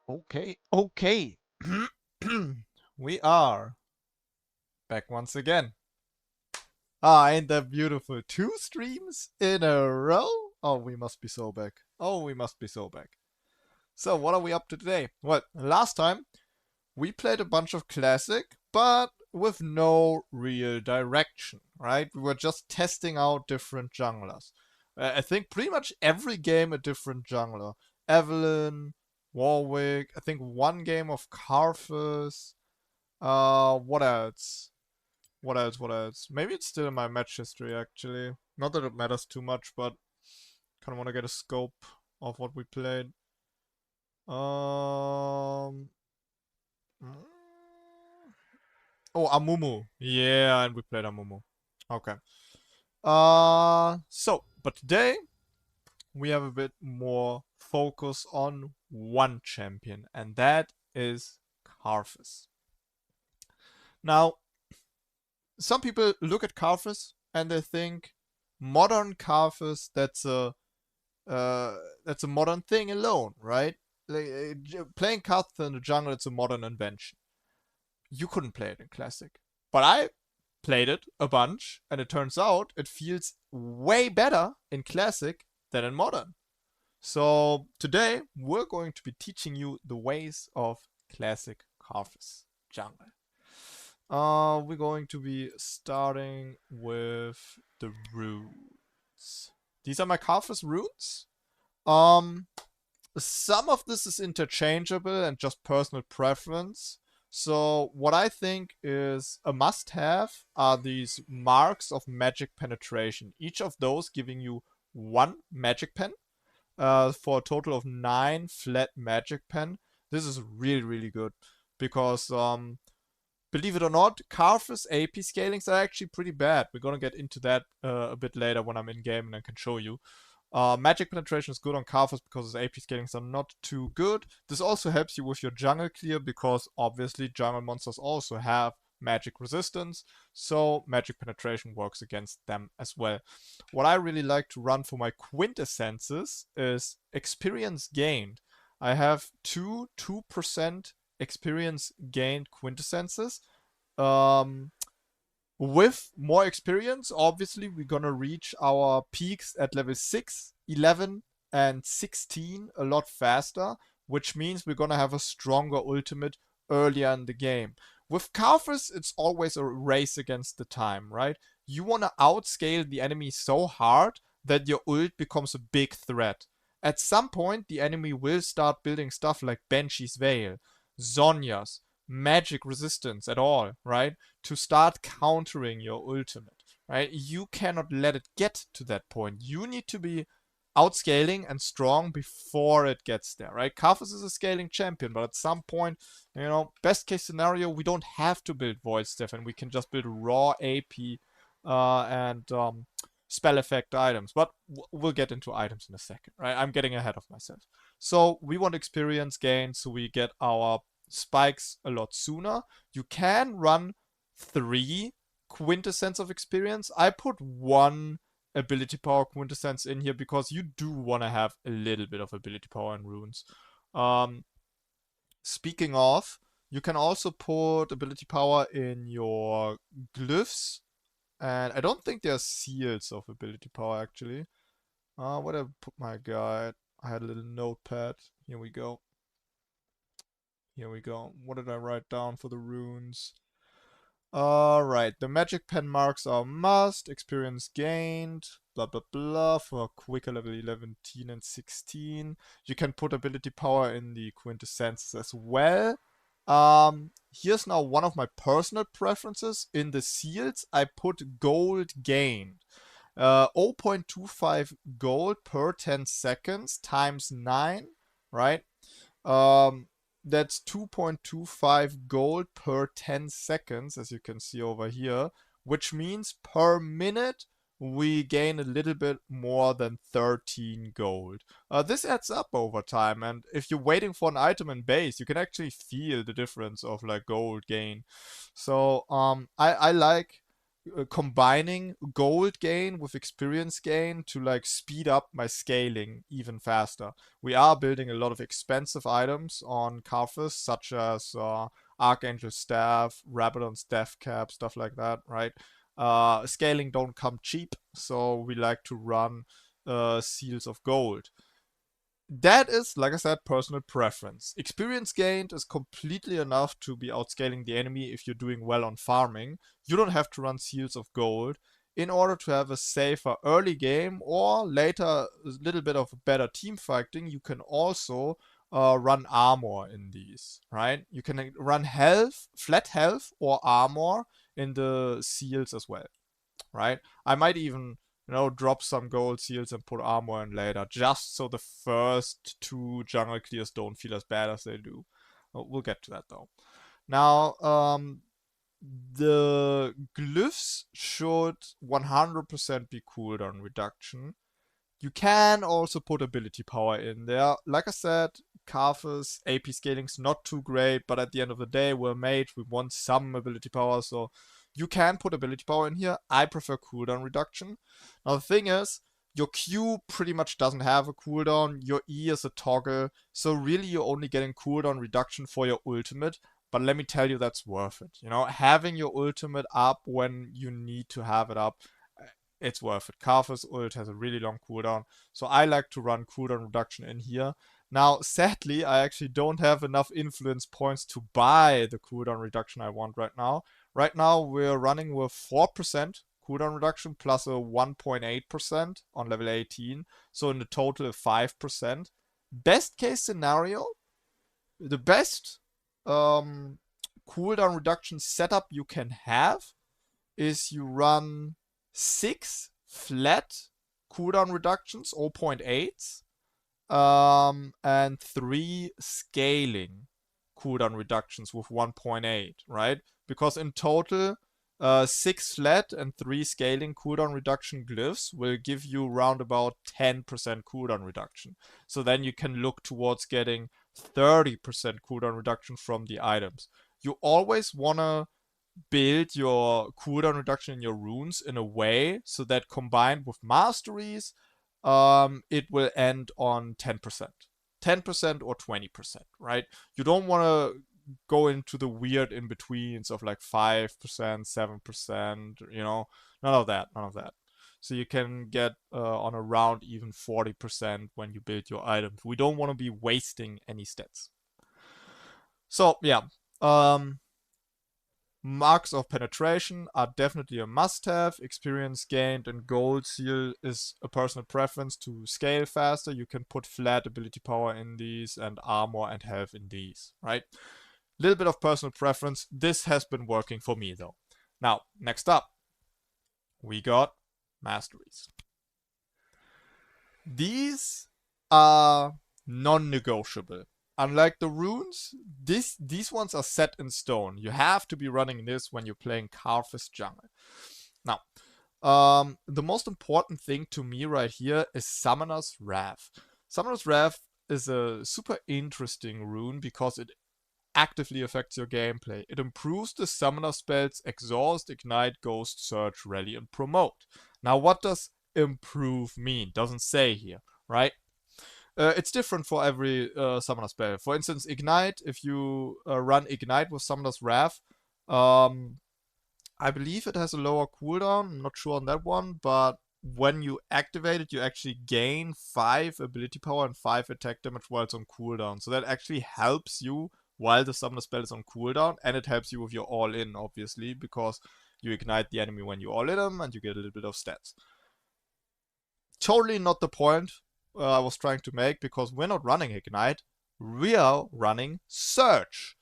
Okay. We are back once again. Ain't that beautiful? 2 streams in a row? Oh, we must be so back. So, what are we up to today? Well, last time we played a bunch of classic, but with no real direction, right? We were just testing out different junglers. I think pretty much every game a different jungler. Evelynn, Warwick, I think one game of Karthus. What else? What else? Maybe it's still in my match history, actually. Not that it matters too much, but kind of want to get a scope of what we played. Um. Oh, Amumu. Yeah, and we played Amumu. Okay. But today we have a bit more focus on one champion, and that is Karthus. Now, some people look at Karthus and they think modern Karthus, that's a modern thing alone, right? Like, playing Karthus in the jungle, it's a modern invention. You couldn't play it in classic, but I played it a bunch, and it turns out it feels way better in classic than in modern. So today we're going to be teaching you the ways of classic Karthus jungle. We're going to be starting with the runes. These are my Karthus runes. Um, some of this is interchangeable and just personal preference. So what I think is a must-have are these marks of magic penetration. Each of those giving you 1 magic pen for a total of 9 flat magic pen. This is really, really good because believe it or not, Karthus AP scalings are actually pretty bad. We're gonna get into that a bit later when I'm in game and I can show you. Magic penetration is good on Karthus because his AP scalings are not too good. This also helps you with your jungle clear because obviously jungle monsters also have magic resistance, so magic penetration works against them as well. What I really like to run for my quintessences is experience gained. I have 2% experience gained quintessences. Um, with more experience, obviously, we're gonna reach our peaks at level 6, 11, and 16 a lot faster, which means we're gonna have a stronger ultimate earlier in the game. With Karthus, it's always a race against the time, right? You wanna outscale the enemy so hard that your ult becomes a big threat. At some point, the enemy will start building stuff like Banshee's Veil, Zhonya's, magic resistance at all, right? To start countering your ultimate, right? You cannot let it get to that point. You need to be outscaling and strong before it gets there, right? Karthus is a scaling champion, but at some point, best case scenario, we don't have to build Void Staff and we can just build raw AP and spell effect items. But we'll get into items in a second, right? I'm getting ahead of myself. So we want experience gain, so we get our spikes a lot sooner. You can run 3 quintessence of experience. I put 1 ability power quintessence in here because you do want to have a little bit of ability power in runes. Speaking of, you can also put ability power in your glyphs. And I don't think there are seals of ability power actually. Where did I put my guide? I had a little notepad. Here we go. What did I write down for the runes? Alright, the magic pen marks are must, experience gained, blah blah blah, for quicker level 11 and 16. You can put ability power in the quintessences as well. Here's now one of my personal preferences. In the seals, I put gold gained. 0.25 gold per 10 seconds times 9, right? That's 2.25 gold per 10 seconds, as you can see over here, which means per minute we gain a little bit more than 13 gold. This adds up over time, and if you're waiting for an item in base, you can actually feel the difference of like gold gain. So I like combining gold gain with experience gain to like speed up my scaling even faster. We are building a lot of expensive items on Karthus, such as Archangel Staff, Rabadon's Death Cap, stuff like that, right? Scaling don't come cheap, so we like to run Seals of Gold. That is, like I said, personal preference. Experience gained is completely enough to be outscaling the enemy if you're doing well on farming. You don't have to run Seals of Gold in order to have a safer early game, or later a little bit of better team fighting. You can also run armor in these, right? You can run health, flat health, or armor in the seals as well, right? I might even drop some gold seals and put armor in later, just so the first 2 jungle clears don't feel as bad as they do. We'll get to that though. Now, the glyphs should 100% be cooldown reduction. You can also put ability power in there. Like I said, Karthus AP scaling's not too great, but at the end of the day, we're made. We want some ability power, so you can put ability power in here. I prefer cooldown reduction. Now the thing is, your Q pretty much doesn't have a cooldown. Your E is a toggle, so really you're only getting cooldown reduction for your ultimate. But let me tell you, that's worth it. Having your ultimate up when you need to have it up, it's worth it. Karthus ult has a really long cooldown, so I like to run cooldown reduction in here. Now, sadly, I actually don't have enough influence points to buy the cooldown reduction I want right now. Right now, we're running with 4% cooldown reduction plus a 1.8% on level 18, so in the total 5%. Best case scenario, the best cooldown reduction setup you can have is you run 6 flat cooldown reductions, 0.8s, and 3 scaling cooldown reductions with 1.8, right? Because in total, 6 flat and 3 scaling cooldown reduction glyphs will give you around about 10% cooldown reduction. So then you can look towards getting 30% cooldown reduction from the items. You always want to build your cooldown reduction in your runes in a way so that combined with masteries, it will end on 10%. 10% or 20%, right? You don't want to go into the weird in-betweens of like 5%, 7%, none of that. So you can get on around even 40% when you build your items. We don't want to be wasting any stats. So yeah, marks of penetration are definitely a must-have. Experience gained and gold seal is a personal preference to scale faster. You can put flat ability power in these and armor and health in these, right? Little bit of personal preference. This has been working for me though. Now, next up, we got masteries. These are non-negotiable. Unlike the runes, these ones are set in stone. You have to be running this when you're playing Karthus Jungle. Now, the most important thing to me right here is Summoner's Wrath. Summoner's Wrath is a super interesting rune because it actively affects your gameplay. It improves the summoner spells Exhaust, Ignite, Ghost, Search, Rally, and Promote. Now, what does improve mean? Doesn't say here, right? It's different for every summoner spell. For instance, Ignite, if you run Ignite with Summoner's Wrath, I believe it has a lower cooldown. I'm not sure on that one, but when you activate it, you actually gain 5 ability power and 5 attack damage while it's on cooldown. So that actually helps you while the summoner spell is on cooldown, and it helps you with your all-in, obviously, because you ignite the enemy when you all-in them, and you get a little bit of stats. Totally not the point I was trying to make, because we're not running Ignite, we are running Search.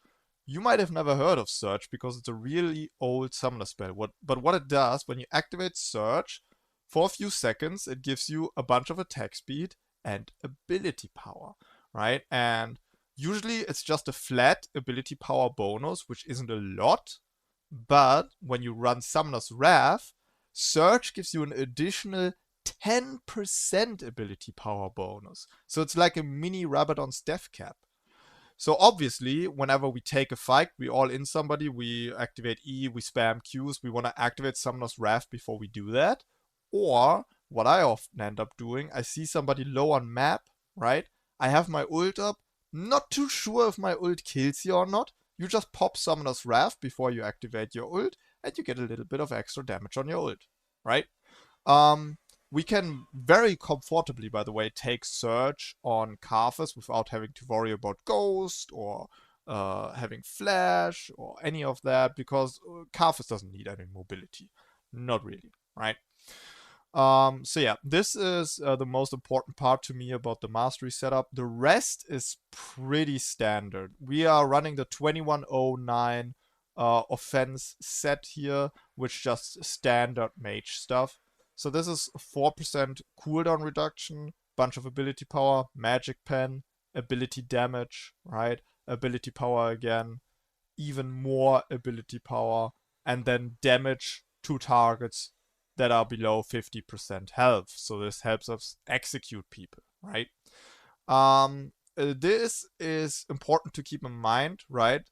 You might have never heard of Search, because it's a really old summoner spell. But what it does, when you activate Search, for a few seconds, it gives you a bunch of attack speed and ability power, right? And usually it's just a flat ability power bonus, which isn't a lot. But when you run Summoner's Wrath, Search gives you an additional 10% ability power bonus. So it's like a mini Rabadon's Death Cap. So obviously, whenever we take a fight, we all in somebody, we activate E, we spam Qs, we want to activate Summoner's Wrath before we do that. Or, what I often end up doing, I see somebody low on map, right? I have my ult up, not too sure if my ult kills you or not. You just pop Summoner's Wrath before you activate your ult, and you get a little bit of extra damage on your ult, right? We can very comfortably, by the way, take Surge on Karthus without having to worry about Ghost or having Flash or any of that, because Karthus doesn't need any mobility. Not really, right? So yeah, this is the most important part to me about the Mastery setup. The rest is pretty standard. We are running the 2109 offense set here, which just standard mage stuff. So this is 4% cooldown reduction, bunch of ability power, magic pen, ability damage, right? Ability power again, even more ability power, and then damage to targets that are below 50% health. So this helps us execute people, right? This is important to keep in mind, right?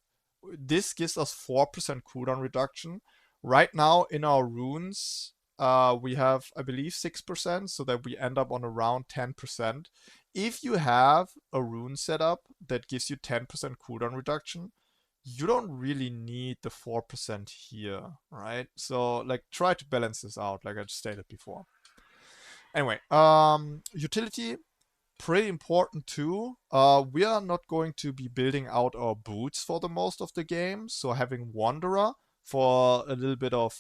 This gives us 4% cooldown reduction. Right now in our runes, we have, I believe, 6%, so that we end up on around 10%. If you have a rune setup that gives you 10% cooldown reduction, you don't really need the 4% here, right? So, like, try to balance this out, like I just stated before. Anyway, utility, pretty important too. We are not going to be building out our boots for the most of the game, so having Wanderer for a little bit of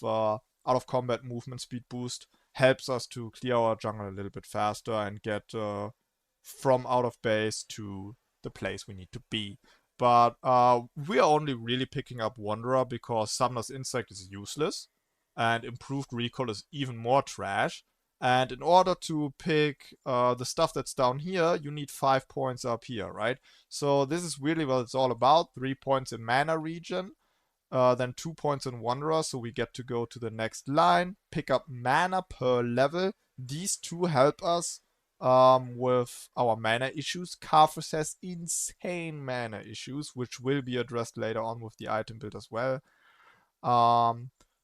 out of combat movement speed boost helps us to clear our jungle a little bit faster and get from out of base to the place we need to be. But we are only really picking up Wanderer because Summoner's Insect is useless and improved recall is even more trash. And in order to pick the stuff that's down here, you need 5 points up here, right? So this is really what it's all about. 3 points in mana regen, then 2 points in Wanderer, so we get to go to the next line, pick up mana per level. These two help us with our mana issues. Karthus has insane mana issues, which will be addressed later on with the item build as well.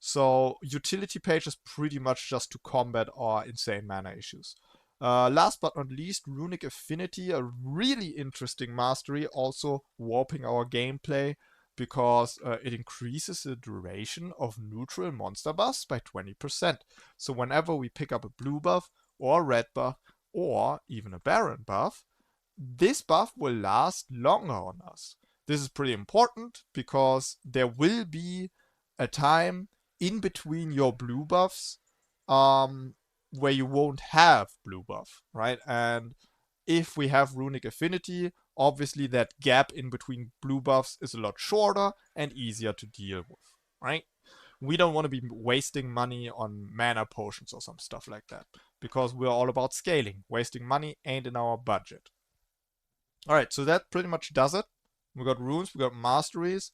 So utility page is pretty much just to combat our insane mana issues. Last but not least, Runic Affinity, a really interesting mastery, also warping our gameplay because it increases the duration of neutral monster buffs by 20%. So whenever we pick up a blue buff or a red buff or even a Baron buff, this buff will last longer on us. This is pretty important because there will be a time in between your blue buffs where you won't have blue buff, right? And if we have Runic Affinity, obviously that gap in between blue buffs is a lot shorter and easier to deal with, right? We don't want to be wasting money on mana potions or some stuff like that because we're all about scaling. Wasting money ain't in our budget. Alright, so that pretty much does it. We got runes, we got masteries.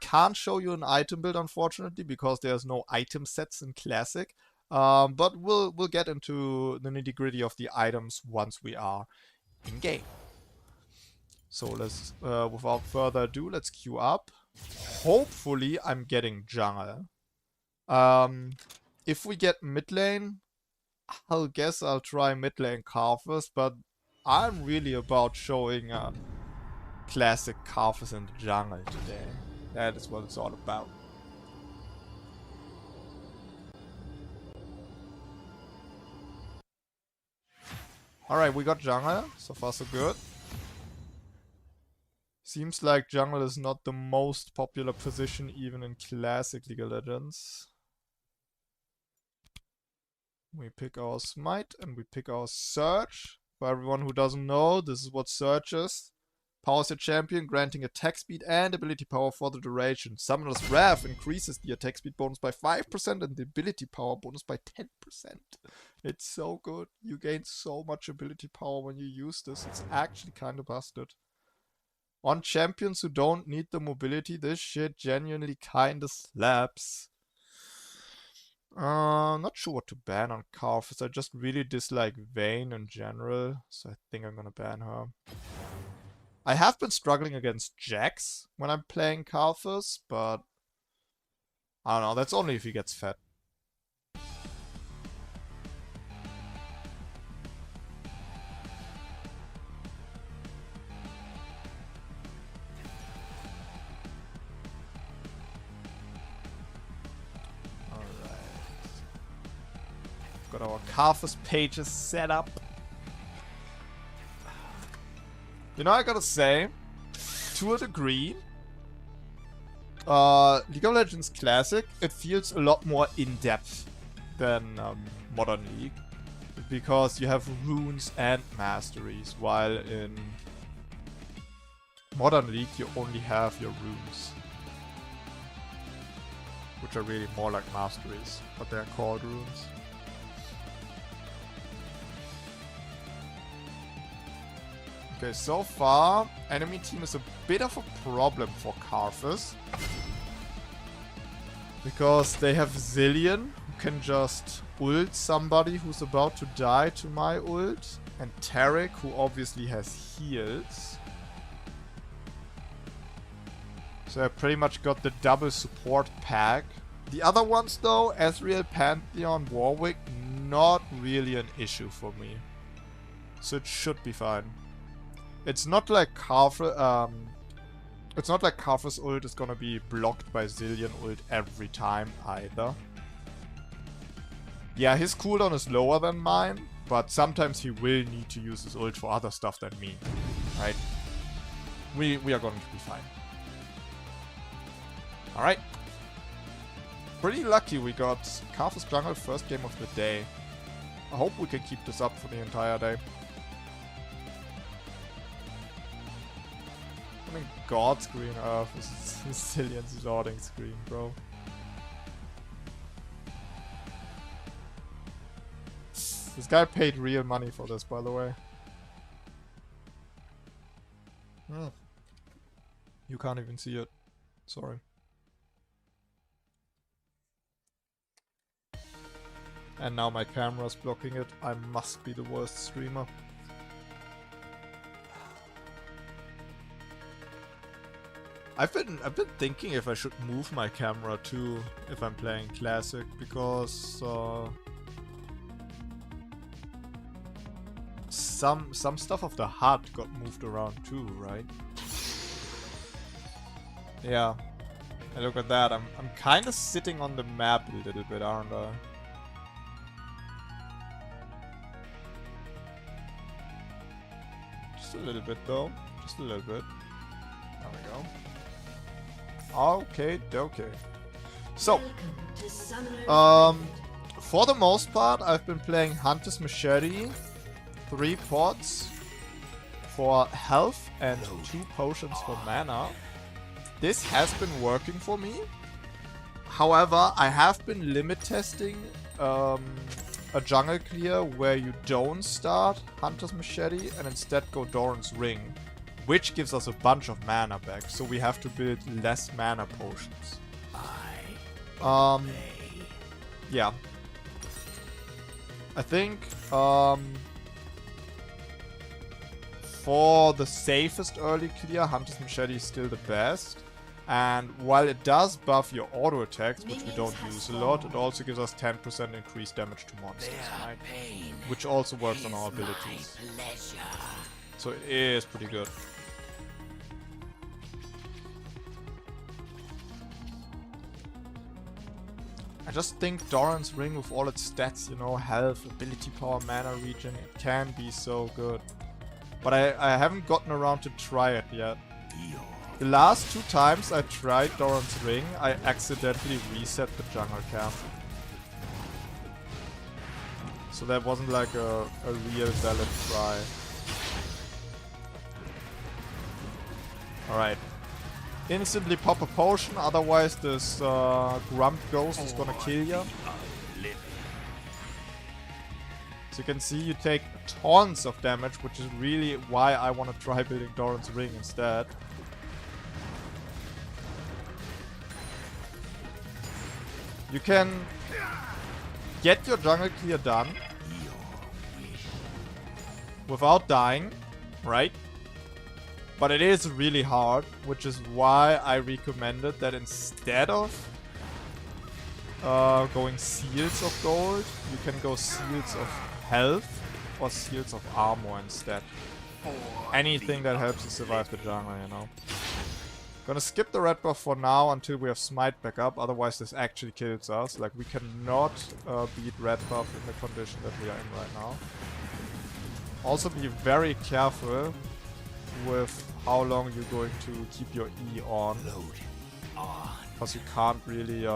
Can't show you an item build, unfortunately, because there's no item sets in Classic. But we'll get into the nitty-gritty of the items once we are in game. So let's, without further ado, let's queue up. Hopefully, I'm getting jungle. If we get mid lane, I'll guess I'll try mid lane Karthus, but I'm really about showing classic Karthus in the jungle today. That is what it's all about. Alright, we got jungle. So far so good. Seems like jungle is not the most popular position even in classic League of Legends. We pick our smite and we pick our surge. For everyone who doesn't know, this is what surge is. Powers your champion, granting attack speed and ability power for the duration. Summoner's Wrath increases the attack speed bonus by 5% and the ability power bonus by 10%. It's so good. You gain so much ability power when you use this. It's actually kind of busted. On champions who don't need the mobility, this shit genuinely kind of slaps. Not sure what to ban on Karthus. I just really dislike Vayne in general, so I think I'm gonna ban her. I have been struggling against Jax when I'm playing Karthus, but I don't know, that's only if he gets fed. Got our Karthus pages set up. You know, I gotta say, to a degree, League of Legends Classic, it feels a lot more in-depth than Modern League. Because you have runes and masteries, while in Modern League you only have your runes. Which are really more like masteries, but they're called runes. Okay, so far, enemy team is a bit of a problem for Karthus. Because they have Zilean, who can just ult somebody who's about to die to my ult. And Taric, who obviously has heals. So I pretty much got the double support pack. The other ones though, Ezreal, Pantheon, Warwick, not really an issue for me. So it should be fine. It's not like Karthus ult is gonna be blocked by Zilean ult every time either. Yeah, his cooldown is lower than mine, but sometimes he will need to use his ult for other stuff than me. Right? We are going to be fine. Alright. Pretty lucky we got Karthus Jungle first game of the day. I hope we can keep this up for the entire day. I mean, God screen Earth is Zilean's loading screen, bro. This guy paid real money for this, by the way. You can't even see it. Sorry. And now my camera's blocking it. I must be the worst streamer. I've been thinking if I should move my camera too if I'm playing Classic, because some stuff of the HUD got moved around too, right? Yeah. And look at that, I'm kind of sitting on the map a little bit, aren't I? Just a little bit though, just a little bit. There we go. Okay, okay. So, for the most part, I've been playing Hunter's Machete, 3 pots for health and 2 potions for mana. This has been working for me. However, I have been limit testing a jungle clear where you don't start Hunter's Machete and instead go Doran's Ring, which gives us a bunch of mana back, so we have to build less mana potions. Yeah. I think, for the safest early clear, Hunter's Machete is still the best. And while it does buff your auto attacks, which we don't use a lot, it also gives us 10% increased damage to monsters, right? Which also works on our abilities. So it is pretty good. I just think Doran's Ring with all its stats, you know, health, ability power, mana regen, it can be so good. But I haven't gotten around to try it yet. The last 2 times I tried Doran's Ring, I accidentally reset the jungle camp. So that wasn't like a real valid try. Alright. Instantly pop a potion, otherwise this Grump Ghost is gonna kill you. So you can see you take tons of damage, which is really why I want to try building Doran's Ring instead. You can get your jungle clear done without dying, right? But it is really hard, which is why I recommended that instead of going Seals of Gold, you can go Seals of Health or Seals of Armor instead. Anything that helps you survive the jungle, you know. Gonna skip the red buff for now until we have Smite back up, otherwise this actually kills us. Like, we cannot beat red buff in the condition that we are in right now. Also be very careful with how long you're going to keep your E on. Because you can't really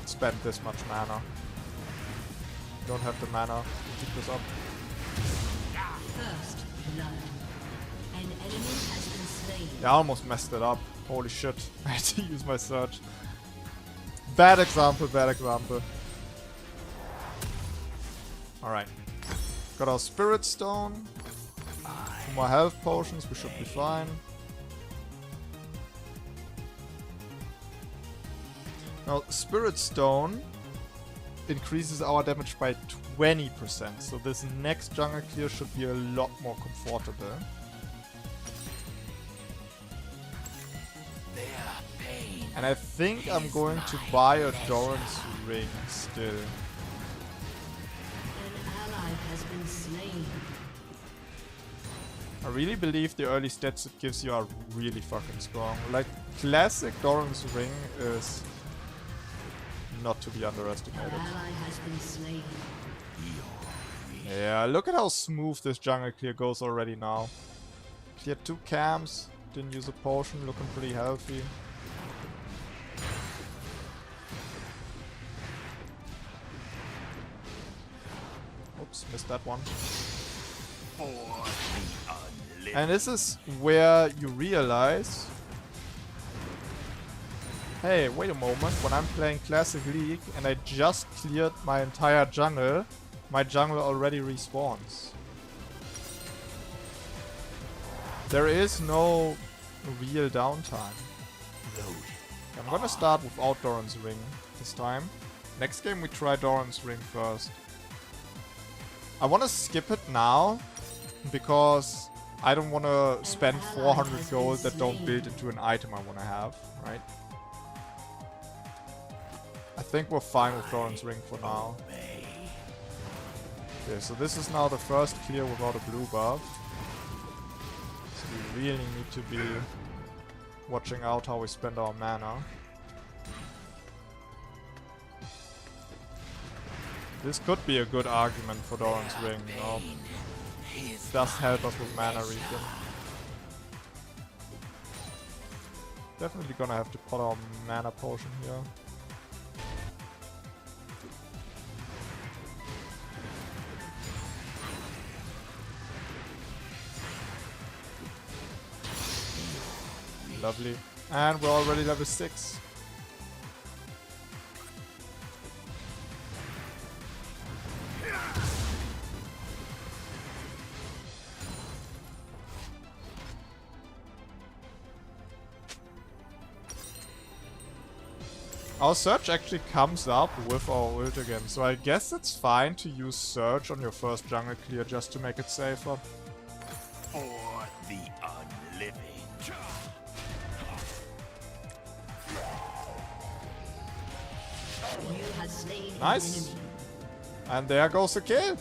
spend this much mana. You don't have the mana to keep this up. First blood. An enemy has been slain. Yeah, I almost messed it up. Holy shit. I had to use my surge. Bad example, bad example. Alright. Got our Spirit Stone. 2 more health potions, we should be fine. Now, Spirit Stone increases our damage by 20%, so this next jungle clear should be a lot more comfortable. And I think I'm going to buy a Doran's Ring still. An ally has been slain. I really believe the early stats it gives you are really fucking strong. Like, classic Doran's Ring is not to be underestimated. An ally has been slain. Yeah, look at how smooth this jungle clear goes already now. Cleared 2 camps, didn't use a potion, looking pretty healthy. Oops, missed that one. And this is where you realize, hey, wait a moment, when I'm playing Classic League and I just cleared my entire jungle, my jungle already respawns. There is no real downtime. I'm gonna start without Doran's Ring this time. Next game we try Doran's Ring first. I wanna skip it now because I don't wanna spend 400 gold that don't build into an item I wanna have, right? I think we're fine with Doran's Ring for now. Okay, so this is now the first clear without a blue buff. So we really need to be watching out how we spend our mana. This could be a good argument for Doran's Ring, you know. It does help us with mana regen. Definitely gonna have to put our mana potion here. Lovely. And we're already level 6. Our Surge actually comes up with our ult again, so I guess it's fine to use Surge on your first jungle clear just to make it safer. For the unliving. You have slain an Nice. enemy. And there goes the kill.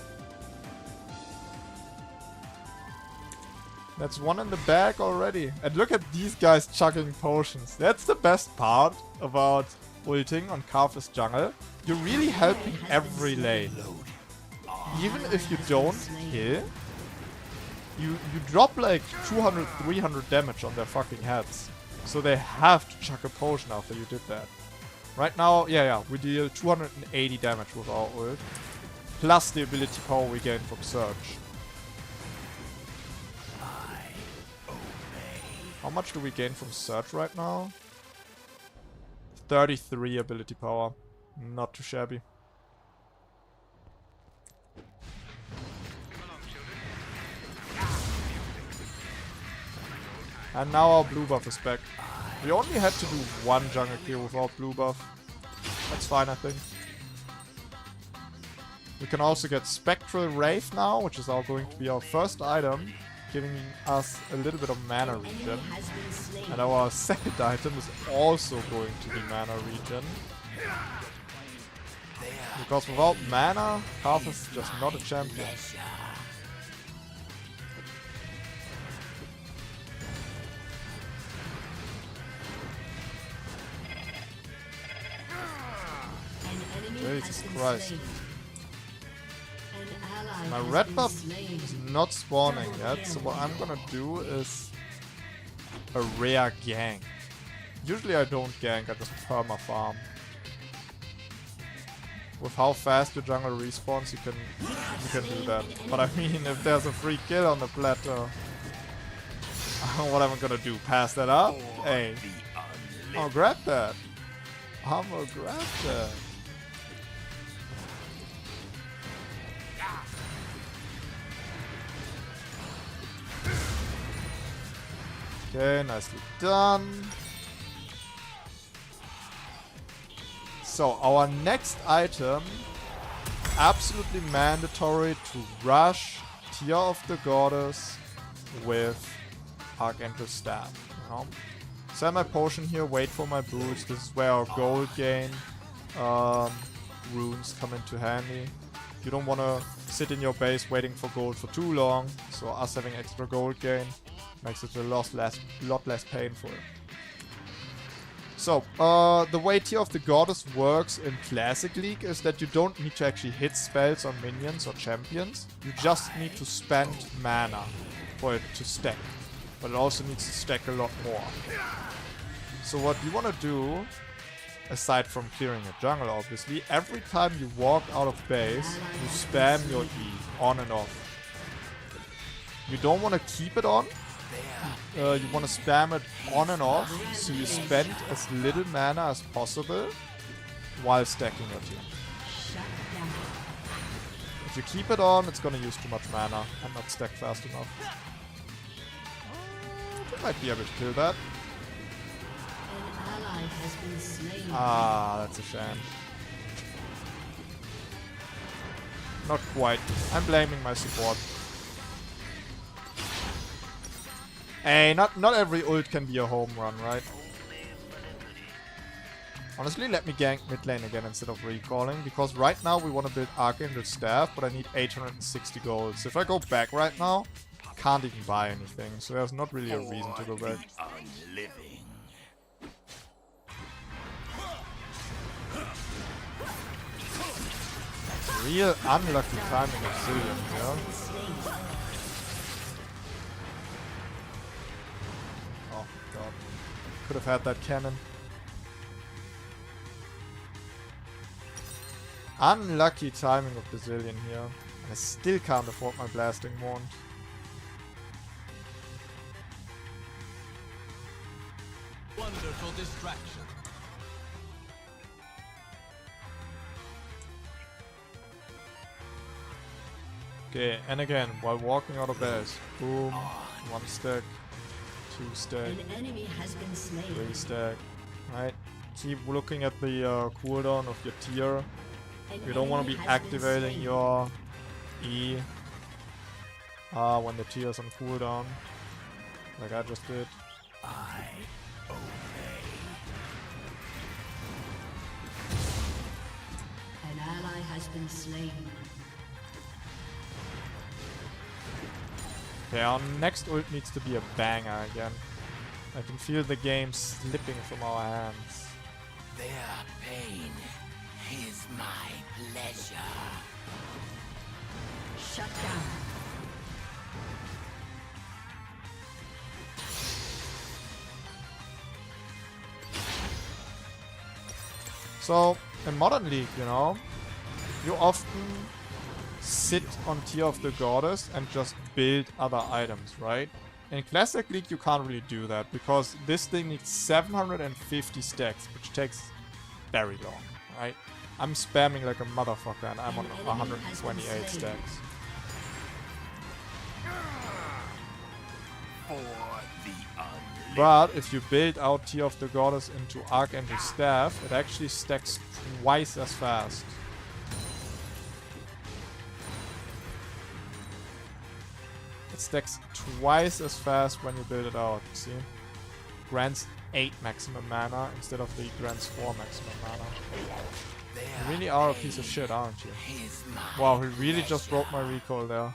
That's one in the bag already. And look at these guys chugging potions. That's the best part about ulting on Karthus Jungle. You're really helping every lane. Even if you don't kill, you drop like 200, 300 damage on their fucking heads. So they have to chuck a potion after you did that. Right now, yeah, we deal 280 damage with our ult. Plus the ability power we gain from Surge. How much do we gain from Surge right now? 33 ability power. Not too shabby. And now our blue buff is back. We only had to do one jungle clear without blue buff. That's fine, I think. We can also get Spectral Wraith now, which is going to be our first item. giving us a little bit of mana Enemy regen. has been slain. And our second item is also going to be mana regen. Because without mana, Karthus is just not a champion. An enemy Jesus has been Christ. slain. An ally My has red been buff slain. is not spawning yet, so what I'm gonna do is a rare gank. Usually I don't gank, I just perma farm. With how fast your jungle respawns, you can do that. But I mean, if there's a free kill on the plateau, what am I gonna do? Pass that up? Hey, I'll grab that. I'm gonna grab that. Okay, nicely done. So, our next item, absolutely mandatory to rush Tear of the Goddess with Archangel Staff. You know? Sell my potion here, wait for my boots. This is where our gold gain runes come into handy. You don't want to sit in your base waiting for gold for too long, so us having extra gold gain makes it a lot less painful. So, the way Tear of the Goddess works in Classic League is that you don't need to actually hit spells on minions or champions. You just need to spend mana for it to stack. But it also needs to stack a lot more. So what you want to do, aside from clearing a jungle obviously, every time you walk out of base, you spam your E on and off. You don't want to keep it on. You want to spam it on and off, so you spend as little mana as possible while stacking your team. Shut down. If you keep it on, it's gonna use too much mana and not stack fast enough. You might be able to kill that. An ally has been slain. Ah, that's a shame. Not quite. I'm blaming my support. Hey, not every ult can be a home run, right? Honestly, let me gank mid lane again instead of recalling, because right now we want to build Archangel Staff, but I need 860 gold. So if I go back right now, I can't even buy anything, so there's not really a reason to go back. Real unlucky timing of Zillion, yeah? Oh god. Could have had that cannon. Unlucky timing of the Zillion here. And I still can't afford my blasting wand. Wonderful distraction. Okay, and again, while walking out of base. Boom. 1 stack. 2 stack. An enemy has been slain. 3 stack. Right. Keep looking at the cooldown of your tier. You don't want to be activating your E when the tier is on cooldown. Like I just did. I obey. An ally has been slain. Okay, our next ult needs to be a banger again. I can feel the game slipping from our hands. Their pain is my pleasure. Shut down. So, in Modern League, you know, you often sit on Tear of the Goddess and just build other items, right? In Classic League, you can't really do that because this thing needs 750 stacks, which takes very long, right? I'm spamming like a motherfucker and I'm on 128 stacks. For the unlimited. But if you build out Tear of the Goddess into Archangel Staff, it actually stacks twice as fast. It stacks twice as fast when you build it out, see? Grants 8 maximum mana instead of the grants 4 maximum mana. You really are a piece of shit, aren't you? Wow, he really just broke my recall there.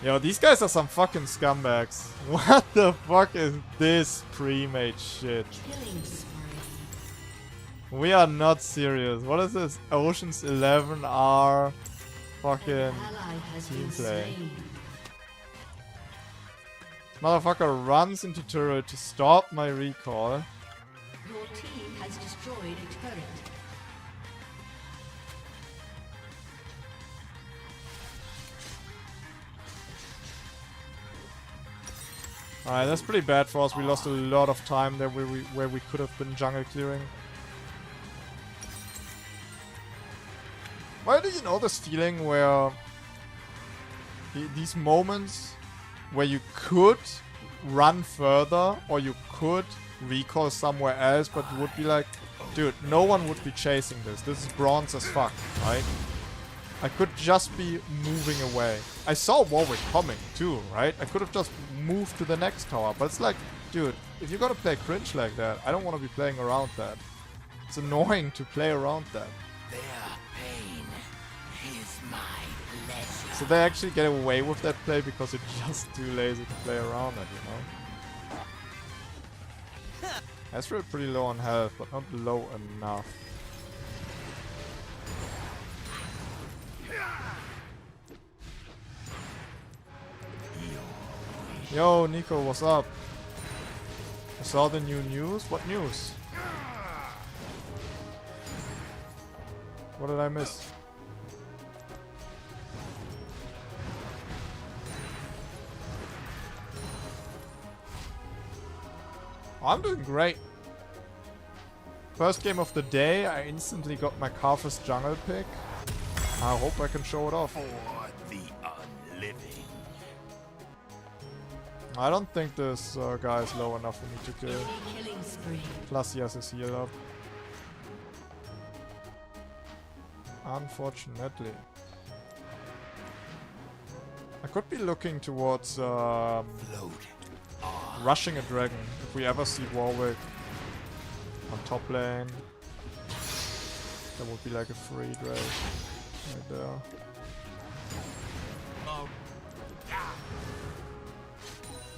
Yo, these guys are some fucking scumbags. What the fuck is this pre-made shit? We are not serious. What is this? Oceans 11R fucking team play. Motherfucker runs into turret to stop my recall. Your team has destroyed a turret. Alright, that's pretty bad for us. We lost a lot of time there where we could have been jungle clearing. Why do you know this feeling where these moments where you could run further or you could recall somewhere else, but you would be like, dude, no one would be chasing this. This is bronze as fuck, right? I could just be moving away. I saw Warwick coming too, right? I could have just moved to the next tower, but it's like, dude, if you're gonna play cringe like that, I don't want to be playing around that. It's annoying to play around that. Their pain is my pleasure. So they actually get away with that play because you're just too lazy to play around it, you know? Ezreal pretty low on health, but not low enough. Yo, Nico, what's up? I saw the new news. What news? What did I miss? I'm doing great. First game of the day, I instantly got my Karthus Jungle pick. I hope I can show it off. For the unliving. I don't think this guy is low enough for me to kill. Killing spree. Plus he has his heal up. Unfortunately. I could be looking towards rushing a dragon if we ever see Warwick on top lane. That would be like a free drag right there.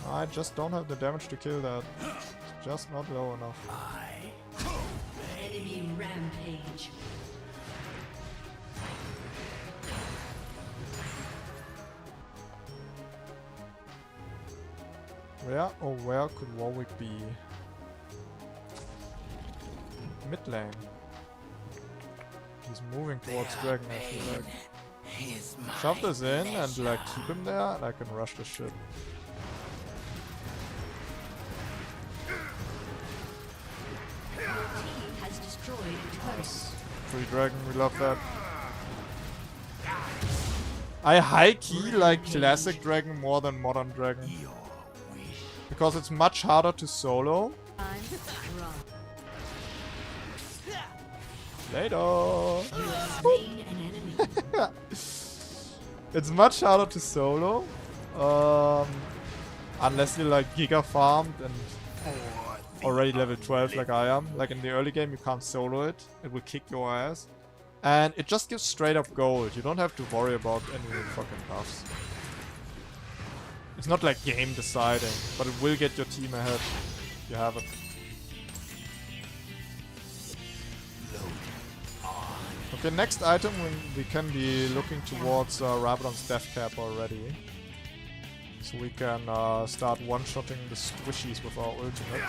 I just don't have the damage to kill that. It's just not low enough. Enemy rampage. Where could Warwick be? Mid lane. He's moving towards dragon, I feel like. Shove this in and like keep him there and I can rush this shit. Has destroyed a turret. Free dragon, we love that. I high key like classic dragon more than modern dragon. Because it's much harder to solo. I'm strong. Later! You have slain an enemy. It's much harder to solo. Unless you're like giga farmed and already level 12 like I am. Like in the early game you can't solo it. It will kick your ass. And it just gives straight up gold. You don't have to worry about any fucking buffs. It's not like game deciding, but it will get your team ahead. You have it. Okay, next item we can be looking towards Rabadon's death cap already. So we can start one-shotting the squishies with our ultimate.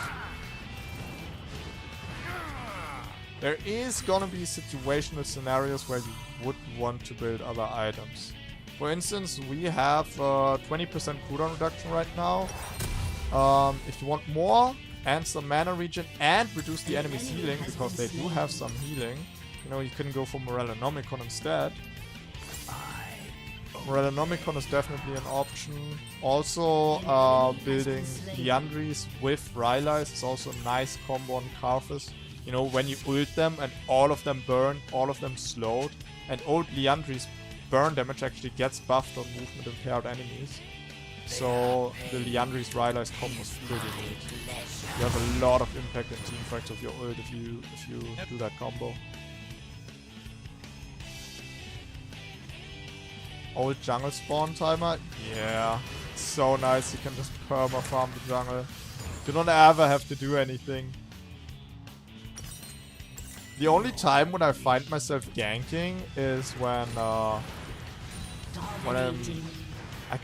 There is gonna be situational scenarios where you would want to build other items. For instance, we have 20% cooldown reduction right now. If you want more and some mana regen and reduce the enemy's healing, because they do have some healing, you know, you can go for Morellonomicon instead. Morellonomicon is definitely an option. Also, building Liandry's with Rylai's is also a nice combo on Karthus. You know, when you ult them and all of them burn, all of them slowed, and old Liandry's burn damage actually gets buffed on movement impaired enemies. So the Liandry's Rylai's combo is pretty neat. You have a lot of impact in teamfights of your ult if you do that combo. Old jungle spawn timer? Yeah. It's so nice, you can just perma farm the jungle. You don't ever have to do anything. The only time when I find myself ganking is when I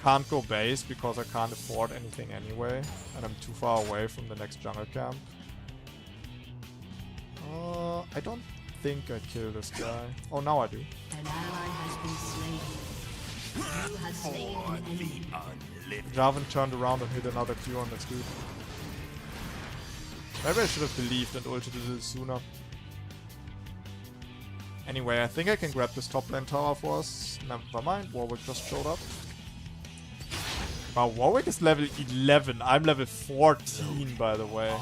can't go base because I can't afford anything anyway, and I'm too far away from the next jungle camp. I don't think I kill this guy. Oh, now I do. An ally has been slain. You have slain an enemy. Jarvan turned around and hit another Q on this dude. Maybe I should have believed and ulted a little sooner. Anyway, I think I can grab this top lane tower for us. Never mind, Warwick just showed up. Wow, Warwick is level 11. I'm level 14, by the way.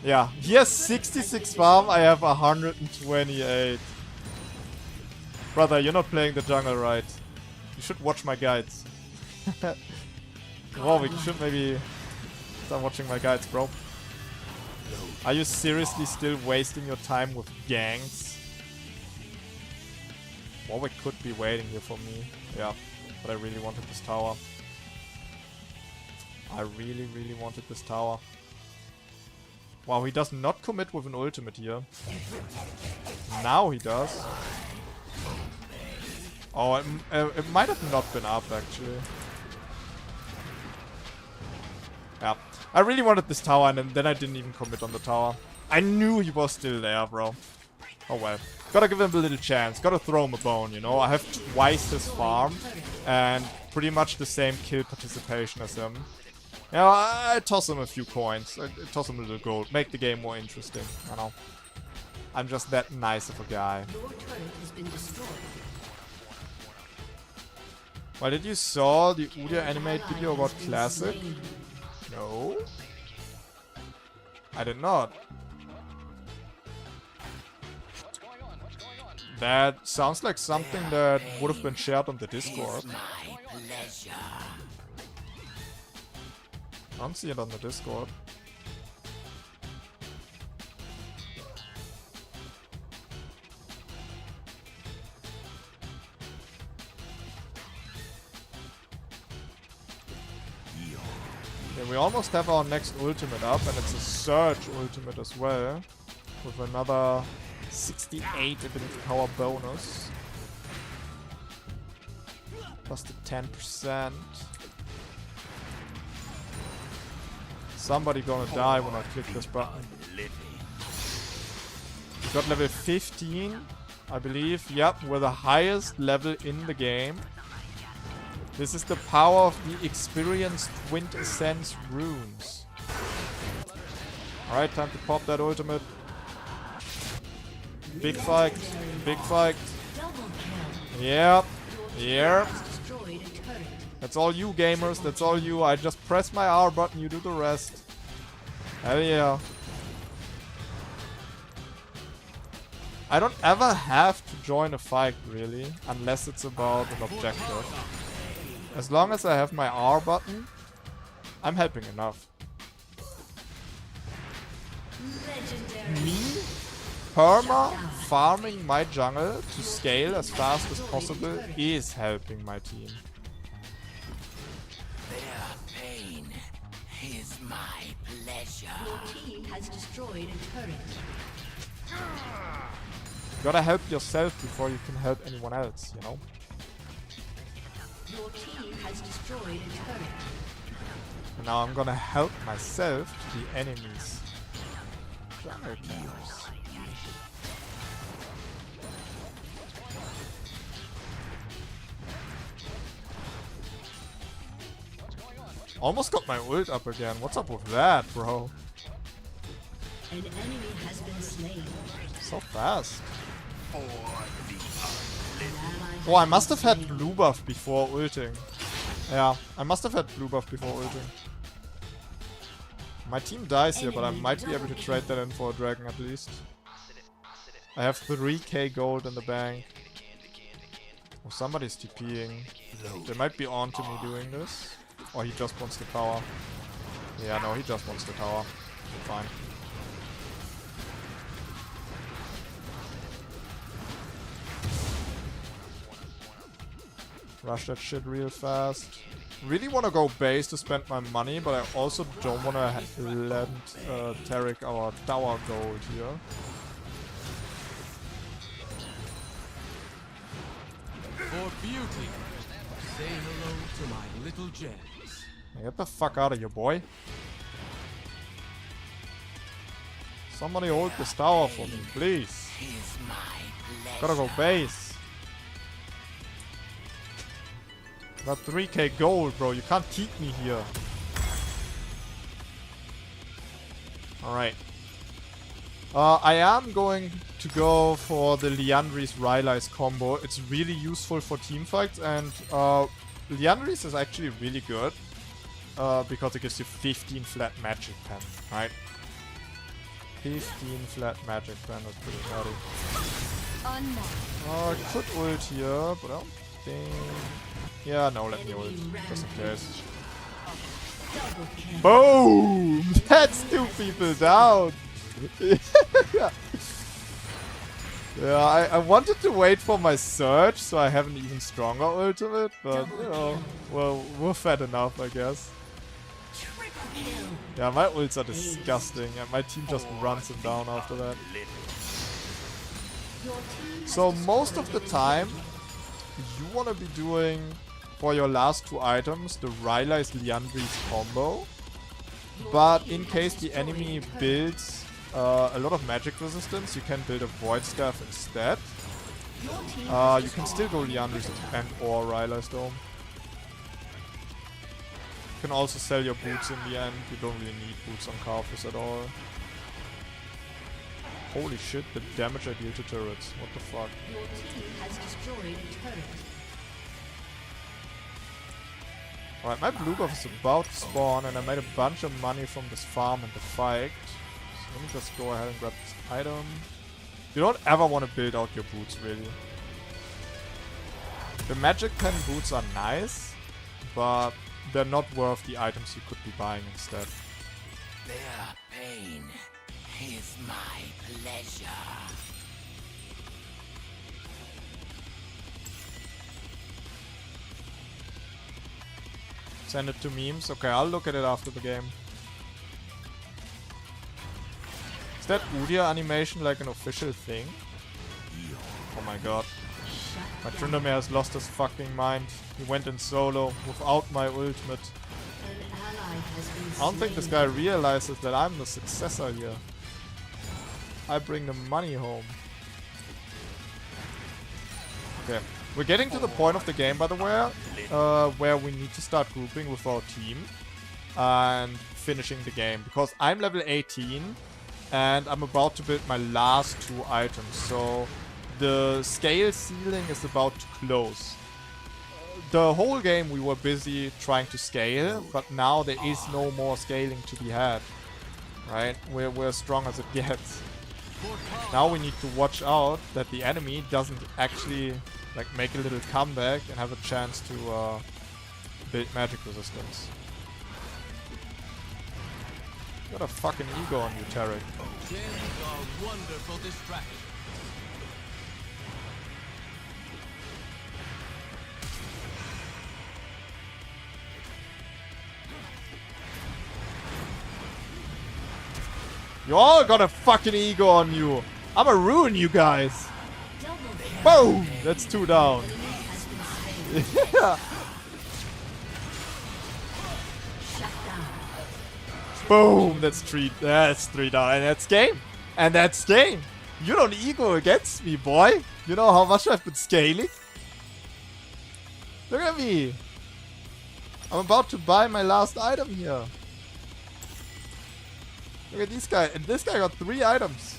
Yeah, he has 66 farm, I have 128. Brother, you're not playing the jungle right. You should watch my guides. Warwick, you should maybe start watching my guides, bro. Are you seriously still wasting your time with ganks? Warwick could be waiting here for me. Yeah, but I really wanted this tower. I really, really wanted this tower. Wow, he does not commit with an ultimate here. Now he does. Oh, it might have not been up, actually. Yeah. I really wanted this tower, and then I didn't even commit on the tower. I knew he was still there, bro. Oh well. Gotta give him a little chance. Gotta throw him a bone, you know? I have twice his farm, and pretty much the same kill participation as him. You know, I toss him a few coins. I toss him a little gold. Make the game more interesting, you know? I'm just that nice of a guy. Your turret has been destroyed. Well, did you saw the Udia animate video about Classic? No? I did not. That sounds like something that would have been shared on the Discord. I don't see it on the Discord. Okay, we almost have our next ultimate up, and it's a Surge ultimate as well. With another 68 ability power bonus. Plus the 10%. Somebody gonna die when I click this button. We got level 15, I believe. Yep, we're the highest level in the game. This is the power of the experienced Quintessence runes. Alright, time to pop that ultimate. Big fight, big fight. Yep, yep. That's all you gamers, that's all you. I just press my R button, you do the rest. Hell yeah. I don't ever have to join a fight, really, unless it's about an objective. As long as I have my R button, I'm helping enough. Me, perma farming my jungle to scale as fast as possible is helping my team. Their pain is my pleasure. Your team has destroyed a turret. You gotta help yourself before you can help anyone else, you know? Your team has destroyed a turret. And now I'm gonna help myself to the enemies. Jungle camps. Almost got my ult up again. What's up with that, bro? An enemy has been slain. So fast. An ally Oh, I must have had blue buff before ulting. Yeah, I must have had blue buff before ulting. My team dies here, but I might be able to trade that in for a dragon at least. I have 3k gold in the bank. Oh, somebody's TPing. They might be on to me doing this. Or he just wants the tower. Yeah, no, he just wants the tower. Fine. Rush that shit real fast. Really want to go base to spend my money, but I also don't want to lend Tarek our tower gold here. For beauty, say hello to my little gems. Get the fuck out of here, boy. Somebody hold this tower for me, please. Is my Gotta go base. Got 3k gold, bro. You can't keep me here. Alright. I am going to go for the Liandry's Rylai's combo. It's really useful for teamfights, and Liandry's is actually really good. Because it gives you 15 flat magic pen, right? 15 flat magic pen, that's pretty nutty. I could ult here, but I don't think... Yeah, no, let me ult, just in case. Boom! That's 2 people down! Yeah, I wanted to wait for my surge, so I have an even stronger ultimate, but, you know, well, we're fat enough, I guess. Yeah, my ults are disgusting, and my team just runs him down after that. So most of the time, you want to be doing, for your last 2 items, the Rylai's Liandry's combo. But in case the enemy builds a lot of magic resistance, you can build a Void Staff instead. You can still go Liandry's and or Rylai's Dome. You can also sell your boots in the end. You don't really need boots on Karthus at all. Holy shit, the damage I deal to turrets. What the fuck? Your team has destroyed a turret. Alright, my blue buff is about to spawn, and I made a bunch of money from this farm and the fight. So let me just go ahead and grab this item. You don't ever want to build out your boots, really. The magic pen boots are nice, but they're not worth the items you could be buying instead. their pain is my pleasure. Send it to memes. Okay, I'll look at it after the game. Is that Udyr animation like an official thing? Oh my god. My Tryndamere has lost his fucking mind. He went in solo without my ultimate. I don't think this guy realizes that I'm the successor here. I bring the money home. Okay. We're getting to the point of the game, by the way, where we need to start grouping with our team and finishing the game. Because I'm level 18 and I'm about to build my last 2 items. So the scale ceiling is about to close. The whole game we were busy trying to scale, but now there is no more scaling to be had. Right? We're as strong as it gets. Now we need to watch out that the enemy doesn't actually like make a little comeback and have a chance to build magic resistance. You got a fucking ego on you, Tarek. Gems are wonderful distractions. You all got a fucking ego on you. I'ma ruin you guys. Boom! That's 2 down. Yeah. Boom! That's 3. That's 3 down, and that's game. And that's game. You don't ego against me, boy. You know how much I've been scaling. Look at me. I'm about to buy my last item here. Look at this guy. And this guy got 3 items.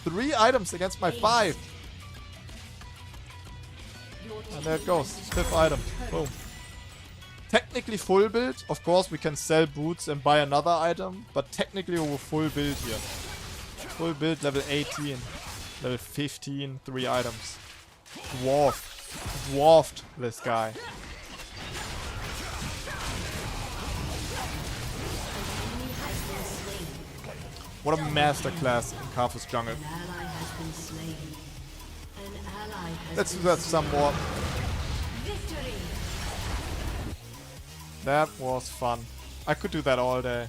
3 items against my 5. And there it goes. 5th item. Boom. technically full build. Of course, we can sell boots and buy another item, but technically we're full build here. Full build, level 18, level 15, 3 items. Dwarfed this guy. What a masterclass in Karthus Jungle. An ally has been slain. An ally has Let's do been that slain. some more. Victory! That was fun. I could do that all day.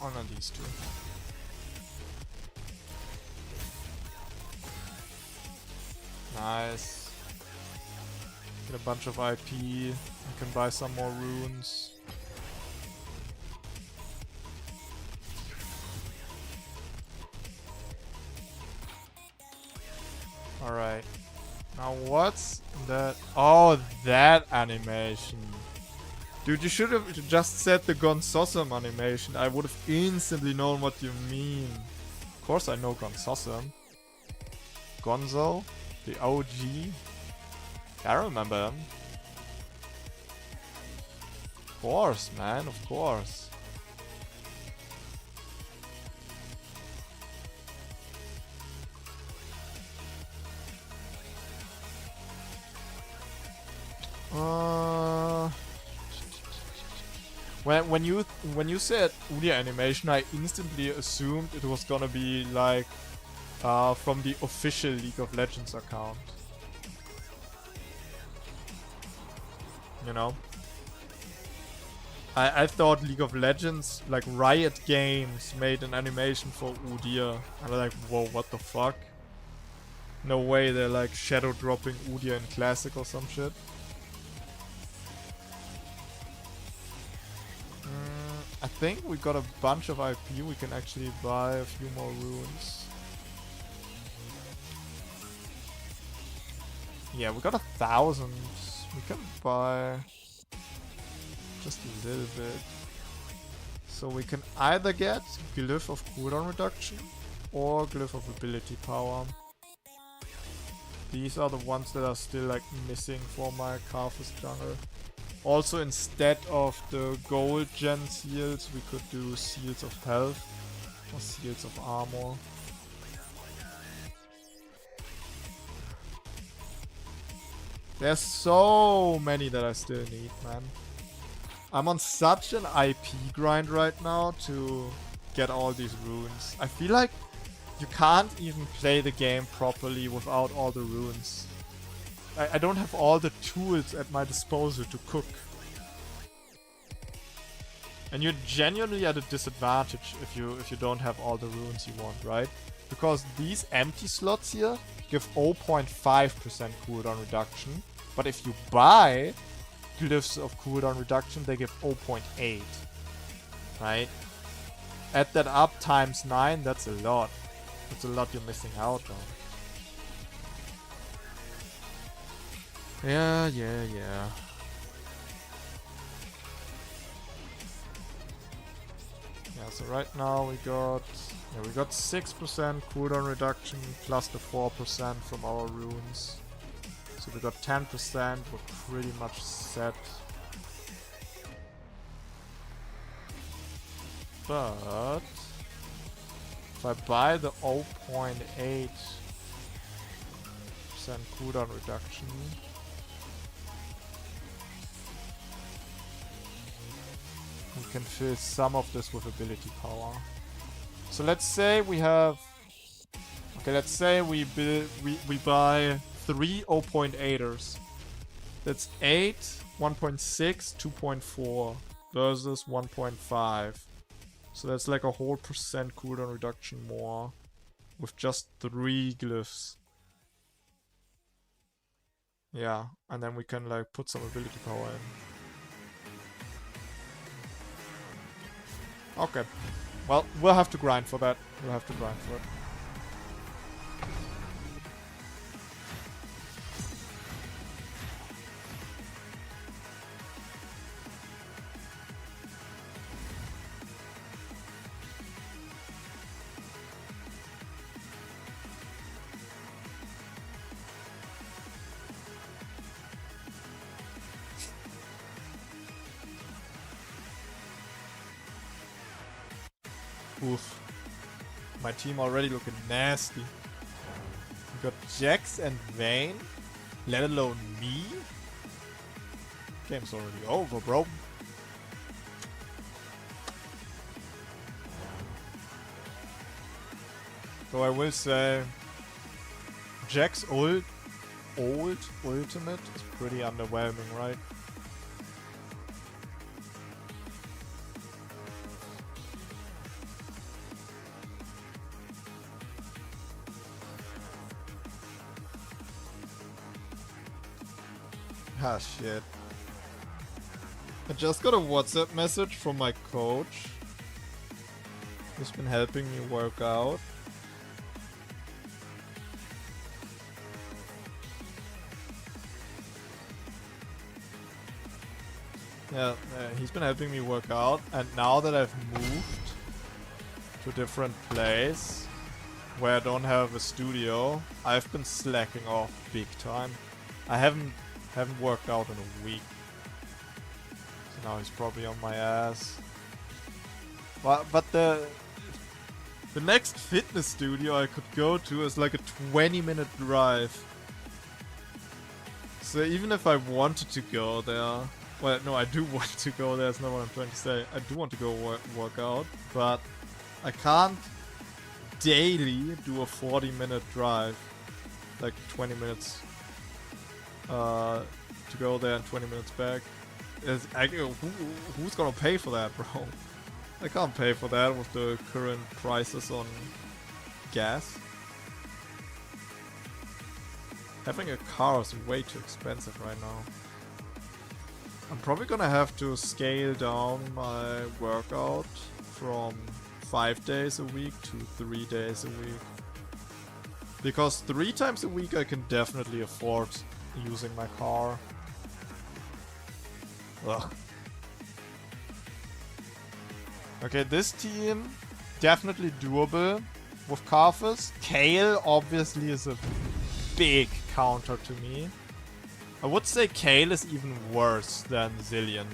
Oh no, these two. Nice. Get a bunch of IP. I can buy some more runes. Alright. Now what's that? Oh, that animation. Dude, you should have just said the Gonsosum animation. I would have instantly known what you mean. Of course I know Gonsosum. Gonzo? The OG? I remember him. Of course, man, of course. When you said Udia animation, I instantly assumed it was gonna be like from the official League of Legends account. You know? I thought League of Legends, like Riot Games, made an animation for Udyr. And I'm like, whoa, what the fuck? No way they're like shadow dropping Udyr in Classic or some shit. I think we got a bunch of IP. We can actually buy a few more runes. Yeah, we got 1,000. We can buy just a little bit. So we can either get Glyph of cooldown reduction or Glyph of ability power. These are the ones that are still like missing for my Karthus Jungle. Also, instead of the gold gen seals, we could do seals of health or seals of armor. There's so many that I still need, man. I'm on such an IP grind right now to get all these runes. I feel like you can't even play the game properly without all the runes. I don't have all the tools at my disposal to cook. And you're genuinely at a disadvantage if you don't have all the runes you want, right? Because these empty slots here give 0.5% cooldown reduction. But if you buy glyphs of cooldown reduction, they give 0.8. Right? Add that up times 9, that's a lot. That's a lot you're missing out on. Yeah. Yeah, so right now we got 6% cooldown reduction plus the 4% from our runes. So we got 10%, we're pretty much set. But if I buy the 0.8% cooldown reduction, we can fill some of this with ability power. So let's say we have... Okay, let's say we buy 3 0.8ers. That's 8, 1.6, 2.4 versus 1.5. So that's like a whole percent cooldown reduction more with just 3 glyphs. Yeah, and then we can like put some ability power in. Okay. Well, we'll have to grind for that. We'll have to grind for it. Oof. My team already looking nasty. We got Jax and Vayne, let alone me. Game's already over, bro. So I will say Jax ultimate is pretty underwhelming, right? Ah, shit. I just got a WhatsApp message from my coach, who's been helping me work out. Yeah, he's been helping me work out, and now that I've moved to a different place where I don't have a studio, I've been slacking off big time. I haven't worked out in a week. So now he's probably on my ass. But the next fitness studio I could go to is like a 20-minute drive. So even if I wanted to go there, well, no, I do want to go there, that's not what I'm trying to say. I do want to go work out, but I can't daily do a 40-minute drive. Like 20 minutes to go there and 20 minutes back. Who's gonna pay for that, bro? I can't pay for that with the current prices on gas. Having a car is way too expensive right now. I'm probably gonna have to scale down my workout from 5 days a week to 3 days a week. Because 3 times a week I can definitely afford using my car. Ugh. Okay, this team definitely doable with Karthus. Kayle obviously is a big counter to me. I would say Kayle is even worse than Zilean.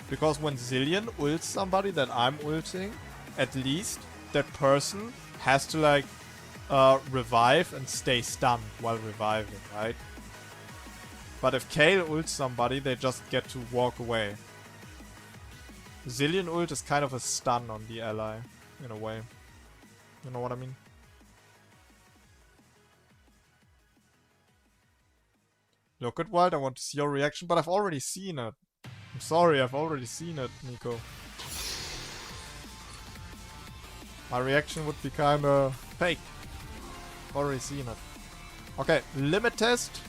Because when Zilean ults somebody that I'm ulting, at least that person has to like revive and stay stunned while reviving, right? But if Kayle ults somebody, they just get to walk away. Zilean ult is kind of a stun on the ally, in a way. You know what I mean? Look at Wild, I want to see your reaction, but I've already seen it. I'm sorry, I've already seen it, Nico. My reaction would be kinda fake. I've already seen it. Okay, limit test.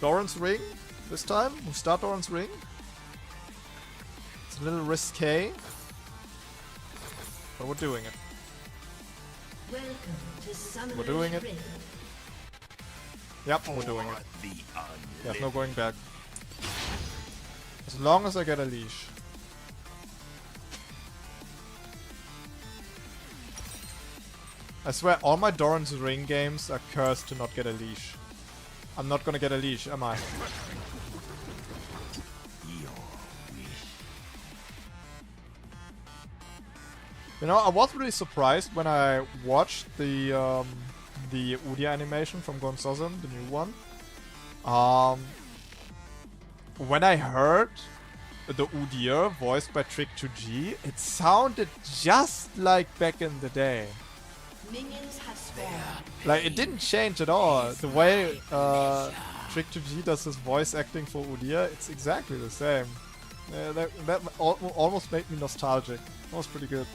Doran's Ring this time. We start Doran's Ring. It's a little risque, but we're doing it. Welcome to Summoner's We're doing it. Rift. Yep, we're doing it. There's no going back. As long as I get a leash. I swear, all my Doran's Ring games are cursed to not get a leash. I'm not gonna get a leash, am I? You know, I was really surprised when I watched the Udyr animation from Gonzozum, the new one. When I heard the Udyr voiced by Trick2G, it sounded just like back in the day. Minions have spawned. Like, it didn't change at all. The way Trick2G does his voice acting for Udyr, it's exactly the same. That almost made me nostalgic. That was pretty good.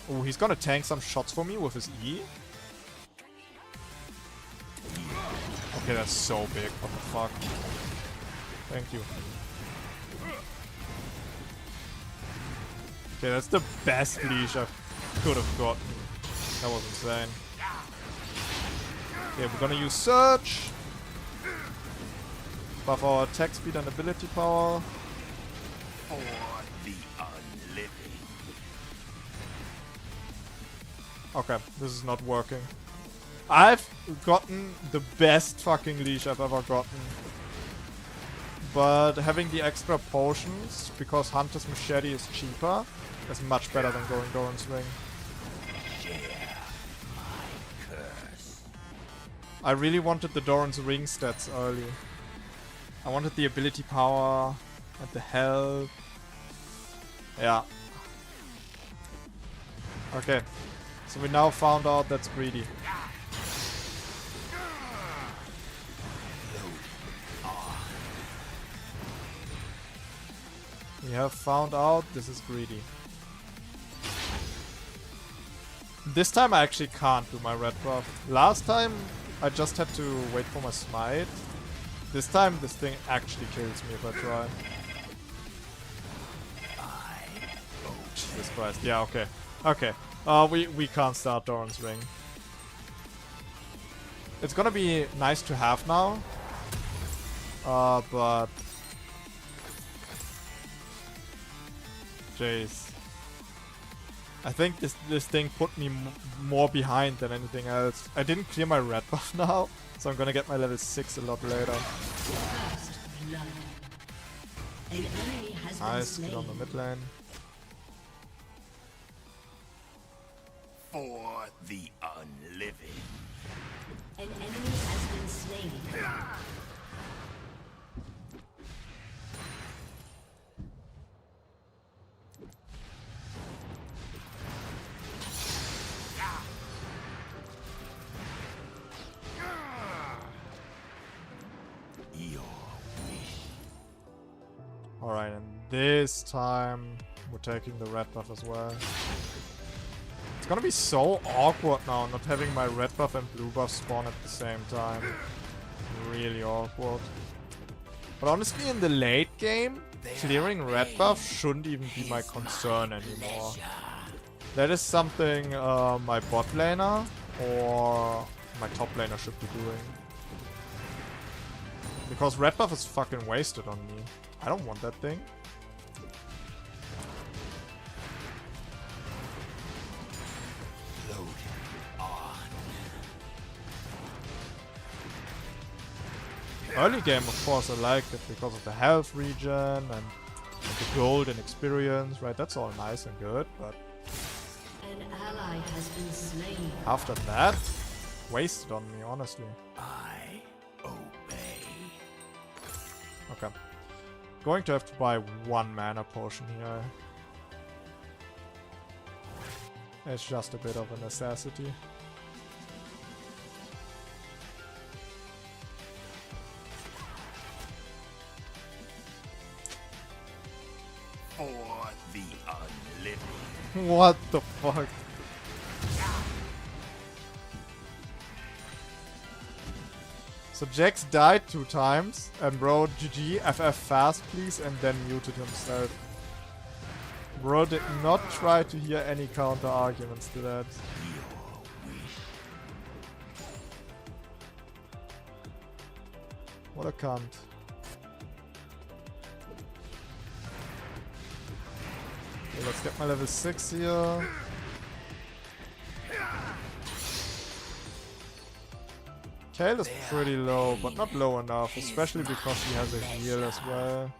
Oh, he's gonna tank some shots for me with his E. Okay, that's so big. What the fuck? Thank you. Okay, that's the best leash I could have gotten. That was insane. Okay, we're gonna use Surge. Buff our attack speed and ability power. For the unliving. Okay, this is not working. I've gotten the best fucking leash I've ever gotten. but having the extra potions, because Hunter's Machete is cheaper, is much better than going Doran's Ring. I really wanted the Doran's Ring stats early. I wanted the ability power and the health. Yeah. Okay. So we now found out that's greedy. We have found out this is greedy. This time I actually can't do my red buff. Last time I just had to wait for my smite. This time this thing actually kills me if I try. Jesus Christ. Yeah, okay. Okay. We can't start Doran's Ring. It's gonna be nice to have now. But... Jeez. I think this thing put me more behind than anything else. I didn't clear my red buff now, so I'm gonna get my level 6 a lot later. First blood. An enemy has Nice, been get on slain. the mid lane. For the unliving. An enemy has been slain. Alright, and this time we're taking the red buff as well. It's gonna be so awkward now not having my red buff and blue buff spawn at the same time. Really awkward. But honestly, in the late game, clearing red buff shouldn't even be my concern anymore. That is something my bot laner or my top laner should be doing. Because red buff is fucking wasted on me. I don't want that thing. Load on. Early game, of course, I liked it because of the health regen and the gold and experience, right? That's all nice and good, but An ally has been slain. after that, wasted on me, honestly. I obey. Okay. Going to have to buy one mana potion here. It's just a bit of a necessity. For the unliving. What the fuck? So Jax died 2 times and wrote GG FF fast please and then muted himself. Bro did not try to hear any counter arguments to that. What a cunt. Okay, let's get my level 6 here. Kayle is pretty low, but not low enough, especially because she has a heal as well.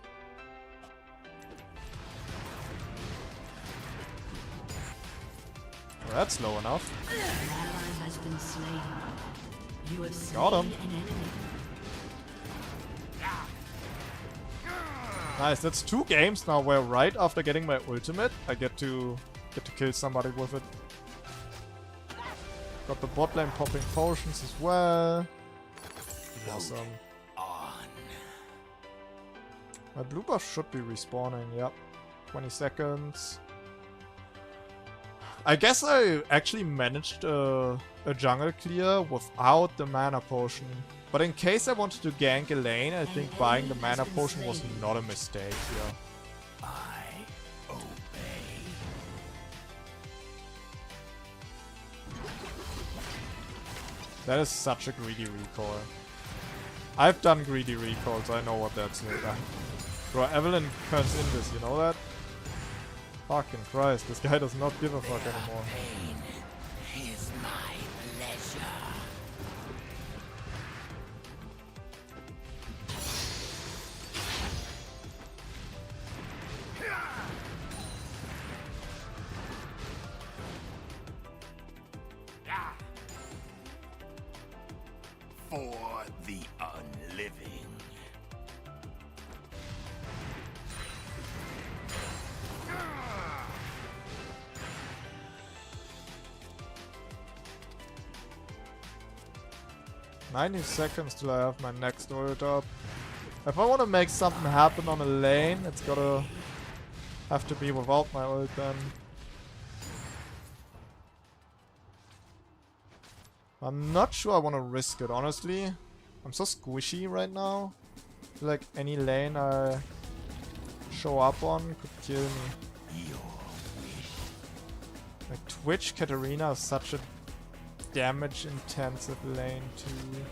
Well, that's low enough. An ally has been slain. You have slain Got him. an enemy. Nice, that's 2 games now where right after getting my ultimate, I get to kill somebody with it. Got the bot lane popping potions as well. Awesome. On. My blue buff should be respawning, yep. 20 seconds. I guess I actually managed a jungle clear without the mana potion. But in case I wanted to gank a lane, I think buying the mana potion was not a mistake here. I obey. That is such a greedy recoil. I've done greedy recoils, I know what that's like. Bro, Evelynn turns in this, you know that? Fucking Christ, this guy does not give a fuck anymore. Pain is my pleasure. for the unliving. "90 seconds till I have my next ult up. If I want to make something happen on a lane, it's gotta have to be without my ult then. I'm not sure I want to risk it, honestly. I'm so squishy right now. I feel like any lane I show up on could kill me. Like Twitch Katarina is such a damage intensive lane too.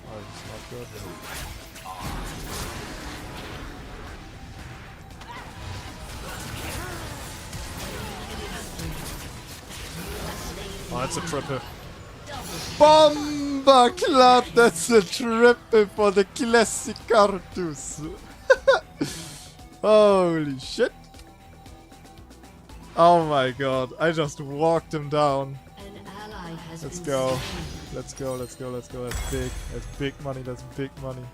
Oh, it's not good. Oh, that's a triple. Bomba clap! That's a triple for the classic Karthus. Holy shit. Oh my god, I just walked him down. An ally has Let's been go. slain. Let's go, let's go, let's go. That's big. That's big money, that's big money.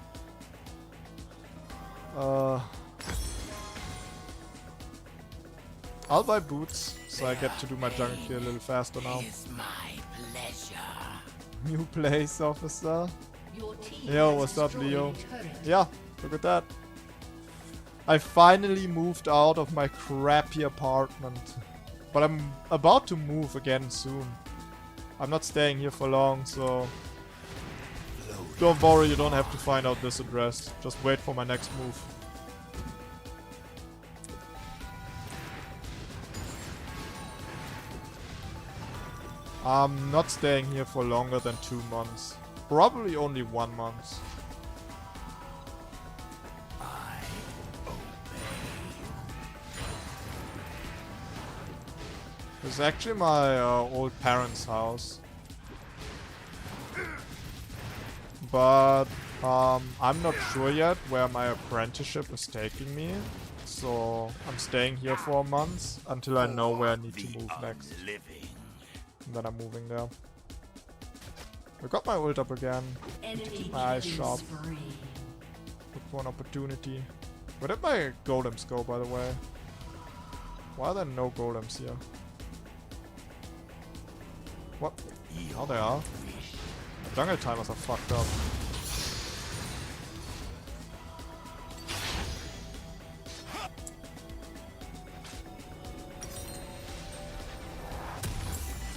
I'll buy boots, so I get to do my jungle here a little faster now. Is my pleasure. New place, officer. Your team Yo, has what's up, destroyed Leo? a turret. Yeah, look at that. I finally moved out of my crappy apartment. But I'm about to move again soon. I'm not staying here for long, so... Don't worry, you don't have to find out this address. Just wait for my next move. I'm not staying here for longer than 2 months. Probably only 1 month. I This is actually my old parents' house. But I'm not sure yet where my apprenticeship is taking me. So I'm staying here for a month until I know where I need to move next. Living. And then I'm moving there. I got my ult up again. Enemy My eyes killing sharp. spree. Look for an opportunity. Where did my golems go, by the way? Why are there no golems here? What? Oh, they are. The jungle timers are fucked up.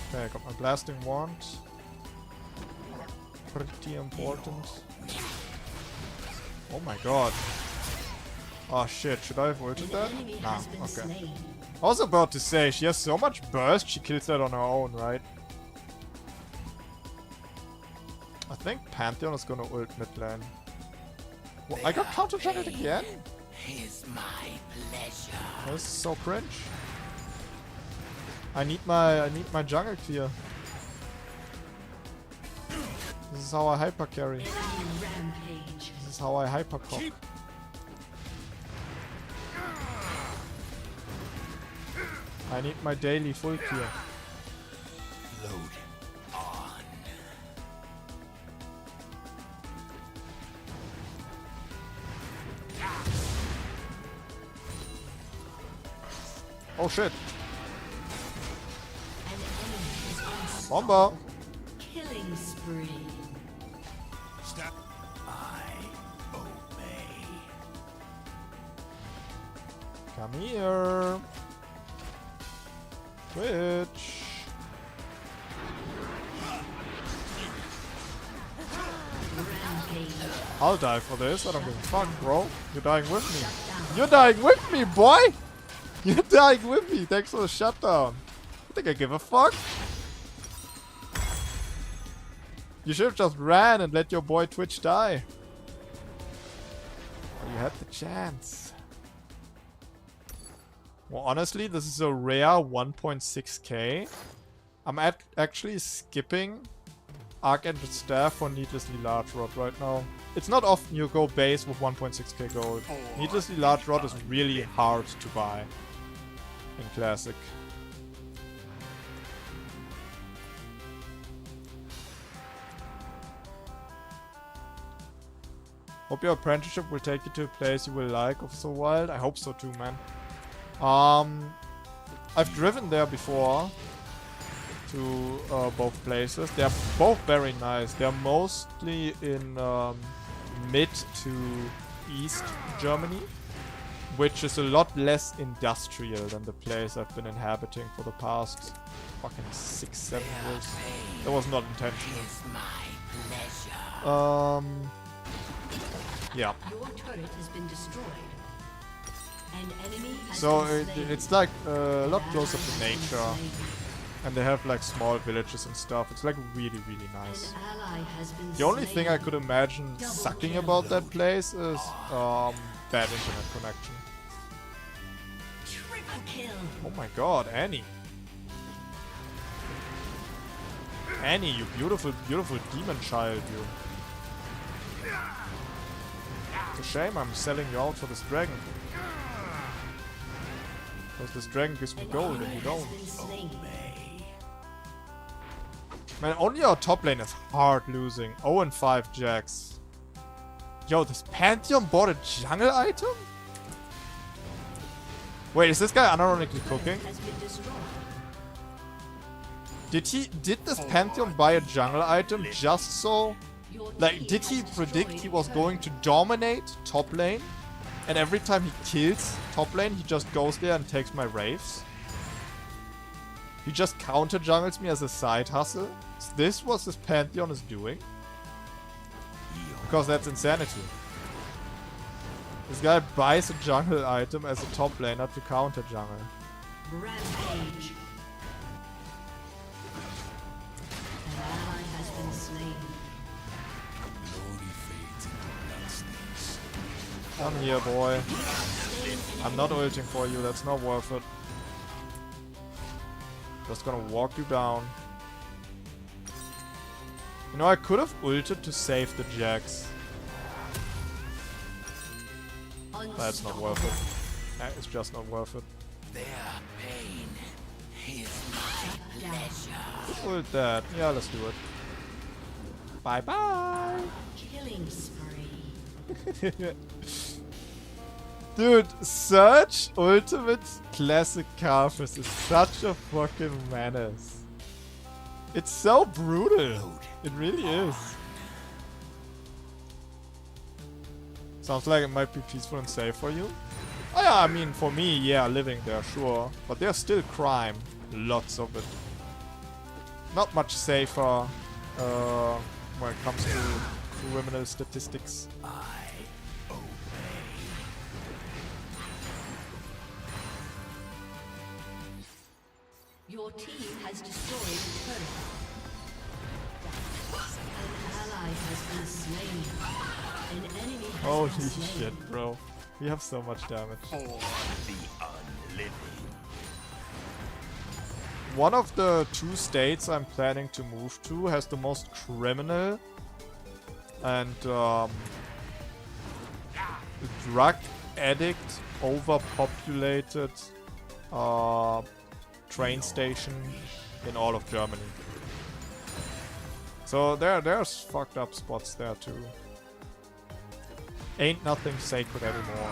Okay, I got my blasting wand. Pretty important. Oh my god. Oh shit, should I have ulted that? Enemy Nah, has been okay. slain. I was about to say, she has so much burst, she kills that on her own, right? I think Pantheon is gonna ult mid lane. Well, I got counter jungled again? Is my pleasure. This is so cringe. I need my jungle clear. This is how I hyper carry. Enemy rampage. This is how I hyper cock. I need my daily full clear. Load on. Oh shit. An enemy has been Bomba. killing spree. Step. I obey. Come here. Twitch. Rampage. I'll die for this. I don't give a fuck, bro. You're dying with me. You're dying with me, boy! You're dying with me. Thanks for the shutdown. I think I give a fuck. You should have just ran and let your boy Twitch die. Oh, you had the chance. Well, honestly, this is a rare 1.6k. I'm actually skipping Archangel Staff for Needlessly Large Rod right now. it's not often you go base with 1.6k gold. Needlessly large rod is really hard to buy in Classic. Hope your apprenticeship will take you to a place you will like of so wild. I hope so too, man. I've driven there before to both places. They're both very nice. They're mostly in mid to east Germany, which is a lot less industrial than the place I've been inhabiting for the past fucking 6-7 years. That was not intentional. Yeah. Your turret has been destroyed. An enemy has So been slain. it's like a lot An closer ally to has been nature, slain. and they have like small villages and stuff. It's like really, really nice. An ally has been The only thing I slain. could imagine Double sucking kill. about that place is bad internet connection. Triple kill. Oh my god, Annie. Annie, you beautiful, beautiful demon child, you. It's a shame I'm selling you out for this dragon. Because this dragon gives me gold and you don't. Has been slain. Man, only our top lane is hard losing. 0-5 Jax. Yo, this Pantheon bought a jungle item? Wait, is this guy unironically cooking? Has been destroyed. Did this Pantheon buy a jungle item just so? Your Like, team did he has predict destroyed he was a going to dominate top lane? And every time he kills top lane, he just goes there and takes my Wraiths? He just counter jungles me as a side hustle? Is this what this Pantheon is doing? Because that's insanity. This guy buys a jungle item as a top laner to counter jungle. Rampage. An ally has been slain. Glory fades into bloodstains. Come here, boy. I'm not ulting for you, that's not worth it. Just gonna walk you down. You know, I could have ulted to save the Jax. That's not worth it. It's just not worth it. Their pain is my pleasure. Ult that. Yeah, let's do it. Bye bye. Killing spree. Dude, Surge Ultimate Classic Karthus is such a fucking menace. It's so brutal. It really is. Sounds like it might be peaceful and safe for you. Oh yeah, I mean, for me, yeah, living there, sure. But there's still crime. Lots of it. Not much safer when it comes to criminal statistics. I obey. Your team has destroyed a turret. An ally has been slain. An enemy has Holy been slain. shit, bro. We have so much damage. For the unliving. One of the 2 states I'm planning to move to has the most criminal and drug addict overpopulated train station in all of Germany. So there's fucked up spots there too. Ain't nothing sacred anymore.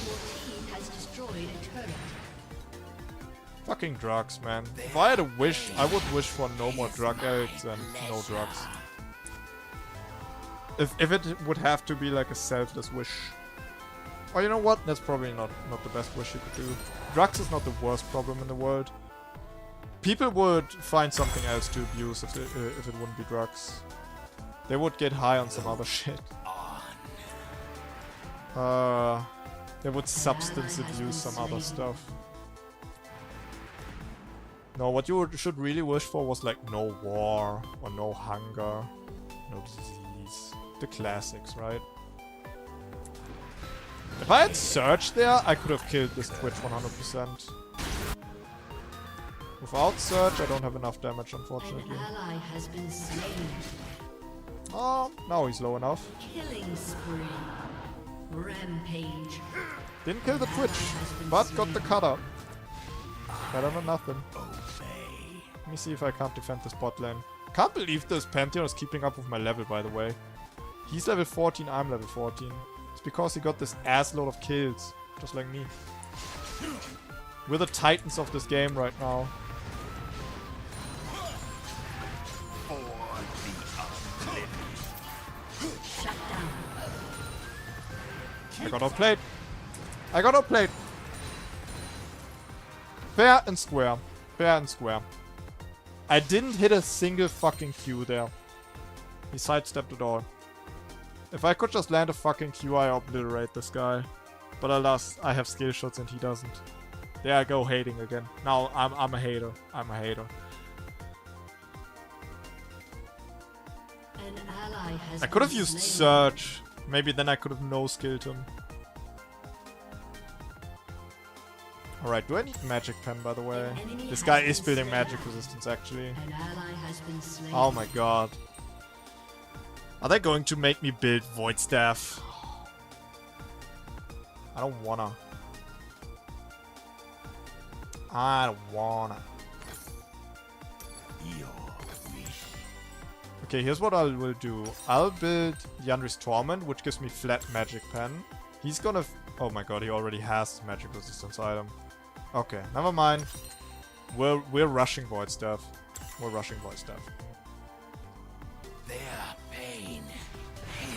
Your team has destroyed a turret. Fucking drugs, man. If I had a wish, I would wish for no more drug addicts and no drugs. If it would have to be like a selfless wish. Oh, you know what? That's probably not the best wish you could do. Drugs is not the worst problem in the world. People would find something else to abuse if it wouldn't be drugs. They would get high on some other shit. They would substance abuse some other stuff. No, what you should really wish for was like no war, or no hunger, no disease. The classics, right? If I had Surge there, I could have killed this Twitch 100%. Without Surge, I don't have enough damage, An unfortunately. ally has been slain. Oh, now he's low enough. Killing spree. Rampage. Didn't kill the Twitch, but got the cutter. Better than nothing. Let me see if I can't defend this bot lane. Can't believe this Pantheon is keeping up with my level, by the way. He's level 14, I'm level 14. It's because he got this ass load of kills, just like me. We're the titans of this game right now. Shut down. I got outplayed. I got outplayed. Fair and square. Fair and square. I didn't hit a single fucking Q there. He sidestepped it all. If I could just land a fucking Q, I obliterate this guy. But alas, I have skill shots and he doesn't. There I go hating again. Now I'm a hater. I'm a hater. An ally has I could have been used slain. Surge. Maybe then I could have no-skilled him. Alright, do I need Magic Pen, by the way? This guy is building magic resistance, actually. An ally has been slain. Oh my god. Are they going to make me build Void Staff? I don't wanna. I don't wanna. Okay, here's what I will do. I'll build Yandri's Torment, which gives me flat Magic Pen. He's gonna... oh my god, he already has magic resistance item. Okay, never mind. We're rushing Void Staff. We're rushing Void Staff. Their pain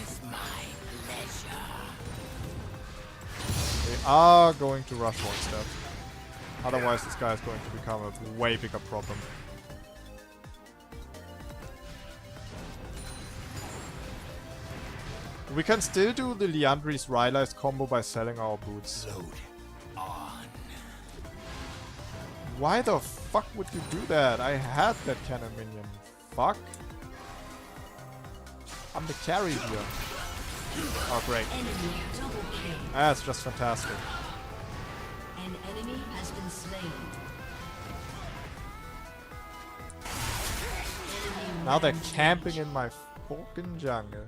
is my pleasure. We are going to rush Void Staff. Otherwise, this guy is going to become a way bigger problem. We can still do the Liandry's Rylai's combo by selling our boots. Load on. Why the fuck would you do that? I had that cannon minion. Fuck. I'm the carry here. Oh, great. Enemy double kill. That's just fantastic. An enemy has been slain. Enemy Now they're rampage. camping in my fucking jungle.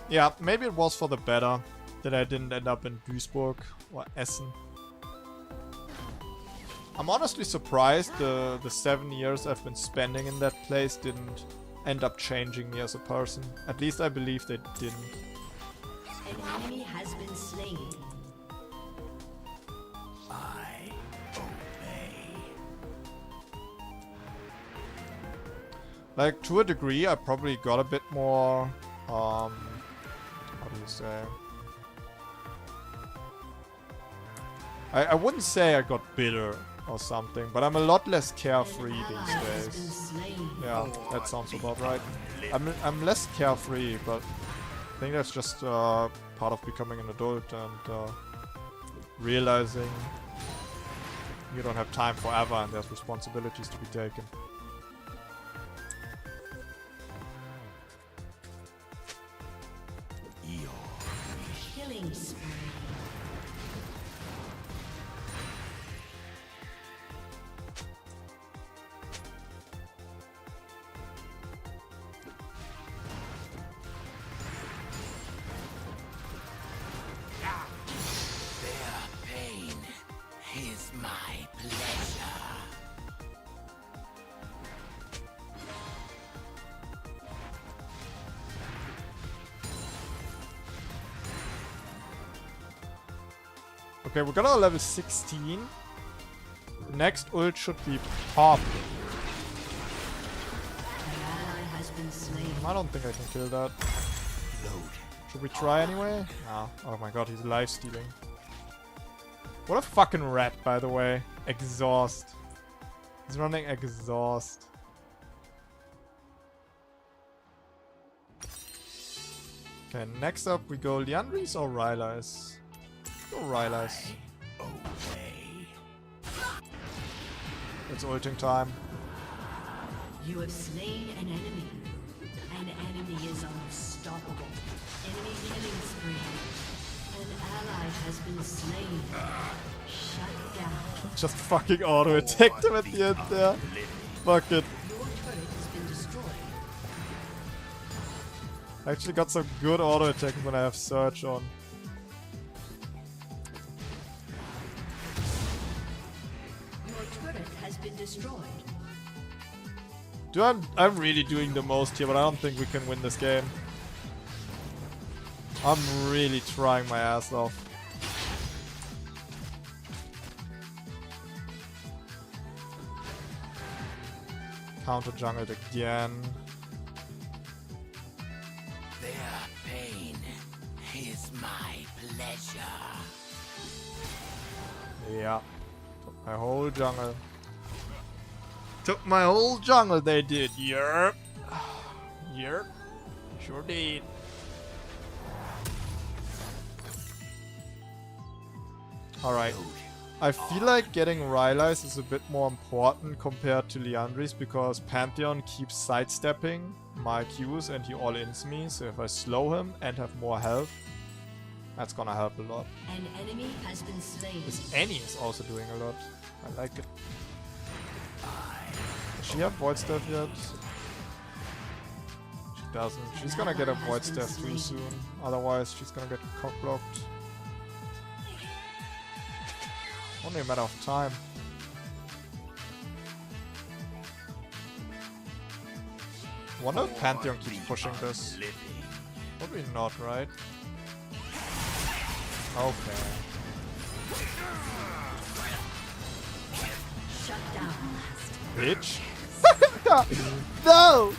Yeah, maybe it was for the better that I didn't end up in Duisburg or Essen. I'm honestly surprised the 7 years I've been spending in that place didn't end up changing me as a person. At least I believe they didn't. An enemy has been slain. I obey. Like, to a degree, I probably got a bit more, how do you say? I wouldn't say I got bitter or something, but I'm a lot less carefree An ally these has been days. slain. Yeah, that sounds about right. I'm less carefree, but I think that's just part of becoming an adult and realizing you don't have time forever and there's responsibilities to be taken. Killing spree. Their pain is my pleasure. Okay, we got our level 16. Next ult should be pop. An ally has been slain. I don't think I can kill that. Load. Should we try anyway? No. Oh my god, he's life stealing. What a fucking rat, by the way. Exhaust. He's running exhaust. Okay, next up we go Liandry's or Rylai's? Go Rylai's. Obey. It's ulting time. You have slain an enemy. An enemy is unstoppable. Enemy killing spree. An ally has been slain. Shut down. Just fucking auto attacked him at the end there. Fuck it. Your turret has been destroyed. I actually got some good auto attacking when I have Surge on. Your turret has been destroyed. Dude, I'm really doing the most here, but I don't think we can win this game. I'm really trying my ass off. Counter jungled again. Their pain is my pleasure. Yeah. Took my whole jungle. Took my whole jungle, they did. Yerp. Yerp. Sure did. Alright. I feel like getting Rylai's is a bit more important compared to Liandry's because Pantheon keeps sidestepping my Qs and he all-ins me, so if I slow him and have more health, that's gonna help a lot. An enemy has been slain. This Annie is also doing a lot. I like it. Does she have Void Staff yet? She doesn't. She's gonna get a Void Staff too soon. Otherwise, she's gonna get cock-blocked. Only a matter of time. Wonder if Pantheon keeps pushing this. Probably not, right? Okay. Shut down. Bitch. No!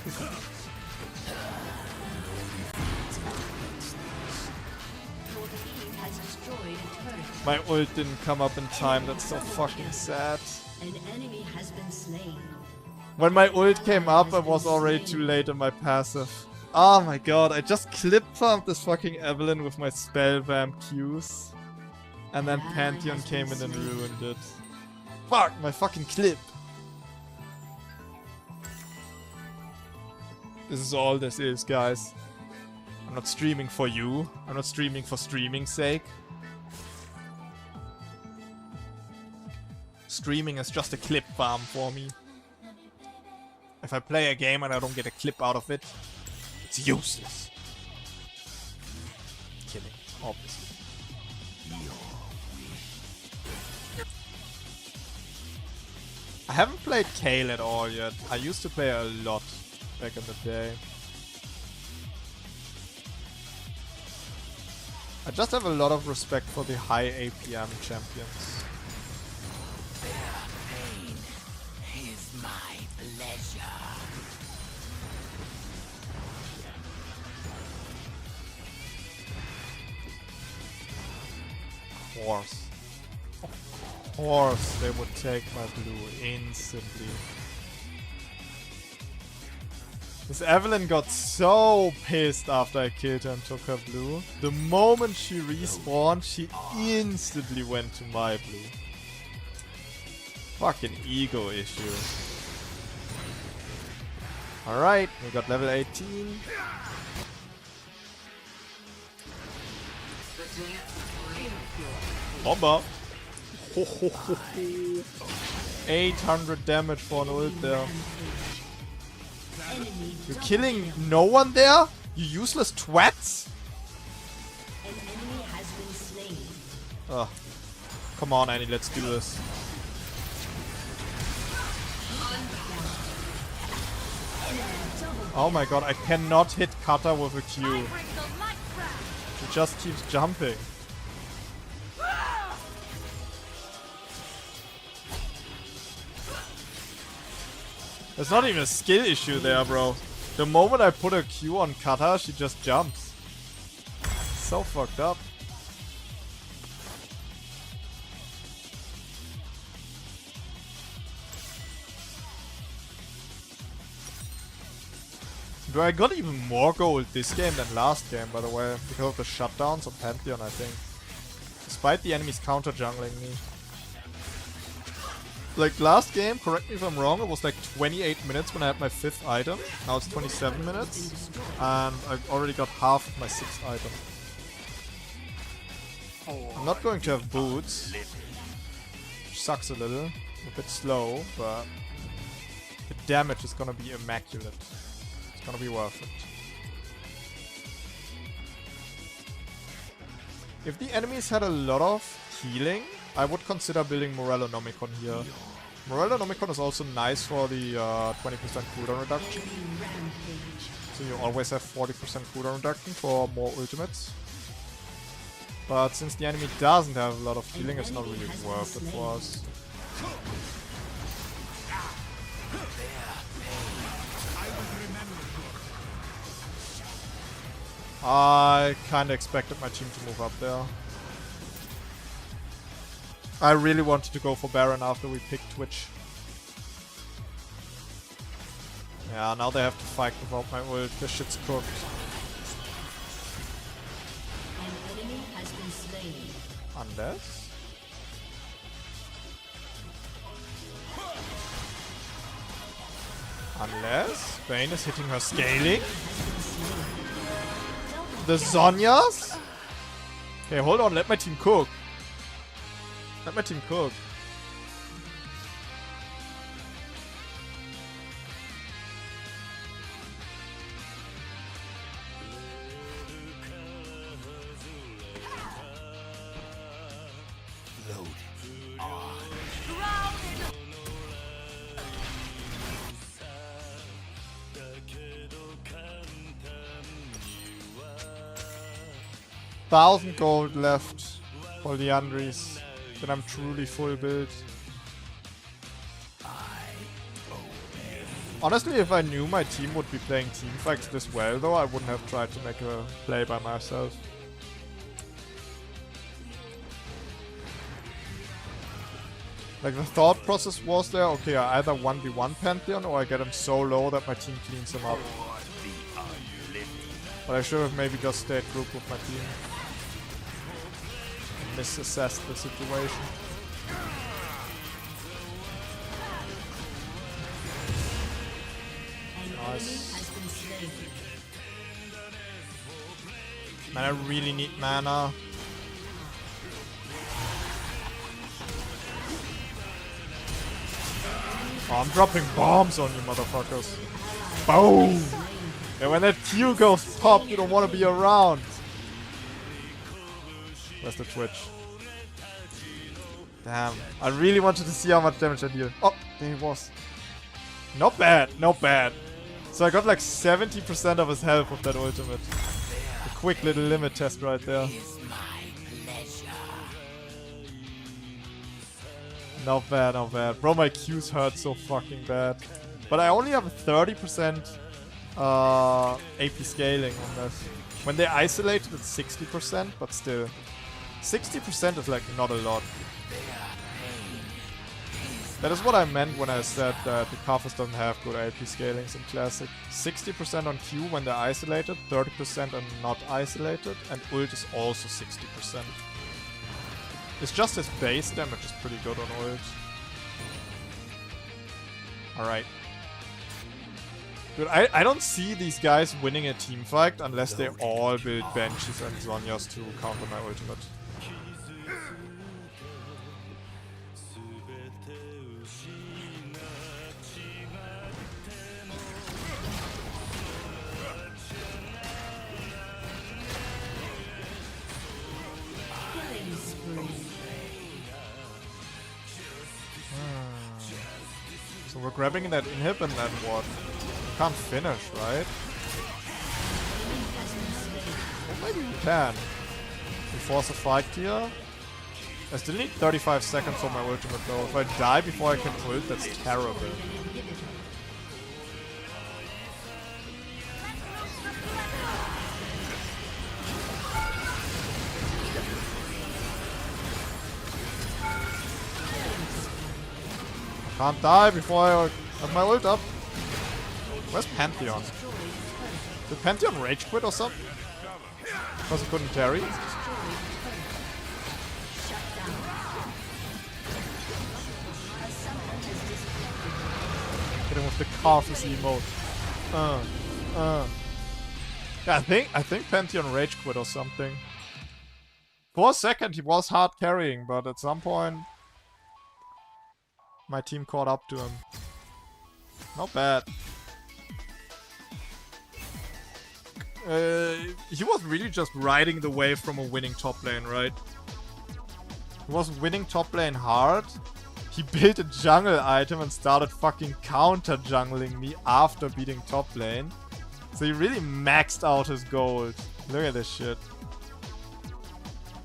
Your team has destroyed a turret. My ult didn't come up in time, that's so fucking sad. An enemy has been slain. When my ult came up, it was already too late in my passive. Oh my god, I just clip farmed this fucking Evelynn with my spell vamp Qs. And then Pantheon came in and ruined it. Fuck, my fucking clip. This is all this is, guys. I'm not streaming for you. I'm not streaming for streaming's sake. Streaming is just a clip farm for me. If I play a game and I don't get a clip out of it, it's useless. Kidding, obviously. I haven't played Kayle at all yet. I used to play a lot back in the day. I just have a lot of respect for the high APM champions. Their pain is my pleasure. Of course they would take my blue instantly. This Evelynn got so pissed after I killed her and took her blue. The moment she respawned, she instantly went to my blue. Fucking ego issue. Alright, we got level 18. Bomber! 800 damage for an ult there. You're killing no one there? You useless twats? An enemy has been slain. Ugh. Come on, Annie, let's do this. Oh my god, I cannot hit Kata with a Q. She just keeps jumping. There's not even a skill issue there, bro. The moment I put a Q on Kata, she just jumps. So fucked up. Bro, I got even more gold this game than last game, by the way, because of the shutdowns on Pantheon, I think. Despite the enemies counter jungling me. Like last game, correct me if I'm wrong, it was like 28 minutes when I had my 5th item. Now it's 27 minutes. And I've already got half of my 6th item. I'm not going to have boots. Which sucks a little. A bit slow, but the damage is gonna be immaculate. It's gonna be worth it. If the enemies had a lot of healing, I would consider building Morellonomicon here. Morellonomicon is also nice for the 20% cooldown reduction. So you always have 40% cooldown reduction for more ultimates. But since the enemy doesn't have a lot of healing, it's not really worth it for us. I kinda expected my team to move up there. I really wanted to go for Baron after we picked Twitch. Yeah, now they have to fight without my ult. This shit's cooked. An enemy has been slain. Unless... Unless Bane is hitting her scaling. The Zhonya's? Okay, hold on, let my team cook. Let my team cook. Load on. 1,000 gold left for the Andres. Then I'm truly full build. Honestly, if I knew my team would be playing teamfights this well though, I wouldn't have tried to make a play by myself. Like the thought process was there, okay, I either 1v1 Pantheon or I get him so low that my team cleans him up. But I should have maybe just stayed group with my team. Misassessed the situation. Nice. Man, I really need mana. Oh, I'm dropping bombs on you motherfuckers. Boom! And when that Q goes pop, you don't want to be around. Where's the Twitch? Damn. I really wanted to see how much damage I deal. Oh, there he was. Not bad, not bad. So I got like 70% of his health with that ultimate. A quick little limit test right there. Not bad, not bad. Bro, my Qs hurt so fucking bad. But I only have a 30% AP scaling on this. When they're isolated, it's 60%, but still. 60% is like not a lot. That is what I meant when I said that the Karthus doesn't have good AP scalings in Classic. 60% on Q when they're isolated, 30% are not isolated, and ult is also 60%. It's just his base damage is pretty good on ult. Alright. Dude, I don't see these guys winning a team fight unless they all build benches and Zhonya's to counter my ultimate. So we're grabbing that inhib and then what? We can't finish, right? Well, maybe we can. We force a fight here. I still need 35 seconds for my ultimate though. If I die before I can ult, that's terrible. Can't die before I have my ult up. Where's Pantheon? Did Pantheon rage quit or something? Because he couldn't carry? Hit him with the Karthus emote. Yeah, I think Pantheon rage quit or something. For a second, he was hard carrying, but at some point, my team caught up to him. Not bad. He was really just riding the wave from a winning top lane, right? He was winning top lane hard. He built a jungle item and started fucking counter jungling me after beating top lane. So he really maxed out his gold. Look at this shit.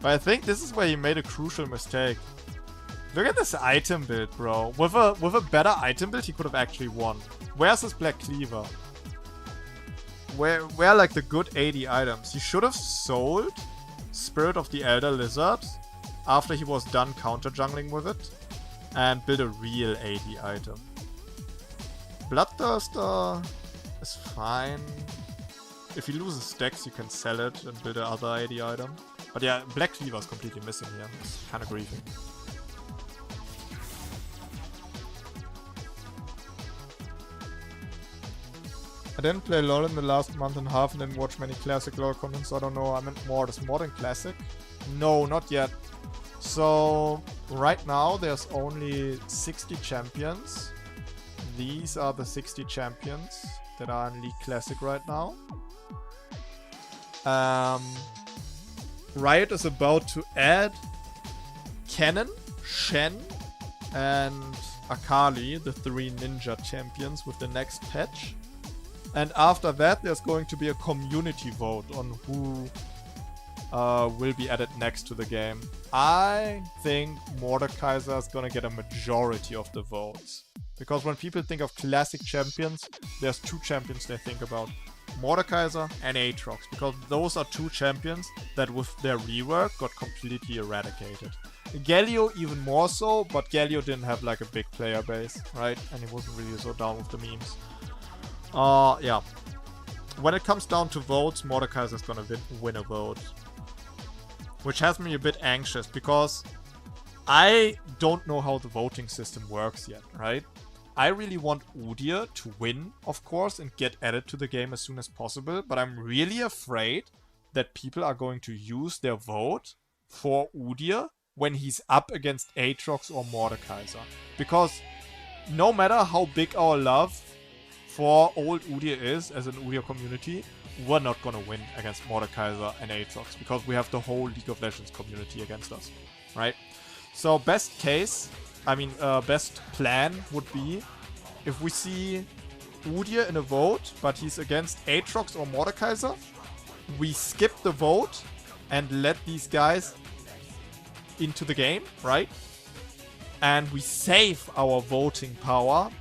But I think this is where he made a crucial mistake. Look at this item build, bro. With a better item build, he could have actually won. Where's his Black Cleaver? Where are like the good AD items? He should have sold Spirit of the Elder Lizard after he was done counter jungling with it and build a real AD item. Bloodthirster is fine. If he loses stacks, you can sell it and build another AD item. But yeah, Black Cleaver is completely missing here. It's kind of grieving. I didn't play LoL in the last month and a half and didn't watch many classic LoL content, so I don't know. I meant more this modern classic. No, not yet. So, right now there's only 60 champions. These are the 60 champions that are in League Classic right now. Riot is about to add Kennen, Shen, and Akali, the 3 ninja champions, with the next patch. And after that, there's going to be a community vote on who will be added next to the game. I think Mordekaiser is gonna get a majority of the votes. Because when people think of classic champions, there's 2 champions they think about. Mordekaiser and Aatrox. Because those are 2 champions that with their rework got completely eradicated. Galio even more so, but Galio didn't have like a big player base, right? And he wasn't really so down with the memes. Yeah. When it comes down to votes, Mordekaiser is gonna win a vote. Which has me a bit anxious, because I don't know how the voting system works yet, right? I really want Udyr to win, of course, and get added to the game as soon as possible, but I'm really afraid that people are going to use their vote for Udyr when he's up against Aatrox or Mordekaiser. Because no matter how big our love for old Udyr is as an Udyr community, we're not gonna win against Mordekaiser and Aatrox because we have the whole League of Legends community against us, right? So best case, best plan would be if we see Udyr in a vote, but he's against Aatrox or Mordekaiser, we skip the vote and let these guys into the game, right? And we save our voting power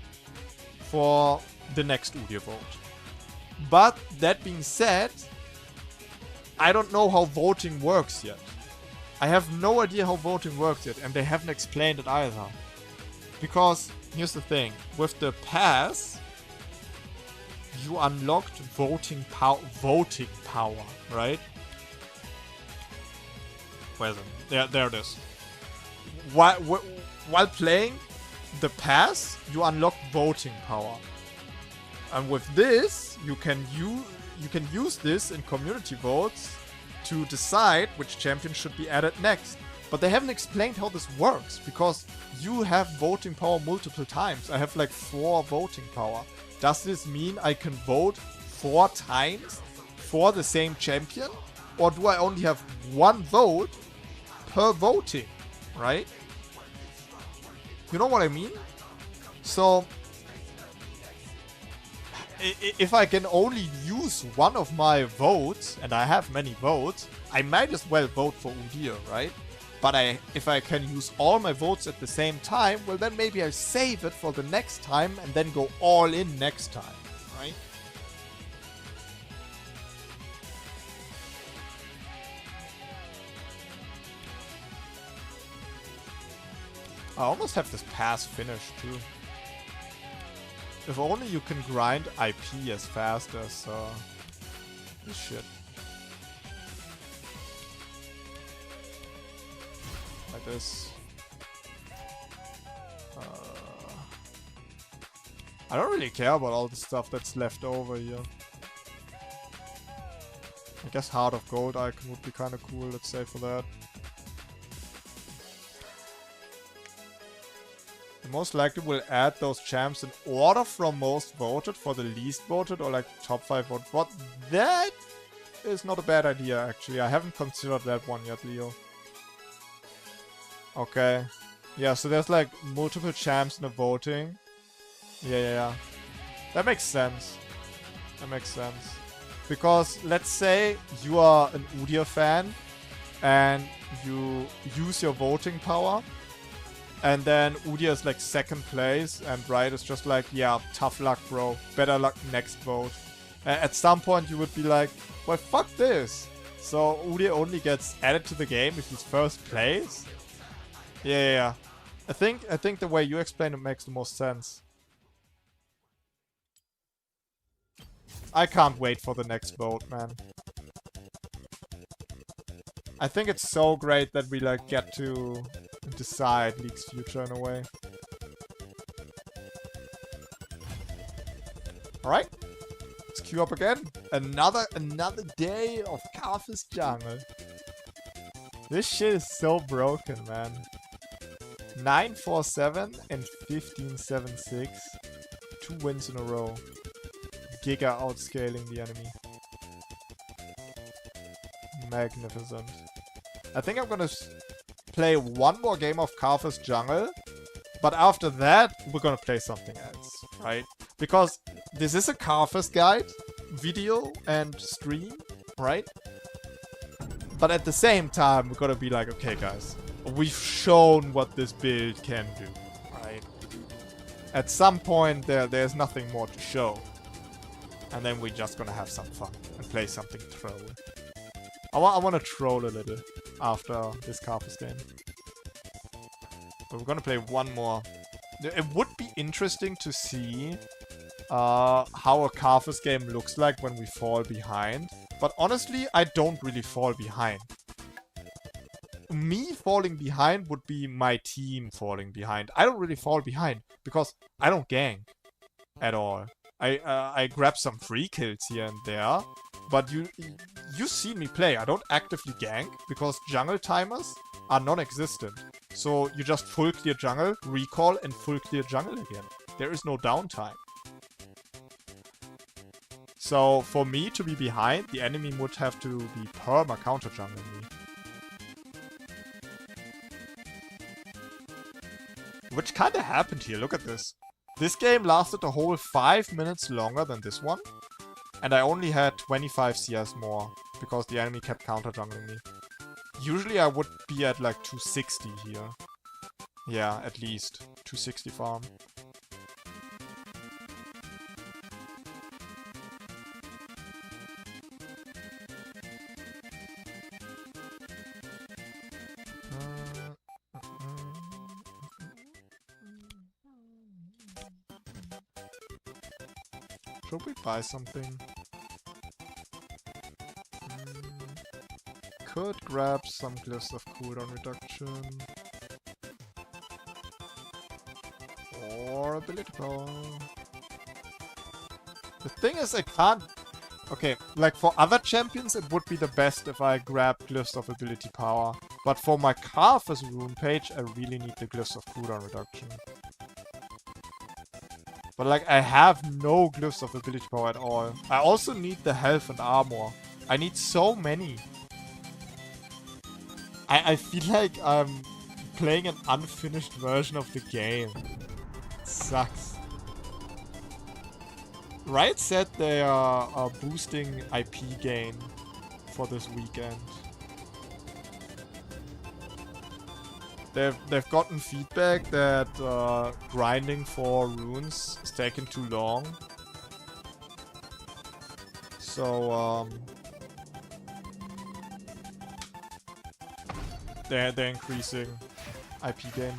for the next Udyr vote. But that being said, I don't know how voting works yet. I have no idea how voting works yet, and they haven't explained it either. Because here's the thing, with the pass, you unlocked voting power, right? Where is it? There it is. While playing the pass, you unlock voting power. And with this, you can use this in community votes to decide which champion should be added next. But they haven't explained how this works, because you have voting power multiple times. I have like 4 voting power. Does this mean I can vote 4 times for the same champion? Or do I only have 1 vote per voting, right? You know what I mean? So if I can only use 1 of my votes, and I have many votes, I might as well vote for Udyr, right? But if I can use all my votes at the same time, well then maybe I save it for the next time and then go all in next time, right? I almost have this pass finished too. If only you can grind IP as fast as this shit. Like this. I don't really care about all the stuff that's left over here. I guess Heart of Gold icon would be kind of cool, let's say, for that. most likely will add those champs in order from most voted for the least voted or like top 5 voted. What? That is not a bad idea, actually. I haven't considered that one yet, Leo. Okay. Yeah, so there's like multiple champs in the voting. Yeah. That makes sense. That makes sense. Because let's say you are an Udyr fan and you use your voting power. And then Udyr is like second place, and Riot is just like, yeah, tough luck, bro. Better luck next vote. At some point, you would be like, well, fuck this. So Udyr only gets added to the game if he's first place. Yeah. I think the way you explain it makes the most sense. I can't wait for the next vote, man. I think it's so great that we like get to decide League's future in a way. Alright. Let's queue up again. Another day of Karthus Jungle. This shit is so broken, man. 9-4-7 and 15-7-6. 2 wins in a row. Giga outscaling the enemy. Magnificent. I think I'm gonna play one more game of Karthus Jungle, but after that, we're gonna play something else, right? Because this is a Karthus guide, video and stream, right? But at the same time, we're gonna be like, okay guys, we've shown what this build can do, right? At some point, there's nothing more to show. And then we're just gonna have some fun and play something troll. I want to troll a little after this Karthus game. But we're gonna play one more. It would be interesting to see how a Karthus game looks like when we fall behind. But honestly, I don't really fall behind. Me falling behind would be my team falling behind. I don't really fall behind because I don't gank at all. I grab some free kills here and there, but you see me play. I don't actively gank because jungle timers are non-existent. So you just full clear jungle, recall, and full clear jungle again. There is no downtime. So for me to be behind, the enemy would have to be perma counter jungling me. Which kinda happened here, look at this. This game lasted a whole 5 minutes longer than this one. And I only had 25 CS more, because the enemy kept counter-jungling me. Usually I would be at like 260 here. Yeah, at least. 260 farm. Should we buy something? Could grab some glyphs of cooldown reduction. Or ability power. The thing is, I can't... Okay, like for other champions it would be the best if I grab glyphs of ability power. But for my Karthus rune page, I really need the glyphs of cooldown reduction. But like, I have no glyphs of ability power at all. I also need the health and armor. I need so many. I feel like I'm playing an unfinished version of the game. It sucks. Riot said they are boosting IP gain for this weekend. They've gotten feedback that grinding for runes is taking too long. So they're increasing IP gain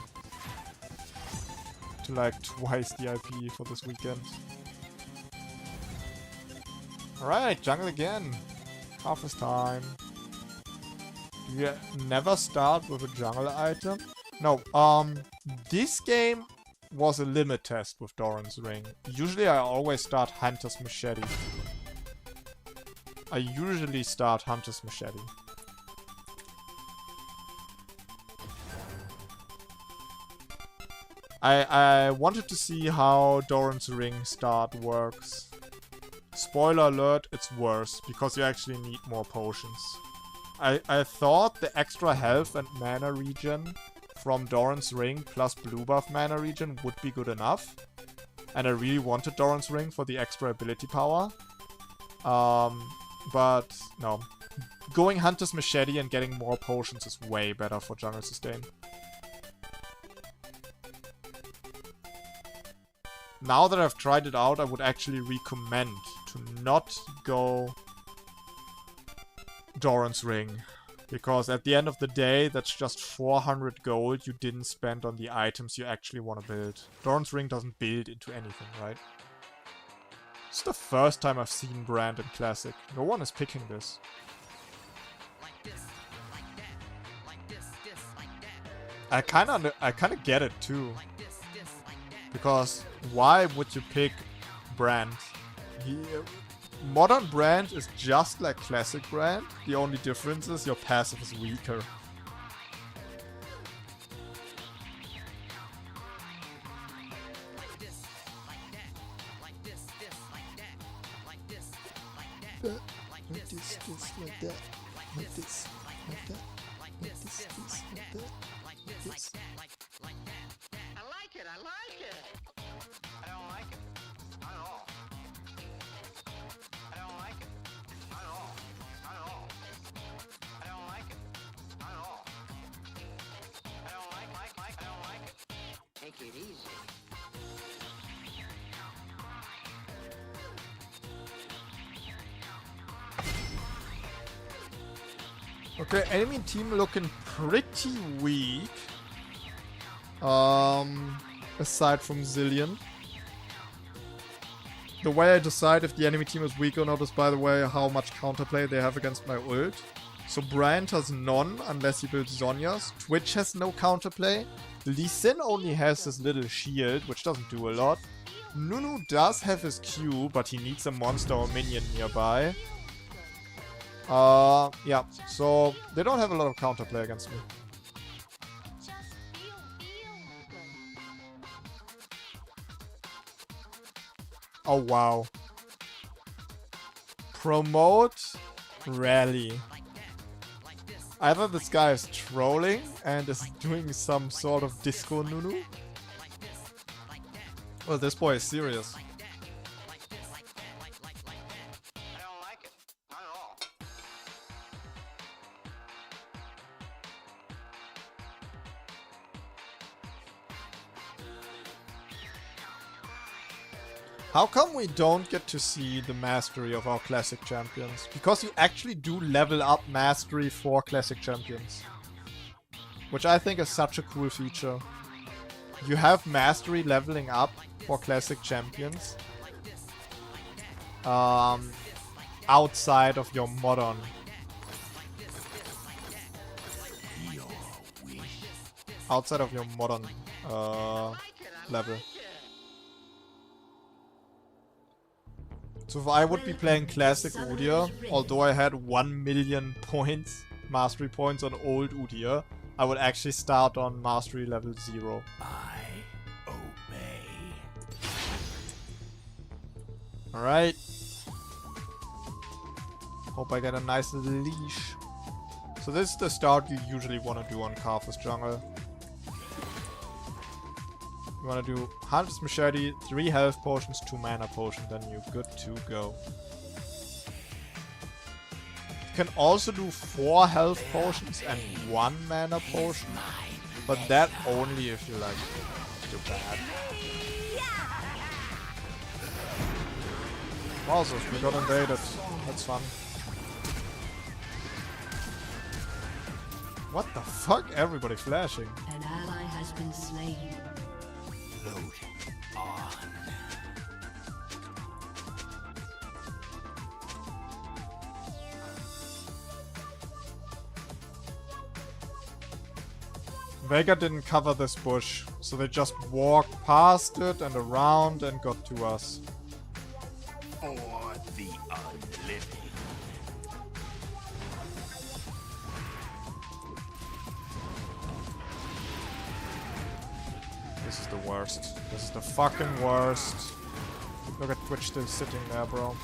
to like twice the IP for this weekend. Alright, jungle again. Harvest time. You never start with a jungle item? No, this game was a limit test with Doran's Ring. Usually I always start Hunter's Machete. I usually start Hunter's Machete. I wanted to see how Doran's Ring start works. Spoiler alert, it's worse, because you actually need more potions. I thought the extra health and mana regen from Doran's Ring plus blue buff mana regen would be good enough. And I really wanted Doran's Ring for the extra ability power. But no. Going Hunter's Machete and getting more potions is way better for jungle sustain. Now that I've tried it out, I would actually recommend to not go Doran's Ring. Because at the end of the day, that's just 400 gold you didn't spend on the items you actually want to build. Doran's Ring doesn't build into anything, right? This is the first time I've seen Brand in Classic. No one is picking this. I kinda get it too. Because why would you pick Brand? Modern Brand is just like Classic Brand. The only difference is your passive is weaker. Okay, enemy team looking pretty weak. Aside from Zillion. The way I decide if the enemy team is weak or not is, by the way, how much counterplay they have against my ult. So Brand has none unless he builds Zhonya's. Twitch has no counterplay. Lee Sin only has his little shield, which doesn't do a lot. Nunu does have his Q, but he needs a monster or minion nearby. Yeah, so they don't have a lot of counterplay against me. Oh wow. Promote rally. Either this guy is trolling and is doing some sort of disco Nunu. Well, this boy is serious. How come we don't get to see the mastery of our classic champions? Because you actually do level up mastery for classic champions. Which I think is such a cool feature. You have mastery leveling up for classic champions. Outside of your modern. Outside of your modern level. So if I would be playing Classic Udyr, although I had 1 million points, Mastery points on old Udyr, I would actually start on Mastery level 0. I obey. Alright. Hope I get a nice little leash. So this is the start you usually want to do on Karthus Jungle. You want to do Hunter's Machete, 3 health potions, 2 mana potions, then you're good to go. You can also do 4 health potions and 1 mana potion, but that only if you like do bad. Also, we got invaded. That's fun. What the fuck? Everybody flashing. An ally has been slain. Load on. Vega didn't cover this bush, so they just walked past it and around and got to us. For the unliving. This is the worst. This is the fucking worst. Look at Twitch still sitting there, bro.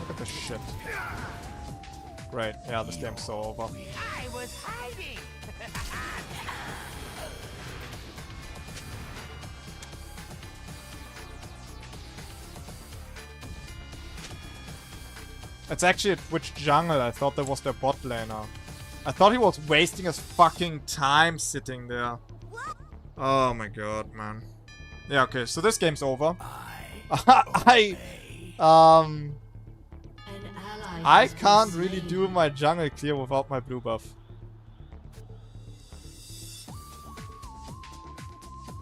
Look at this shit. Great. Yeah, this game's so over. I was hiding. It's actually a Twitch jungle. I thought that was their bot laner. I thought he was wasting his fucking time sitting there. Oh my god, man. Yeah, okay, so this game's over. I can't really do my jungle clear without my blue buff.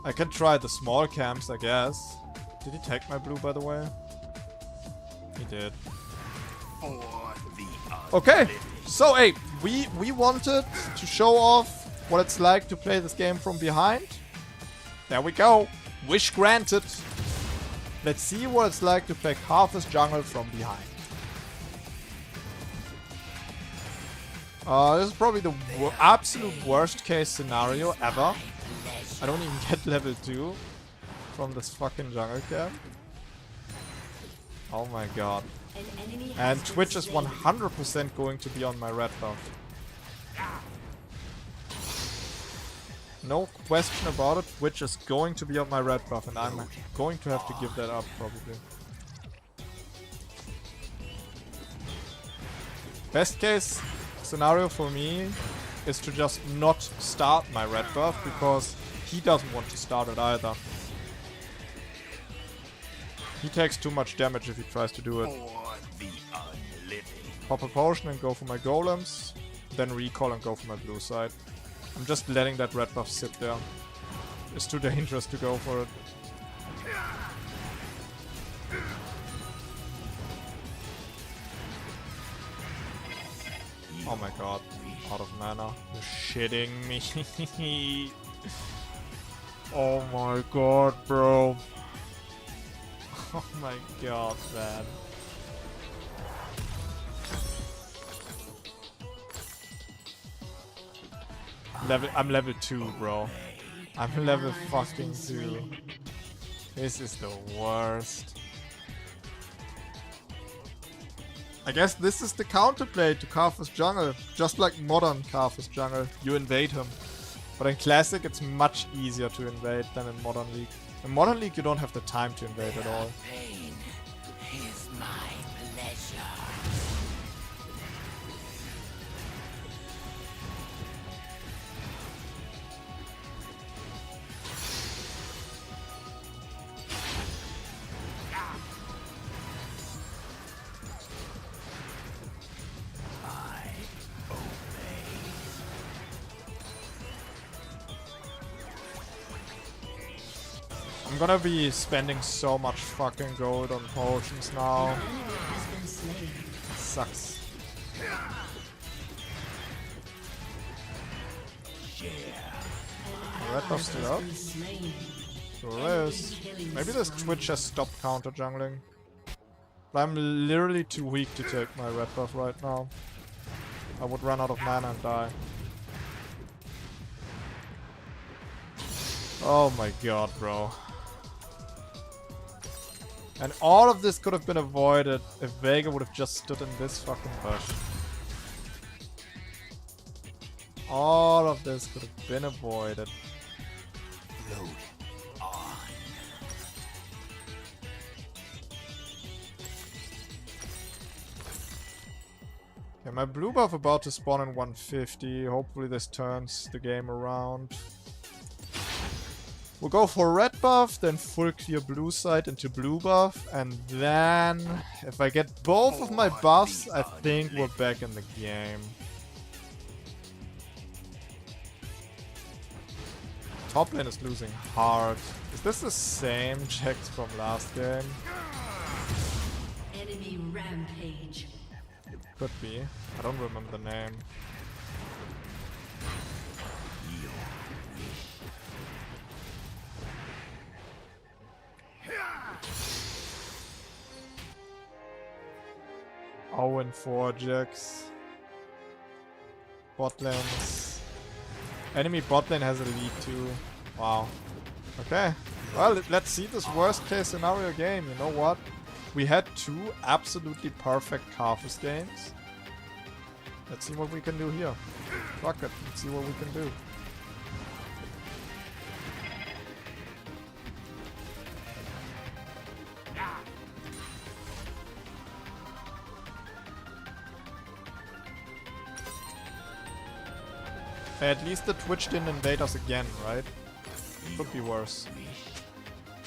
I can try the small camps, I guess. Did he take my blue, by the way? He did. Okay, so hey, we wanted to show off what it's like to play this game from behind. There we go. Wish granted. Let's see what it's like to play Karthus Jungle from behind. This is probably the absolute worst case scenario ever. I don't even get level 2 from this fucking jungle camp. Oh my god. And Twitch is 100% going to be on my red buff. No question about it, Twitch is going to be on my red buff and I'm going to have to give that up probably. Best case scenario for me is to just not start my red buff because he doesn't want to start it either. He takes too much damage if he tries to do it. Pop a potion and go for my golems, then recall and go for my blue side. I'm just letting that red buff sit there. It's too dangerous to go for it. Oh my god, out of mana. You're shitting me. Oh my god, bro. Oh my god, man. I'm level 2, bro. I'm level fucking 2. This is the worst. I guess this is the counterplay to Karthus Jungle. Just like modern Karthus Jungle. You invade him. But in Classic it's much easier to invade than in Modern League. In Modern League you don't have the time to invade at all. Pain is my pleasure. I'm gonna be spending so much fucking gold on potions now. Sucks. Red buff still up? Sure is. Maybe this Twitch has stopped counter jungling. But I'm literally too weak to take my red buff right now. I would run out of mana and die. Oh my god, bro. And all of this could have been avoided if Vega would have just stood in this fucking bush. All of this could have been avoided. Load on. Okay, my blue buff about to spawn in 150. Hopefully this turns the game around. We'll go for red buff, then full clear blue side into blue buff, and then if I get both of my buffs, I think we're back in the game. Top lane is losing hard. Is this the same checks from last game? Enemy rampage. Could be. I don't remember the name. Oh, and 4 Jax. Bot lanes. Enemy bot lane has a lead too. Wow. Okay. Well, let's see this worst case scenario game. You know what? We had 2 absolutely perfect Karthus games. Let's see what we can do here. Fuck it. Let's see what we can do. At least the Twitch didn't invade us again, right? Could be worse.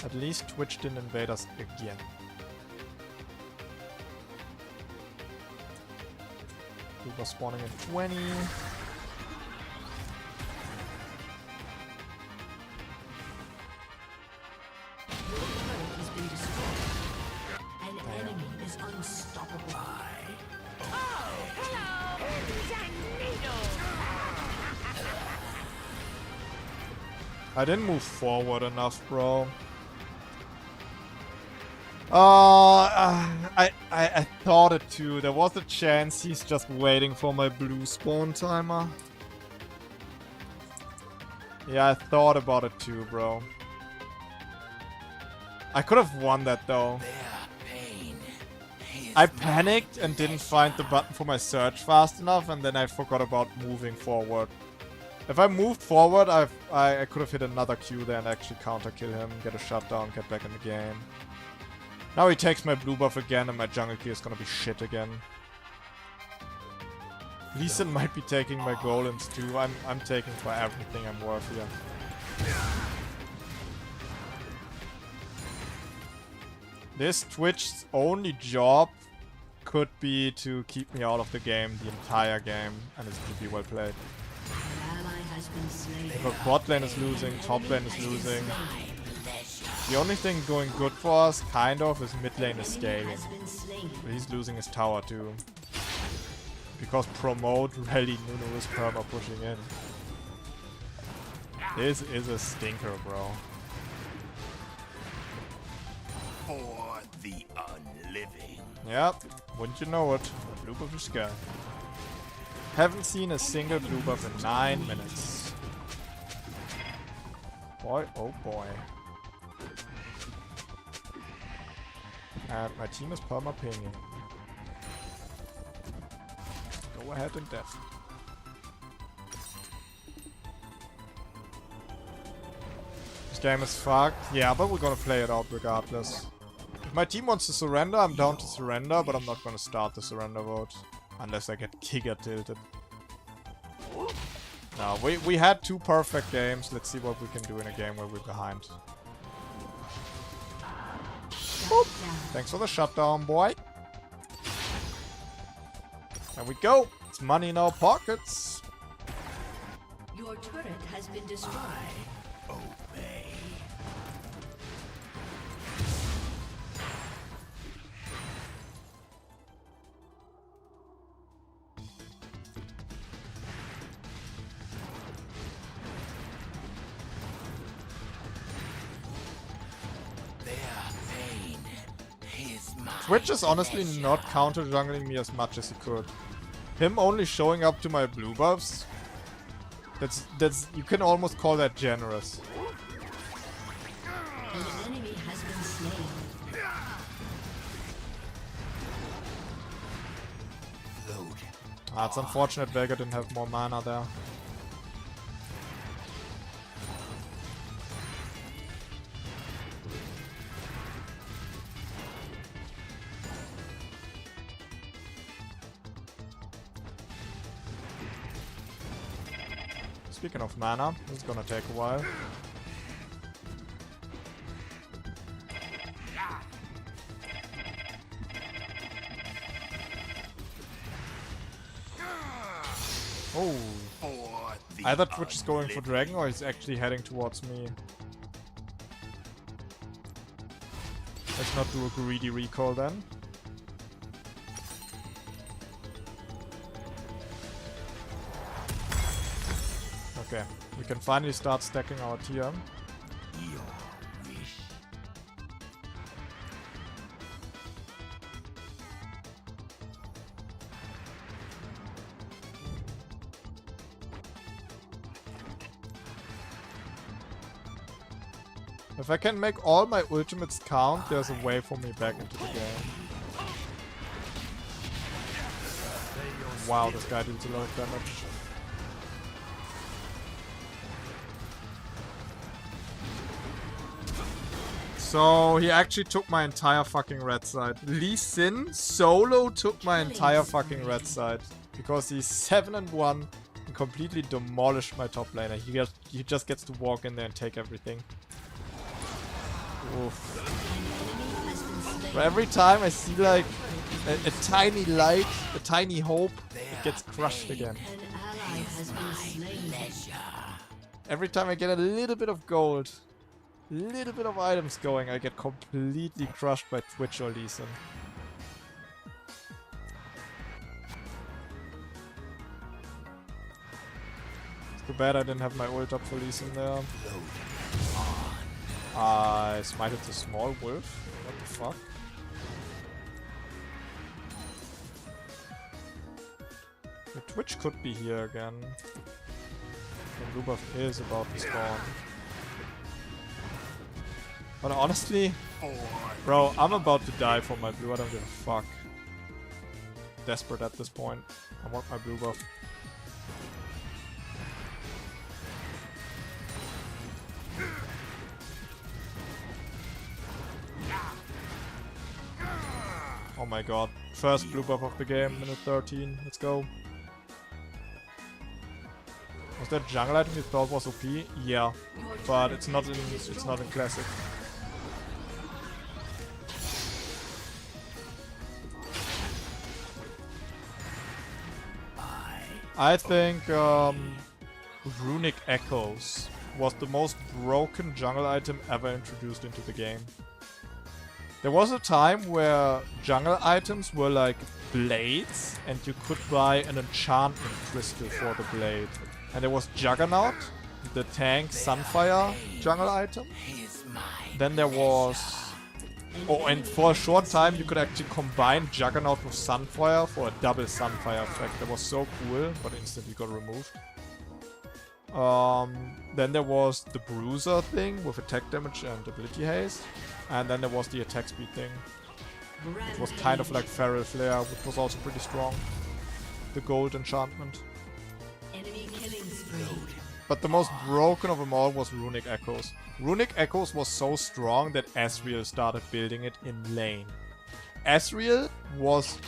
At least Twitch didn't invade us again. We were spawning at 20. Has been destroyed. An enemy is unstoppable. I didn't move forward enough, bro. I thought it too. There was a chance he's just waiting for my blue spawn timer. Yeah, I thought about it too, bro. I could have won that though. I panicked and didn't find the button for my search fast enough, and then I forgot about moving forward. If I moved forward, I could have hit another Q there and actually counter kill him, get a shutdown, get back in the game. Now he takes my blue buff again and my jungle key is gonna be shit again. Lee Sin might be taking my golems too. I'm taking for everything I'm worth here. This Twitch's only job could be to keep me out of the game the entire game, and it's gonna be well played. But bot lane is losing, top lane is losing. The only thing going good for us, kind of, is mid lane is scaling. But he's losing his tower too. Because promote really Nunu is perma pushing in. This is a stinker, bro. For the unliving. Yep, wouldn't you know it? Blue buff is scared. Haven't seen a single blue buff in 9 minutes. Boy, oh boy. And my team is perma pinging. Go ahead and death. This game is fucked. Yeah, but we're gonna play it out regardless. If my team wants to surrender, I'm down to surrender, but I'm not gonna start the surrender vote. Unless I get Giga tilted. No, we had 2 perfect games. Let's see what we can do in a game where we're behind. Boop. Thanks for the shutdown, boy. There we go. It's money in our pockets. Your turret has been destroyed. Obey. Twitch is honestly not counter-jungling me as much as he could. Him only showing up to my blue buffs, that's you can almost call that generous. An enemy has been slain. Ah, it's unfortunate Vega didn't have more mana there. Speaking of mana, this is gonna take a while. Oh. Either Twitch is going for Dragon or he's actually heading towards me. Let's not do a greedy recall then. Okay, we can finally start stacking our tier. If I can make all my ultimates count, there's a way for me back into the game. Wow, this guy deals a lot of damage. So he actually took my entire fucking red side. Lee Sin solo took my entire fucking red side. Because he's 7-1 and completely demolished my top laner. He just gets to walk in there and take everything. Oof. But every time I see like a tiny light, a tiny hope, it gets crushed again. Every time I get a little bit of gold, little bit of items going, I get completely crushed by Twitch or Lee Sin. It's too bad I didn't have my ult up for Lee Sin there. I smited the small wolf. What the fuck? The Twitch could be here again. The blue buff is about to spawn. But honestly, bro, I'm about to die for my blue. I don't give a fuck. Desperate at this point. I want my blue buff. Oh my god. First blue buff of the game, minute 13. Let's go. Was that jungle item you thought was OP? Yeah. But it's not in classic. I think Runic Echoes was the most broken jungle item ever introduced into the game. There was a time where jungle items were like blades and you could buy an enchantment crystal for the blade. And there was Juggernaut, the tank Sunfire jungle item. Then there was... Oh, and for a short time you could actually combine Juggernaut with Sunfire for a double Sunfire effect. That was so cool, but instantly got removed. Then there was the Bruiser thing with attack damage and ability haste. And then there was the attack speed thing. It was kind of like Feral Flare, which was also pretty strong. The gold enchantment. Enemy killing spree. But the most broken of them all was Runic Echoes. Runic Echoes was so strong that Asriel started building it in lane. Asriel was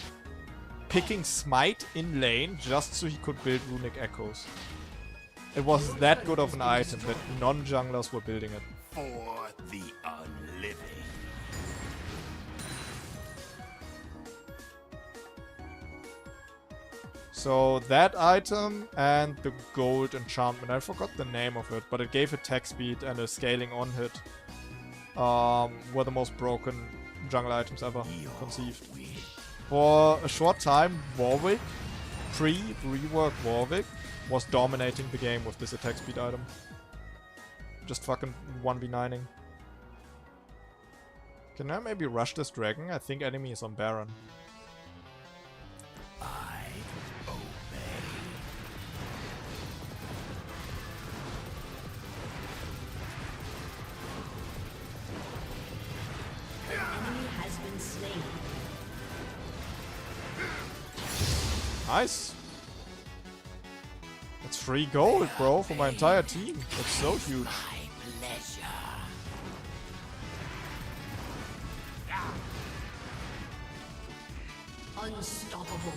picking Smite in lane just so he could build Runic Echoes. It was that good of an item that non-junglers were building it. For the unliving. So that item and the gold enchantment, I forgot the name of it, but it gave attack speed and a scaling on hit. Were the most broken jungle items ever conceived. For a short time, Warwick, pre-rework Warwick, was dominating the game with this attack speed item. Just fucking 1v9ing. Can I maybe rush this dragon? I think enemy is on Baron. Nice. That's free gold, bro, for my entire team. That's so huge. Unstoppable.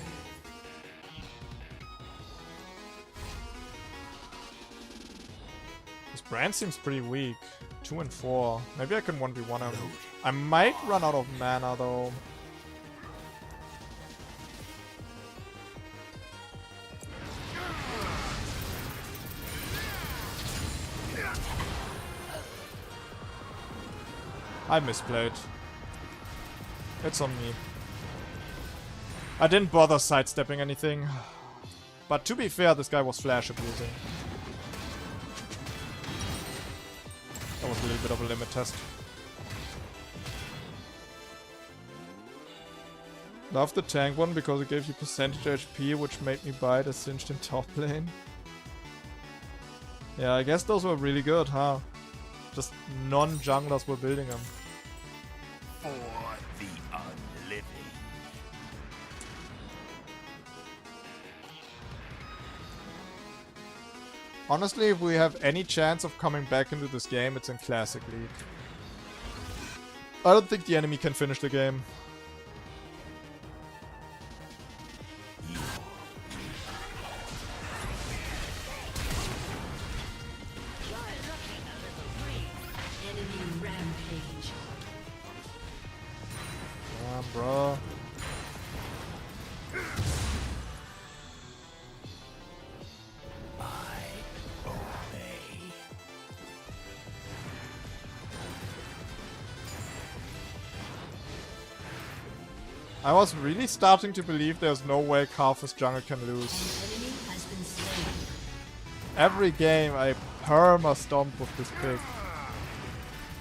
This brand seems pretty weak. 2 and 4. Maybe I can 1v1 him. I might run out of mana though. I misplayed. It's on me. I didn't bother sidestepping anything. But to be fair, this guy was flash abusing. That was a little bit of a limit test. Love the tank one because it gave you percentage HP, which made me buy it as cinched in top lane. Yeah, I guess those were really good, huh? Just non-junglers were building them. For the unliving. Honestly, if we have any chance of coming back into this game, it's in Classic League. I don't think the enemy can finish the game. Enemy rampage. Yeah, bro. I was really starting to believe there's no way Karthus Jungle can lose. Enemy has been slain. Every game I perma-stomp with this pick.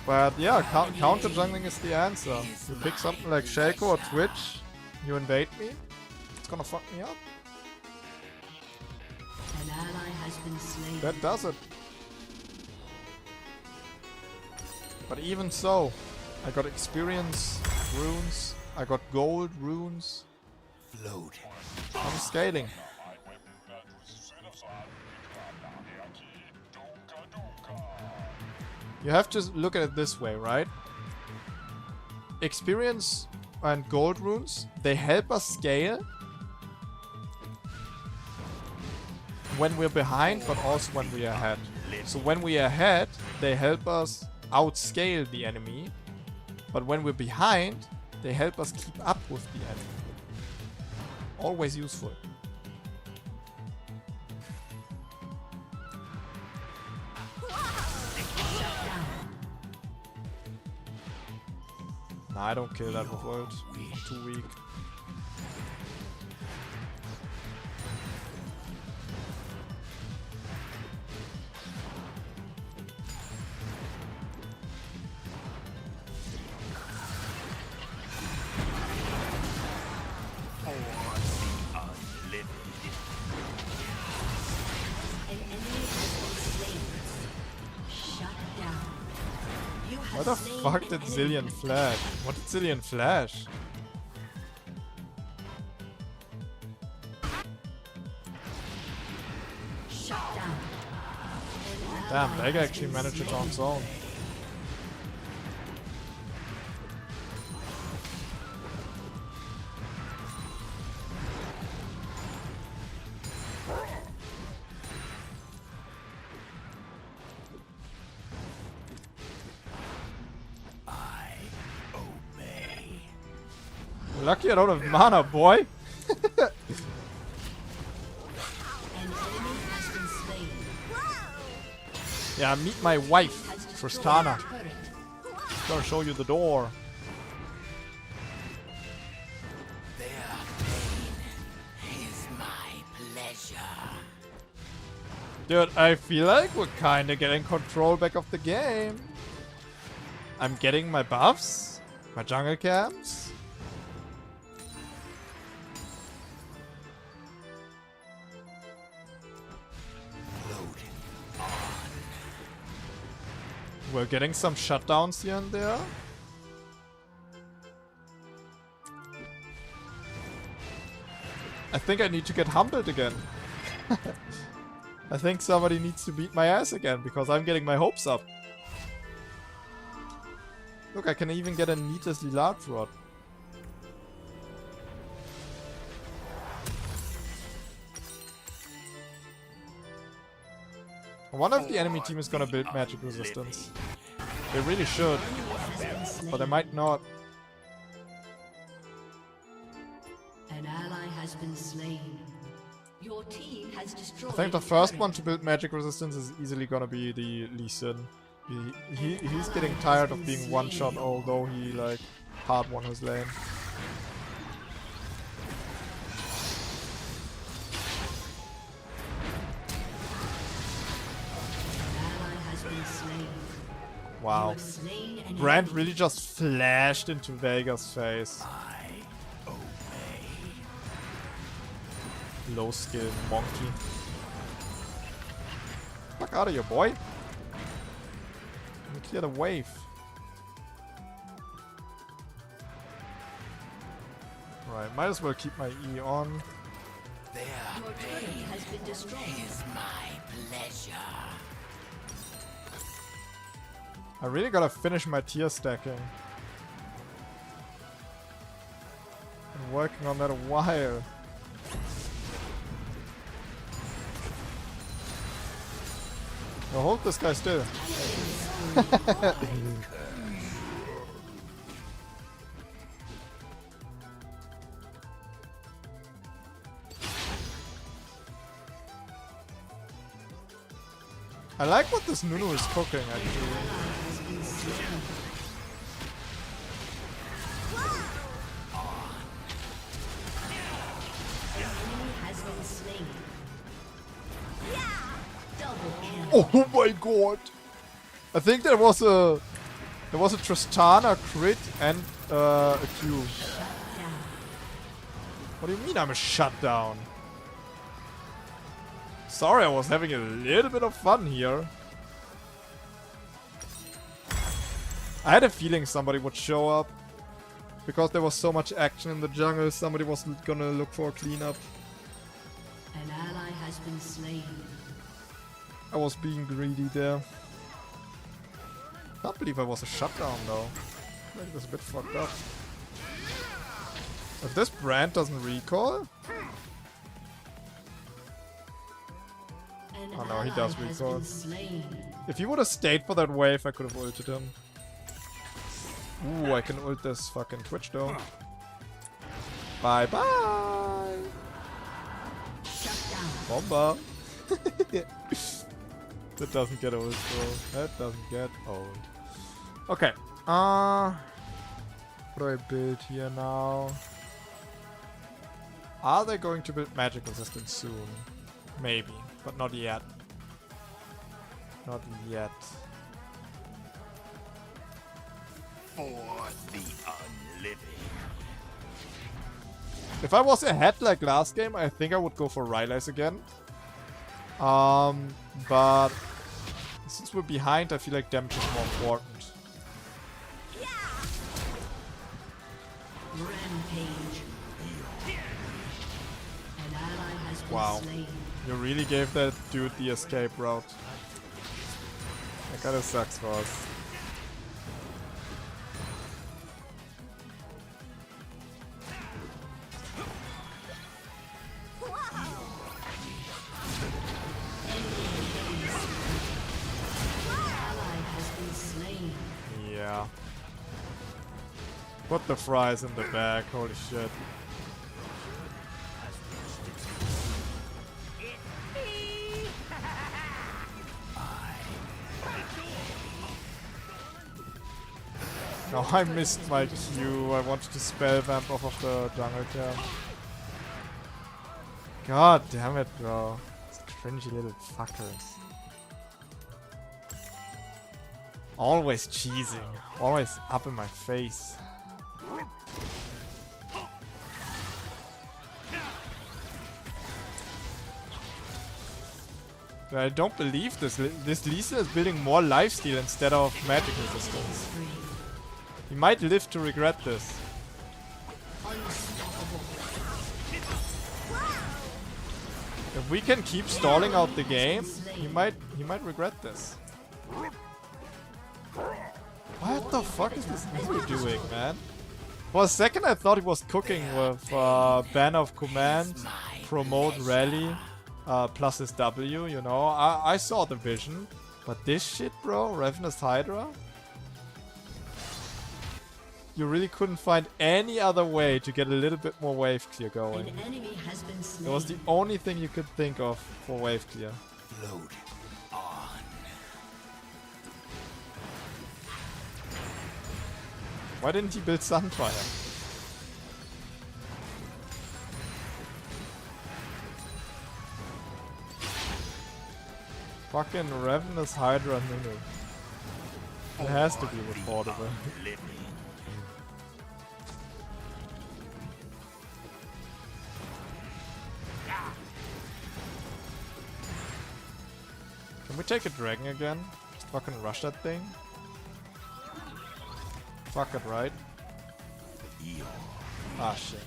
But yeah, counter jungling is the answer. You pick something like Shaco or Twitch, you invade me, it's gonna fuck me up. An ally has been slain. That does it. But even so, I got experience runes, I got gold runes. Load. I'm scaling. You have to look at it this way, right? Experience and gold runes, they help us scale when we're behind, but also when we're ahead. So when we're ahead, they help us outscale the enemy, but when we're behind, they help us keep up with the enemy. Always useful. Nah, I don't kill that with world. I'm too weak. What the fuck did Zillion flash? What did Zillion flash? Damn, Vega actually managed it on its own. Lucky I don't have mana, boy. Yeah, meet my wife, Tristana. Gonna show you the door. Their pain is my pleasure. Dude, I feel like we're kinda getting control back of the game. I'm getting my buffs, my jungle camps. We're getting some shutdowns here and there. I think I need to get humbled again. I think somebody needs to beat my ass again because I'm getting my hopes up. Look, I can even get a needlessly large rod. I wonder if the enemy team is gonna build magic resistance. They really should, but they might not. An ally has been slain. Your team has destroyed. I think the first one to build magic resistance is easily gonna be the Lee Sin. He's getting tired of being one shot, although he like hard won his lane. Wow. Brand really just flashed into Vega's face. I obey. Low skill monkey. Fuck out of here, boy. Let me clear the wave. Right, might as well keep my E on. Their Your turret has been destroyed. is my pleasure. I really gotta finish my tier stacking. Been working on that a while. Now hold this guy still. I like what this Nunu is cooking actually. Has been slain. Double kill. Oh my god! I think there was a Tristana crit and a Q. Down. What do you mean I'm a shutdown? Sorry, I was having a little bit of fun here. I had a feeling somebody would show up. Because there was so much action in the jungle, somebody was gonna look for a cleanup. An ally has been slain. I was being greedy there. Can't believe I was a shutdown though. That was a bit fucked up. If this brand doesn't recall... An Oh no, he does ally has recall. been slain. If he would have stayed for that wave, I could have ulted him. Ooh, I can ult this fucking Twitch though. Bye bye! Shut down. Bomba! That doesn't get old, bro. That doesn't get old. Okay. What do I build here now? Are they going to build magic resistance soon? Maybe, but not yet. Not yet. For the unliving. If I was ahead like last game, I think I would go for Rylai's again. But since we're behind, I feel like damage is more important. Rampage. An ally has been Wow. slain. You really gave that dude the escape route. That kinda sucks for us. Ally has been slain. Yeah. Put the fries in the bag, holy shit. No, I missed my Q. I wanted to spell vamp off of the jungle camp. God damn it, bro. These cringy little fuckers. Always cheesing. Always up in my face. I don't believe this. This Lisa is building more lifesteal instead of magic resistance. He might live to regret this. Unstoppable. If we can keep stalling out the game, he might regret this. What the fuck is this Lisa doing, man? For a second I thought he was cooking with ban of command, promote rally, plus his W, you know. I saw the vision. But this shit, bro, Ravenous Hydra? You really couldn't find any other way to get a little bit more wave clear going. An enemy has been slain. That was the only thing you could think of for wave clear. Float on. Why didn't he build Sunfire? Fucking Ravenous Hydra Nunu. It has to be affordable. Living. Can we take a dragon again? Just fucking rush that thing? Fuck it, right? Ah, shit.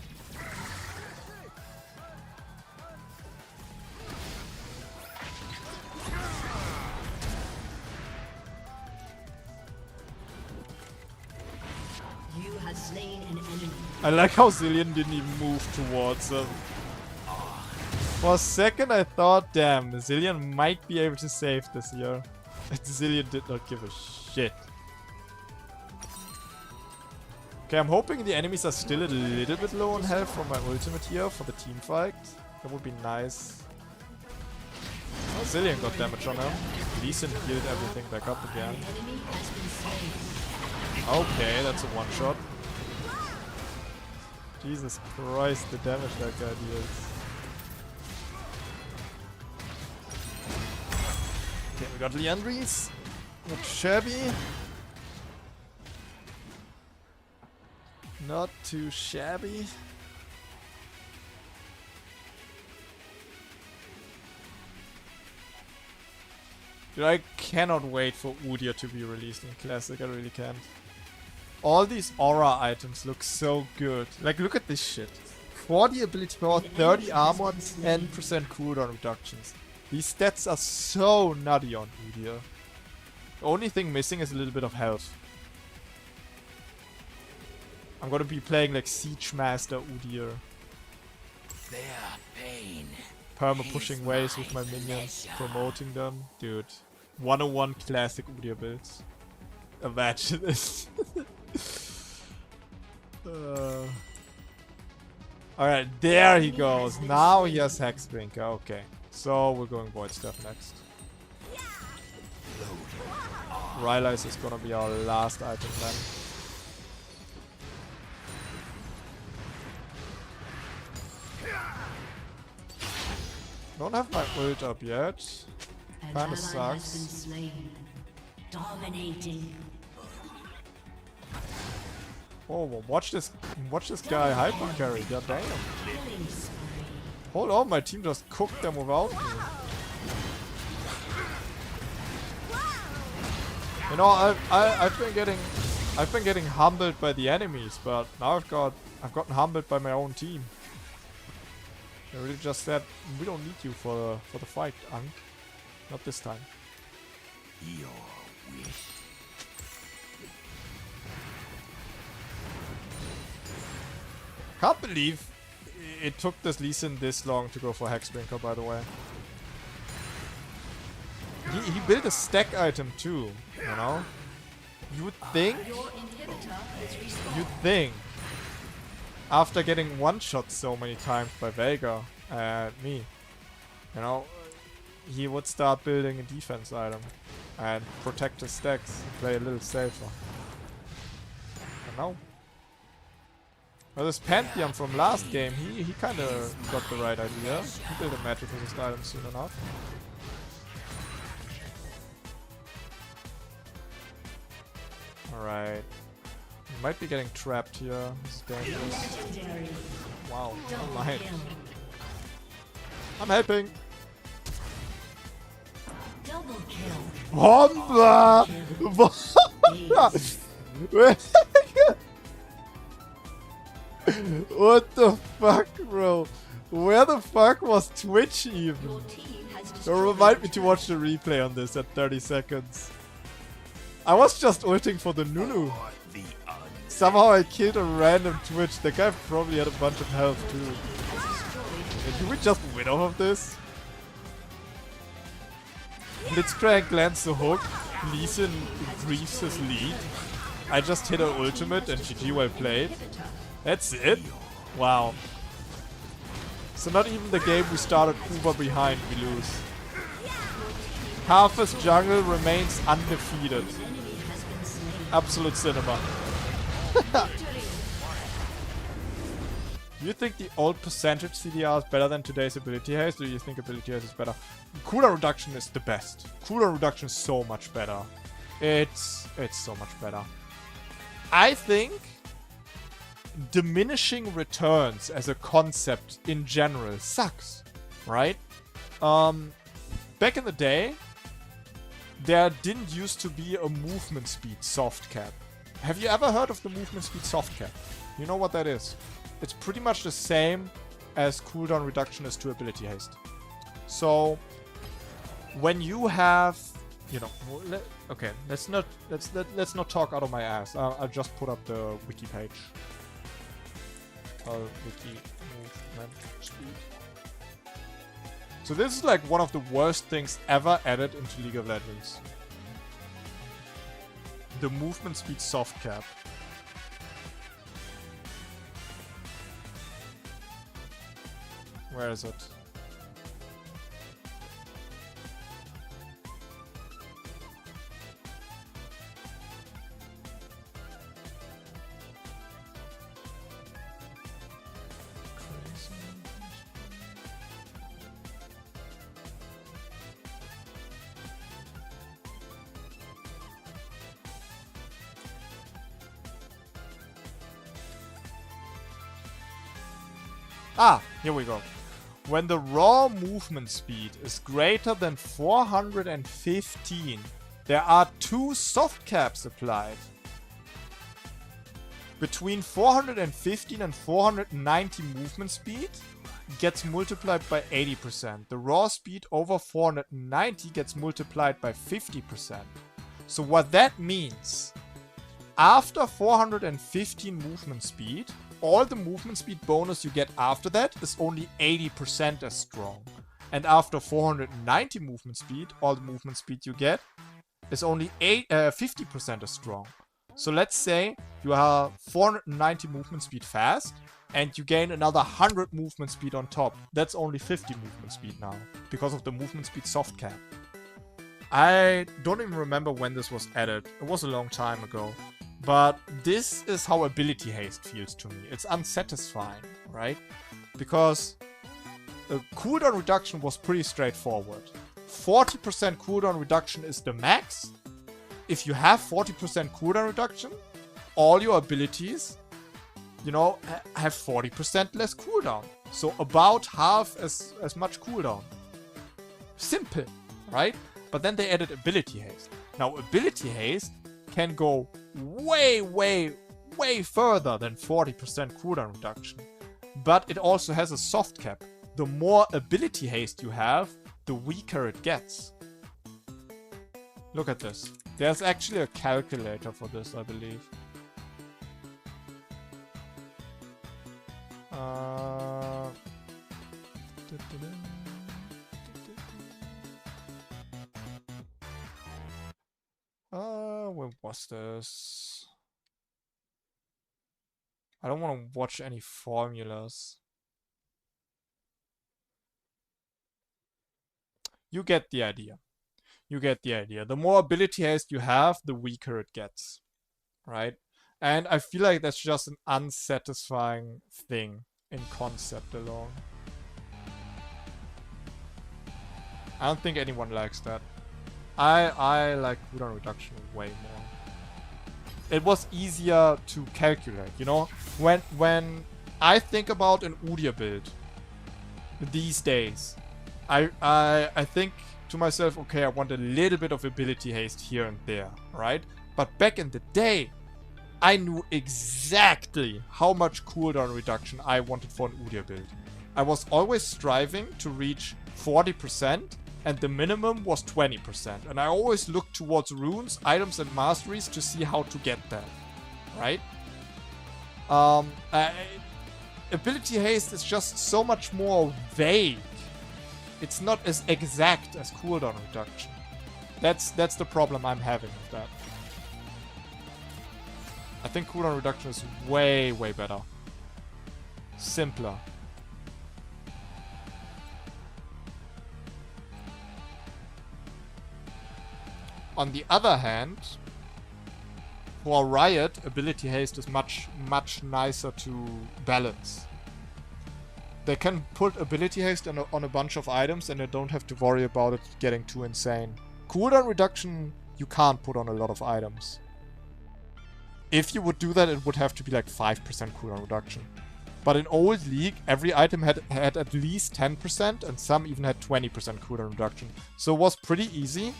You have slain an enemy. I like how Zillion didn't even move towards them. For a second I thought, damn, Zillion might be able to save this here. And Zillion did not give a shit. Okay, I'm hoping the enemies are still a little bit low on health from my ultimate here for the team fight. That would be nice. Oh, Zillion got damage on him. Lee Sin healed everything back up again. Enemy has been slain. Okay, that's a one-shot. Jesus Christ, the damage that guy deals. Okay, we got Leandries. Not shabby. Not too shabby. Dude, I cannot wait for Udyr to be released in Classic, I really can't. All these aura items look so good. Like, look at this shit. 40 ability power, 30 armor, 10% cooldown reductions. These stats are so nutty on Udyr. The only thing missing is a little bit of health. I'm gonna be playing like Siege Master Udyr. Their pain. Perma pushing waves with my minions, promoting them. Dude, 101 classic Udyr builds. Imagine this. Alright, there he goes. Now he has Hexbringer. Okay, so we're going Void Staff next. Rylai's is gonna be our last item then. Don't have my ult up yet. An Kinda ally has been sucks. slain. Dominating. Oh, well, watch this guy hyper carry. God damn. Killing spree. Hold on, my team just cooked them without me. You know, I've been getting humbled by the enemies, but now I've gotten humbled by my own team. They really just said, we don't need you for the fight, Ankh. Not this time. Your wish. Can't believe it took this Lee Sin this long to go for Hexbringer, by the way. He built a stack item too, you know? You would think, Your inhibitor is respawned. after getting one-shot so many times by Veigar and me, you know, he would start building a defense item and protect his stacks, play a little safer. And no. Well, this Pantheon from last game, he kinda got the right idea. He built a magic resist item soon enough. Alright. We might be getting trapped here. This is dangerous. Legendary. Wow, Double never mind. kill. I'm helping! Double kill. Bomba! Ace. What the fuck, bro? Where the fuck was Twitch even? Your team has Don't destroyed remind me to watch the replay on this at 30 seconds. I was just ulting for the Nunu. For the un. Somehow I killed a random Twitch. The guy probably had a bunch of health too. has destroyed. Did we just win off of this? Blitzcrank lands the hook. Lee Sin increases his lead. I just hit her ultimate and GG, well played. Inhibitor. That's it? Wow. So not even the game we started uber behind we lose. Karthus Jungle remains undefeated. Enemy has been slain. Absolute cinema. Victory. Do you think the old percentage CDR is better than today's ability haste, or do you think ability haste is better? Cooldown reduction is the best. Cooldown reduction is so much better. It's so much better. I think diminishing returns as a concept in general sucks, right? Back in the day, there didn't used to be a movement speed soft cap. Have you ever heard of the movement speed soft cap? You know what that is? It's pretty much the same as cooldown reduction is to ability haste. So when you have, you know, okay, let's not talk out of my ass. I'll just put up the wiki page. Wiki movement speed. So this is like one of the worst things ever added into League of Legends. The movement speed soft cap. Where is it? Ah, here we go. When the raw movement speed is greater than 415, there are 2 soft caps applied. Between 415 and 490 movement speed gets multiplied by 80%. The raw speed over 490 gets multiplied by 50%. So what that means, after 415 movement speed, all the movement speed bonus you get after that is only 80% as strong. And after 490 movement speed, all the movement speed you get is only 50% as strong. So let's say you have 490 movement speed fast, and you gain another 100 movement speed on top. That's only 50 movement speed now, because of the movement speed soft cap. I don't even remember when this was added. It was a long time ago. But this is how ability haste feels to me. It's unsatisfying, right? Because cooldown reduction was pretty straightforward. 40% cooldown reduction is the max. If you have 40% cooldown reduction, all your abilities, you know, have 40% less cooldown. So about half as much cooldown. Simple, right? But then they added ability haste. Now ability haste can go way further than 40% cooldown reduction. But it also has a soft cap. The more ability haste you have, the weaker it gets. Look at this. There's actually a calculator for this, I believe. Where was this? I don't want to watch any formulas. You get the idea. You get the idea. The more ability haste you have, the weaker it gets. Right? And I feel like that's just an unsatisfying thing in concept alone. I don't think anyone likes that. I like cooldown reduction way more. It was easier to calculate, you know? When I think about an Udyr build these days, I think to myself, okay, I want a little bit of ability haste here and there, right? But back in the day, I knew exactly how much cooldown reduction I wanted for an Udyr build. I was always striving to reach 40%, and the minimum was 20%. And I always looked towards runes, items, and masteries to see how to get that, right? Ability haste is just so much more vague. It's not as exact as cooldown reduction. That's the problem I'm having with that. I think cooldown reduction is way better. Simpler. On the other hand, for Riot, ability haste is much nicer to balance. They can put ability haste on a bunch of items and they don't have to worry about it getting too insane. Cooldown reduction, you can't put on a lot of items. If you would do that, it would have to be like 5% cooldown reduction. But in old League, every item had at least 10% and some even had 20% cooldown reduction. So it was pretty easy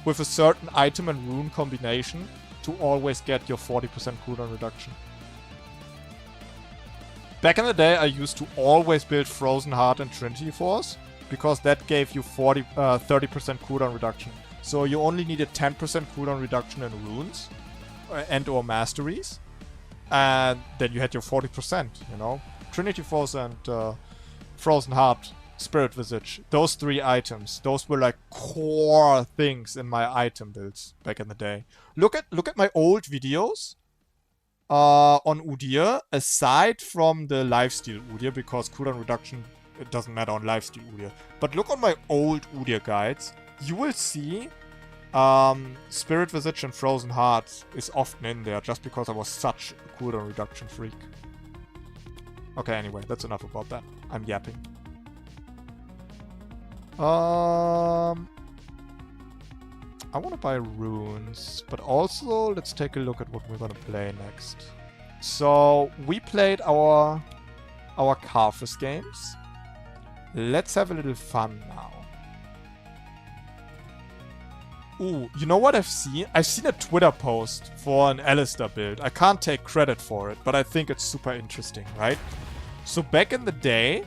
with a certain item and rune combination to always get your 40% cooldown reduction. Back in the day, I used to always build Frozen Heart and Trinity Force, because that gave you 30% cooldown reduction. So you only needed 10% cooldown reduction in runes and or masteries, and then you had your 40%, you know? Trinity Force and Frozen Heart, Spirit Visage, those 3 items, those were like core things in my item builds back in the day. Look at my old videos on Udyr, aside from the lifesteal Udyr, because cooldown reduction, it doesn't matter on lifesteal Udyr. But look on my old Udyr guides, you will see Spirit Visage and Frozen Heart is often in there, just because I was such a cooldown reduction freak. Okay, anyway, that's enough about that. I'm yapping. I want to buy runes, but also let's take a look at what we're gonna play next. So we played our Karthus games. Let's have a little fun now. Ooh, you know what I've seen? I've seen a Twitter post for an Alistar build. I can't take credit for it, but I think it's super interesting, right? So back in the day,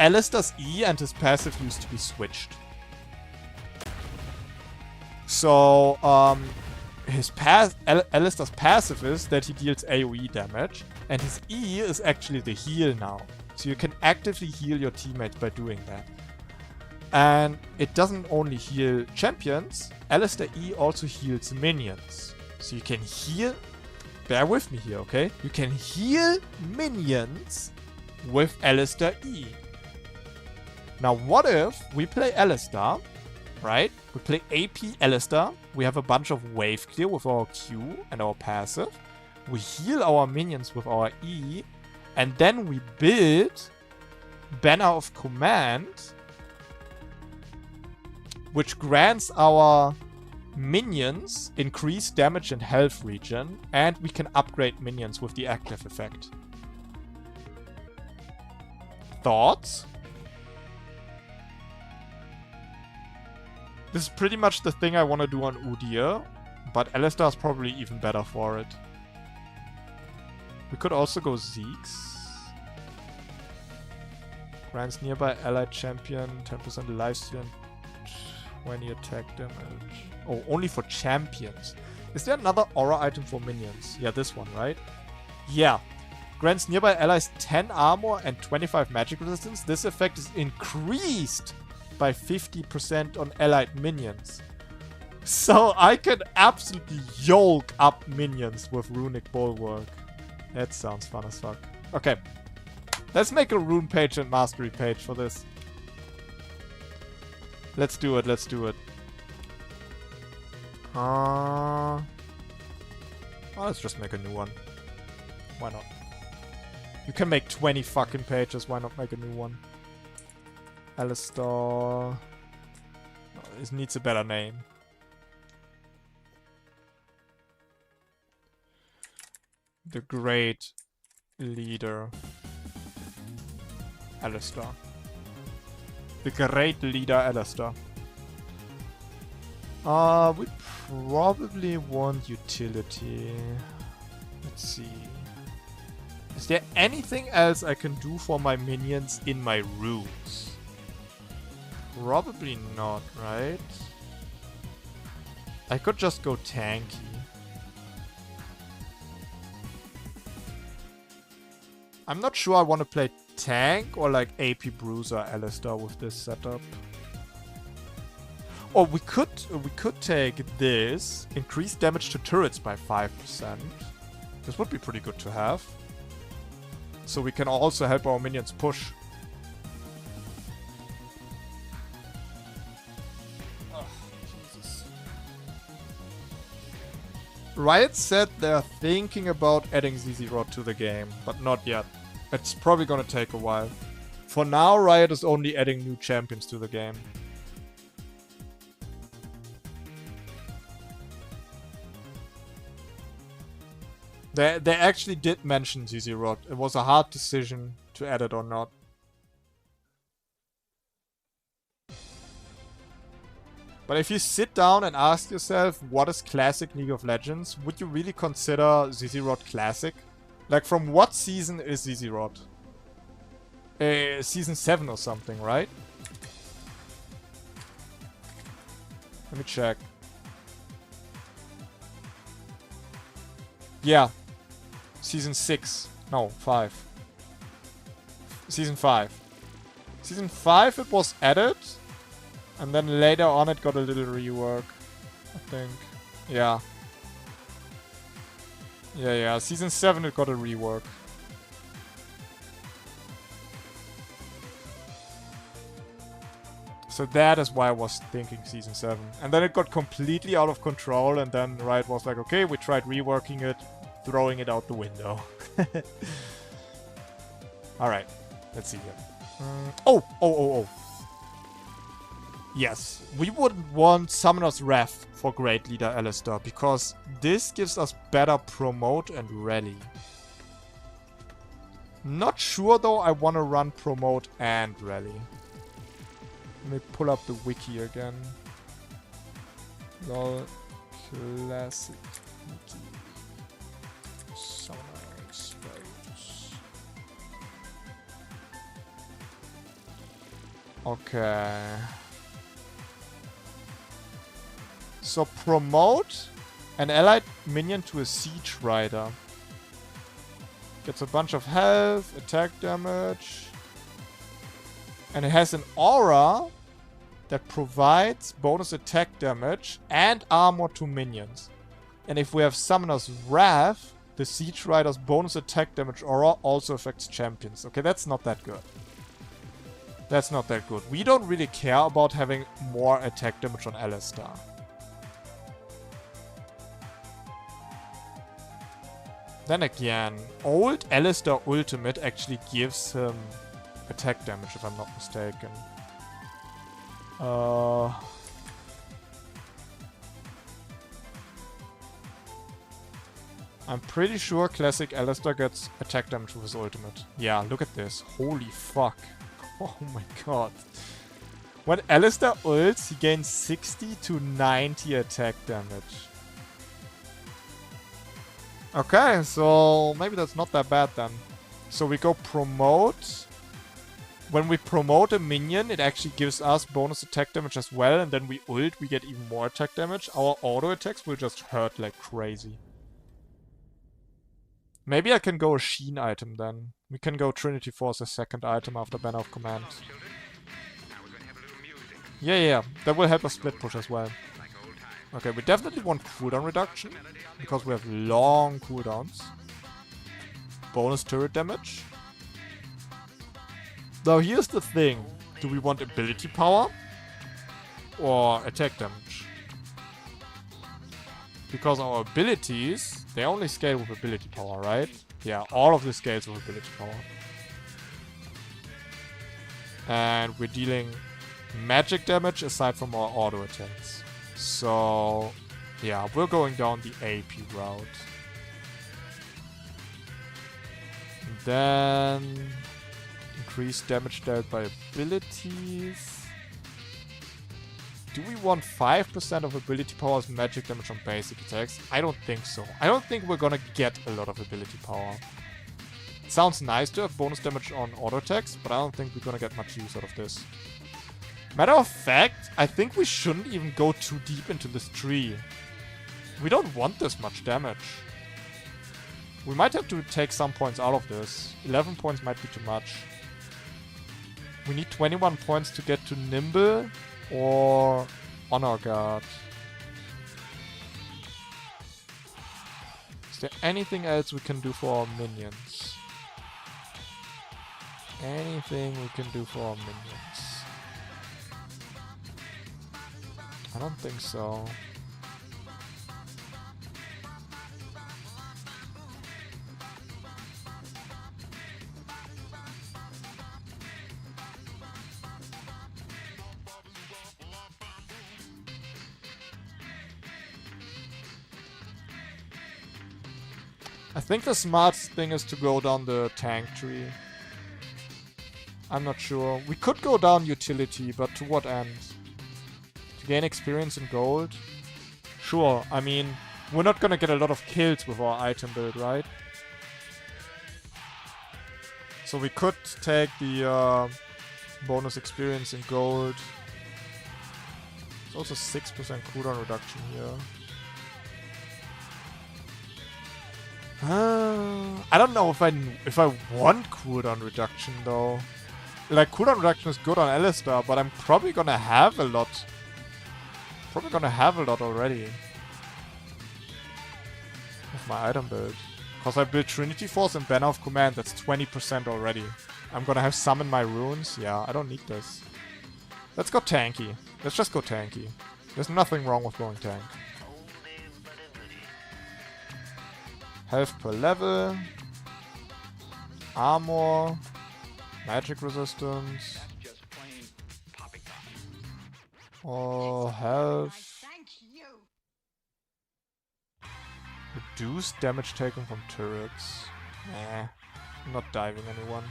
Alistar's E and his passive used to be switched. So, Alistar's passive is that he deals AoE damage, and his E is actually the heal now. So you can actively heal your teammates by doing that. And it doesn't only heal champions, Alistar E also heals minions. So you can heal, bear with me here, okay? You can heal minions with Alistar E. Now what if we play Alistar, right? We play AP Alistar, we have a bunch of wave clear with our Q and our passive. We heal our minions with our E, and then we build Banner of Command, which grants our minions increased damage and health regen, and we can upgrade minions with the active effect. Thoughts? This is pretty much the thing I want to do on Udyr, but Alistar is probably even better for it. We could also go Zeke's. Grants nearby allied champion 10% lifesteal and 20 attack damage. Oh, only for champions. Is there another aura item for minions? Yeah, this one, right? Yeah. Grants nearby allies 10 armor and 25 magic resistance. This effect is increased by 50% on allied minions. So I can absolutely yoke up minions with Runic Bulwark. That sounds fun as fuck. Okay. Let's make a rune page and mastery page for this. Let's do it, let's do it. Let's just make a new one. Why not? You can make 20 fucking pages, why not make a new one? Alistar. No, this needs a better name. The Great Leader. Alistar. The Great Leader Alistar. We probably want utility. Let's see. Is there anything else I can do for my minions in my runes? Probably not, right? I could just go tanky. I'm not sure I want to play tank or like AP Bruiser Alistar with this setup. Or we could take this, increase damage to turrets by 5%. This would be pretty good to have. So we can also help our minions push. Oh, Jesus. Riot said they're thinking about adding ZZ-Rod to the game, but not yet. It's probably gonna take a while. For now, Riot is only adding new champions to the game. They actually did mention ZZ-Rod. It was a hard decision to add it or not. But if you sit down and ask yourself, what is classic League of Legends, would you really consider Zizirod classic? Like, from what season is Zizirod? Season 7 or something, right? Let me check. Yeah. Season 6. No, 5. Season 5. Season 5 it was added. And then later on it got a little rework. I think. Yeah. Yeah. Season 7 it got a rework. So that is why I was thinking Season 7. And then it got completely out of control, and then Riot was like, okay, we tried reworking it, throwing it out the window. Alright, let's see here. Oh! Yes, we would want Summoner's Wrath for Great Leader Alistar, because this gives us better Promote and Rally. Not sure though I want to run Promote and Rally. Let me pull up the wiki again. LOL Classic Wiki. Summoner's Wrath. Okay. So promote an allied minion to a siege rider. Gets a bunch of health, attack damage. And it has an aura that provides bonus attack damage and armor to minions. And if we have Summoner's Wrath, the siege rider's bonus attack damage aura also affects champions. Okay, that's not that good. That's not that good. We don't really care about having more attack damage on Alistar. Then again, old Alistar Ultimate actually gives him attack damage, if I'm not mistaken. I'm pretty sure Classic Alistar gets attack damage with his ultimate. Yeah, look at this. Holy fuck. Oh my god. When Alistar ults, he gains 60 to 90 attack damage. Okay, so maybe that's not that bad then. So we go promote. When we promote a minion, it actually gives us bonus attack damage as well. And then we ult, we get even more attack damage. Our auto attacks will just hurt like crazy. Maybe I can go a Sheen item then. We can go Trinity Force as second item after Banner of Command. Yeah. That will help us split push as well. Okay, we definitely want cooldown reduction, because we have long cooldowns. Bonus turret damage. Now here's the thing. Do we want ability power or attack damage? Because our abilities, they only scale with ability power, right? Yeah, all of this scales with ability power. And we're dealing magic damage aside from our auto attacks. So, yeah, we're going down the AP route. And then increase damage dealt by abilities. Do we want 5% of ability power as magic damage on basic attacks? I don't think so. I don't think we're gonna get a lot of ability power. It sounds nice to have bonus damage on auto attacks, but I don't think we're gonna get much use out of this. Matter of fact, I think we shouldn't even go too deep into this tree. We don't want this much damage. We might have to take some points out of this. 11 points might be too much. We need 21 points to get to Nimble or Honor Guard. Is there anything else we can do for our minions? Anything we can do for our minions? I don't think so. I think the smartest thing is to go down the tank tree. I'm not sure. We could go down utility, but to what end? To gain experience and gold? Sure, I mean, we're not gonna get a lot of kills with our item build, right? So we could take the bonus experience in gold. There's also 6% cooldown reduction here. I don't know if I want cooldown reduction though. Like, cooldown reduction is good on Alistar, but I'm probably gonna have a lot. Probably gonna have a lot already. With my item build. Because I built Trinity Force and Banner of Command, that's 20% already. I'm gonna have some in my runes. Yeah, I don't need this. Let's go tanky. Let's just go tanky. There's nothing wrong with going tank. Health per level. Armor. Magic resistance. Oh, health. Reduce damage taken from turrets. Nah, I'm not diving anyone.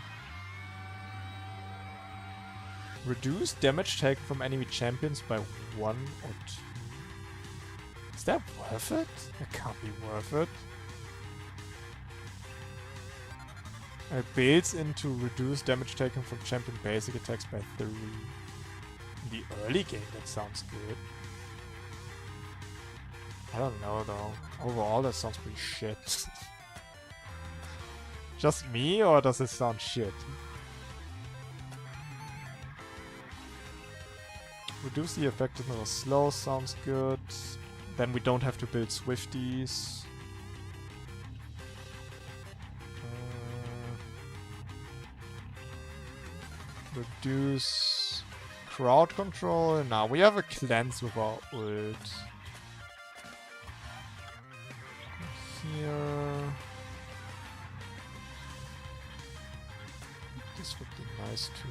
Reduce damage taken from enemy champions by 1 or 2. Is that worth it? That can't be worth it. It builds into reduce damage taken from champion basic attacks by 3. In the early game, that sounds good. I don't know though. Overall, that sounds pretty shit. Just me, or does it sound shit? Reduce the effectiveness of slow sounds good. Then we don't have to build Swifties. Reduce crowd control. Now we have a cleanse with our ult. Here. This would be nice too.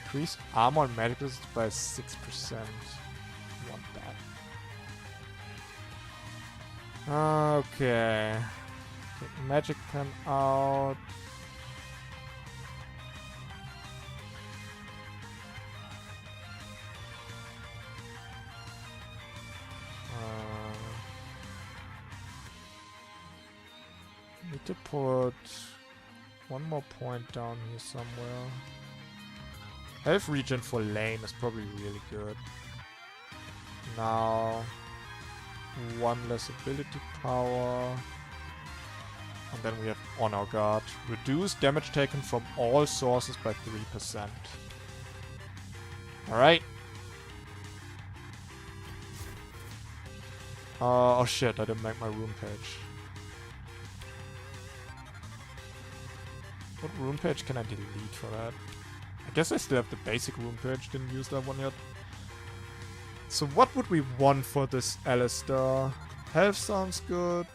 Increase armor and magic resistance by 6%. Want that. Okay. Take magic pen out. Need to put one more point down here somewhere. Health regen for lane is probably really good. Now, 1 less ability power. And then we have Honor Guard. Reduce damage taken from all sources by 3%. Alright. Oh shit, I didn't make my rune page. What rune page can I delete for that? I guess I still have the basic rune page, didn't use that one yet. So what would we want for this Alistar? Health sounds good.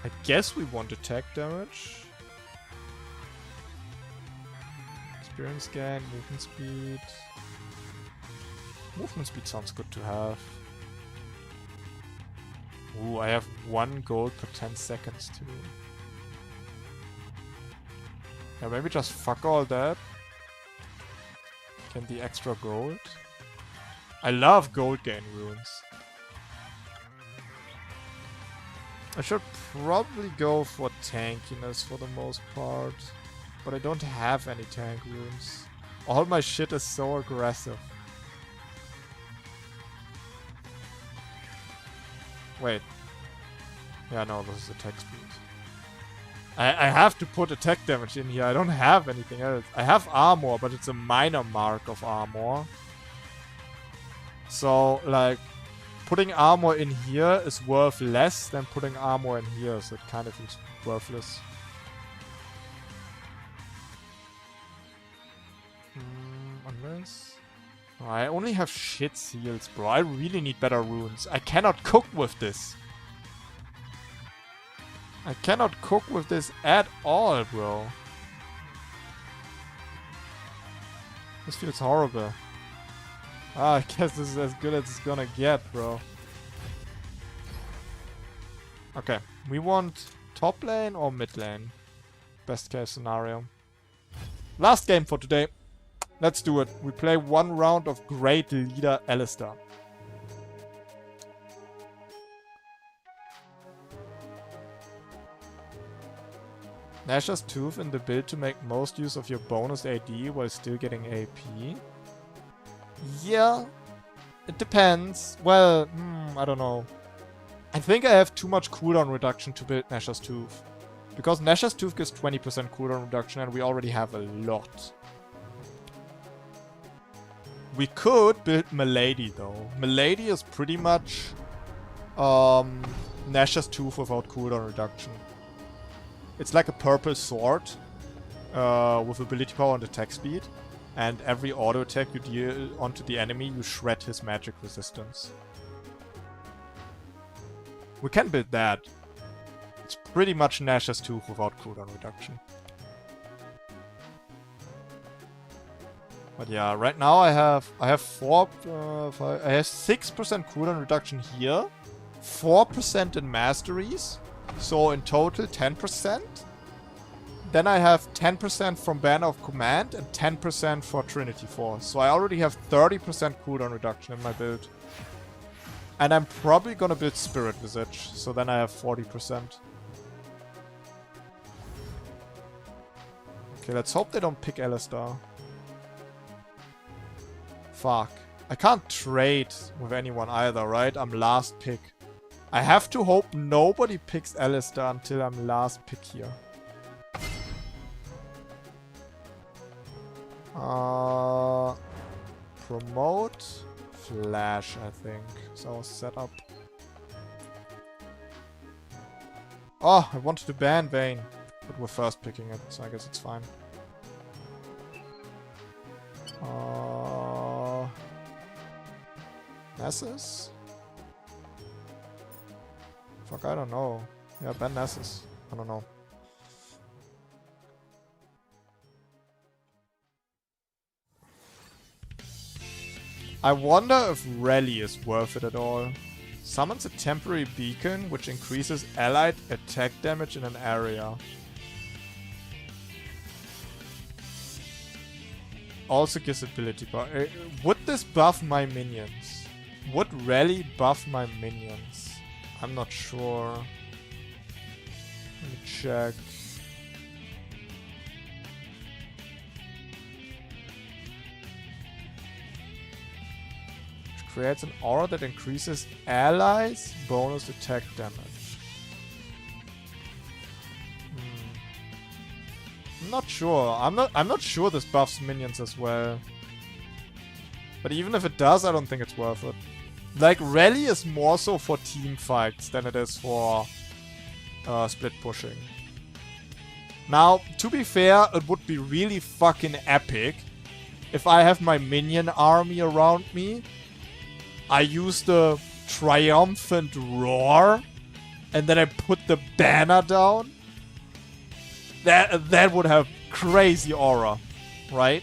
I guess we want attack damage. Experience gain, movement speed. Movement speed sounds good to have. Ooh, I have 1 gold per 10 seconds too. Yeah, maybe just fuck all that. Can the extra gold? I love gold gain runes. I should probably go for tankiness for the most part. But I don't have any tank runes. All my shit is so aggressive. Wait. Yeah, no, this is attack speed. I have to put attack damage in here. I don't have anything else. I have armor, but it's a minor mark of armor. So, like, putting armor in here is worth less than putting armor in here, so it kind of is worthless. Unless... Oh, I only have shit seals, bro. I really need better runes. I cannot cook with this. I cannot cook with this at all, bro. This feels horrible. Ah, I guess this is as good as it's gonna get, bro. Okay, we want top lane or mid lane? Best case scenario. Last game for today. Let's do it. We play one round of Great Leader Alistar. Nashor's Tooth in the build to make most use of your bonus AD while still getting AP. Yeah, it depends. Well, I don't know. I think I have too much cooldown reduction to build Nashor's Tooth. Because Nashor's Tooth gives 20% cooldown reduction and we already have a lot. We could build Milady though. Milady is pretty much Nashor's Tooth without cooldown reduction. It's like a purple sword with ability power and attack speed. And every auto attack you deal onto the enemy, you shred his magic resistance. We can build that. It's pretty much Nashor's Tooth without cooldown reduction. But yeah, right now I have 6% cooldown reduction here, 4% in Masteries, so in total 10%. Then I have 10% from Banner of Command and 10% for Trinity Force. So I already have 30% cooldown reduction in my build. And I'm probably gonna build Spirit Visage, so then I have 40%. Okay, let's hope they don't pick Alistar. Fuck. I can't trade with anyone either, right? I'm last pick. I have to hope nobody picks Alistar until I'm last pick here. Promote Flash, I think. So set up. Oh, I wanted to ban Vayne, but we're first picking it, so I guess it's fine. Nessus? Fuck, I don't know. Yeah, ban Nessus. I don't know. I wonder if Rally is worth it at all. Summons a temporary beacon which increases allied attack damage in an area. Also gives ability buff. Would this buff my minions? Would Rally buff my minions? I'm not sure. Let me check. Creates an aura that increases allies' bonus attack damage. I'm not sure. I'm not sure this buffs minions as well. But even if it does, I don't think it's worth it. Like, Rally is more so for team fights than it is for split pushing. Now, to be fair, it would be really fucking epic if I have my minion army around me. I use the triumphant roar, and then I put the banner down. That would have crazy aura, right?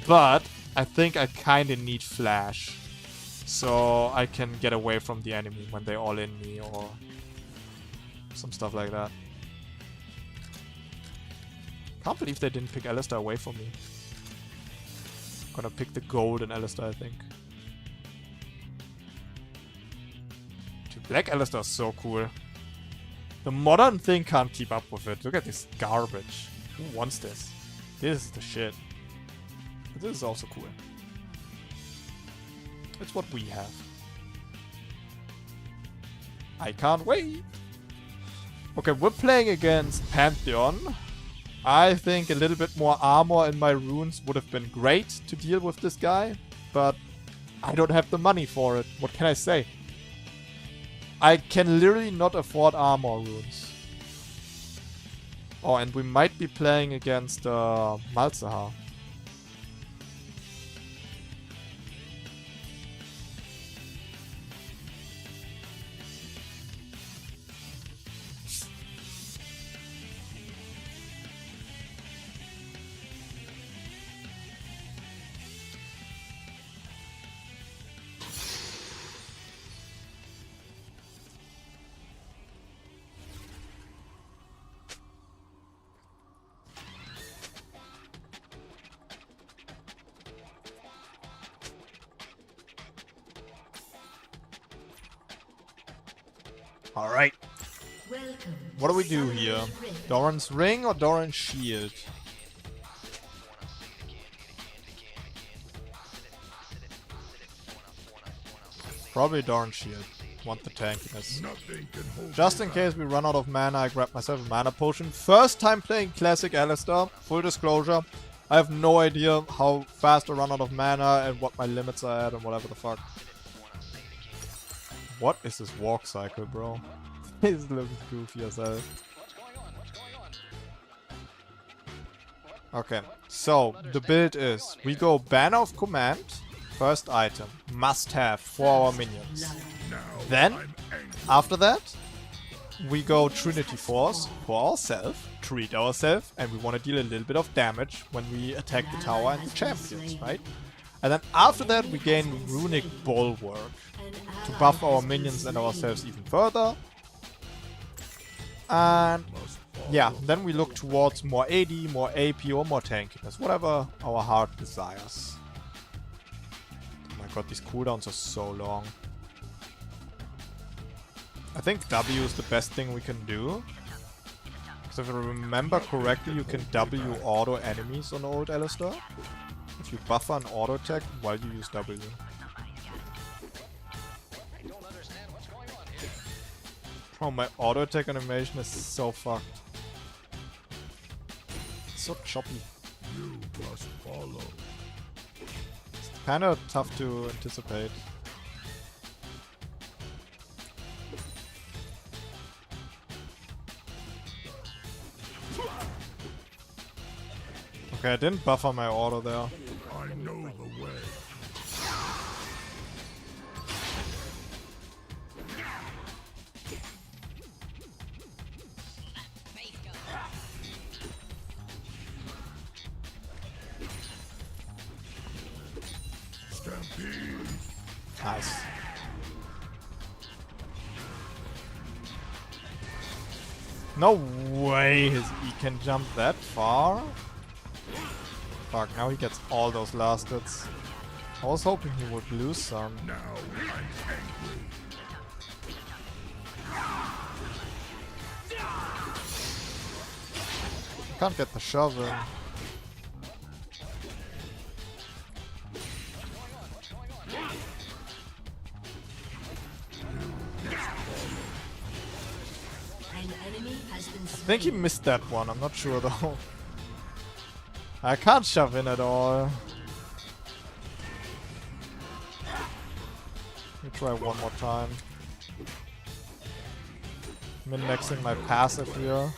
But I think I kind of need flash, so I can get away from the enemy when they all in me or some stuff like that. Can't believe they didn't pick Alistar away from me. Gonna pick the golden Alistar, I think. Black Alistar is so cool. The modern thing can't keep up with it. Look at this garbage. Who wants this? This is the shit. But this is also cool. It's what we have. I can't wait. Okay, we're playing against Pantheon. I think a little bit more armor in my runes would have been great to deal with this guy. But I don't have the money for it. What can I say? I can literally not afford armor runes. Oh, and we might be playing against Malzahar. Alright. Welcome. What do we do Summoner's here? Rift. Doran's Ring or Doran's Shield? Probably Doran's Shield. Want the tankiness. Just in case we run out of mana, I grab myself a mana potion. First time playing Classic Alistar. Full disclosure. I have no idea how fast I run out of mana and what my limits are at and whatever the fuck. What is this walk cycle, bro? This looks goofy as hell. Okay, so the build is we go Banner of Command, first item, must have for our minions. Then, after that, we go Trinity Force for ourselves, treat ourselves, and we want to deal a little bit of damage when we attack the tower and the champions, right? And then after that, we gain Runic Bulwark to buff our minions and ourselves even further. And yeah, then we look towards more AD, more AP, or more tankiness, whatever our heart desires. Oh my god, these cooldowns are so long. I think W is the best thing we can do. Because if I remember correctly, you can W auto enemies on old Alistar. If you buffer an auto attack while you use W. Oh, my auto attack animation is so fucked. It's so choppy. You must follow. It's kinda tough to anticipate. Okay, I didn't buffer my auto there. I know the way. Stampede. Nice. No way his E can jump that far. Fuck, now he gets all those last hits. I was hoping he would lose some. Now I'm angry. I can't get the shovel. An enemy has been I slain. think he missed that one, I'm not sure though. I can't shove in at all. Let me try one more time. Min-maxing my passive here.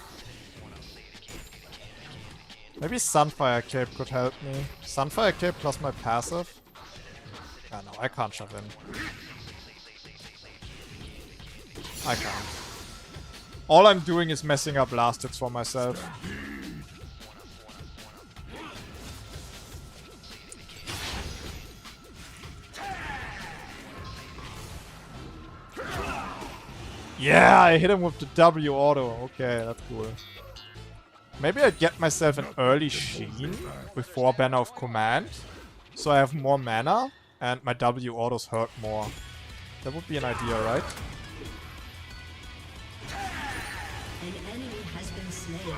Maybe Sunfire Cape could help me. Sunfire Cape plus my passive? Ah, no, I can't shove in. I can't. All I'm doing is messing up last hits for myself. Yeah, I hit him with the W auto. Okay, that's cool. Maybe I get myself an early Sheen before Banner of Command, so I have more mana and my W autos hurt more. That would be an idea, right? An enemy has been slain.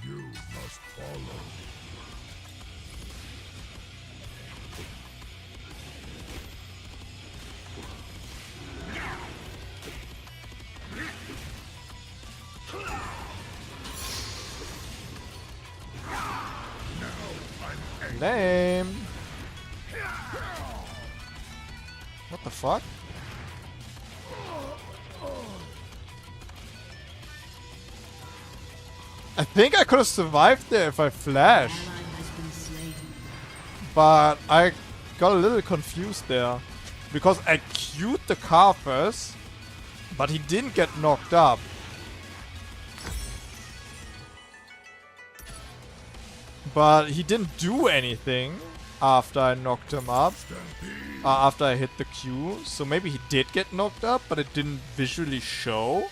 You must follow. Lame. What the fuck? I think I could have survived there if I flashed, Ally has been slain. but I got a little confused there because I queued the Karthus, but he didn't get knocked up. But he didn't do anything after I knocked him up. After I hit the Q. So maybe he did get knocked up, but it didn't visually show.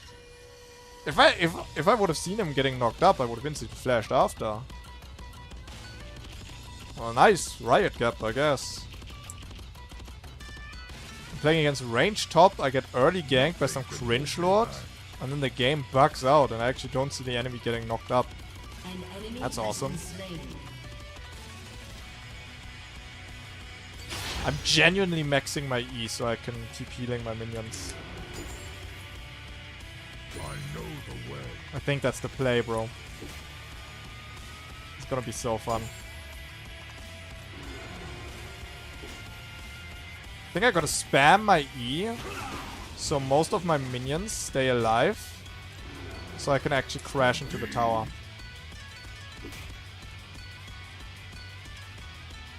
If I would have seen him getting knocked up, I would have instantly flashed after. Well, nice riot gap, I guess. playing against range top, I get early ganked by some cringe lord, and then the game bugs out, and I actually don't see the enemy getting knocked up. An enemy That's has awesome. been slain. I'm genuinely maxing my E so I can keep healing my minions. I know the way. I think that's the play, bro. It's gonna be so fun. I think I gotta spam my E so most of my minions stay alive so I can actually crash into the tower.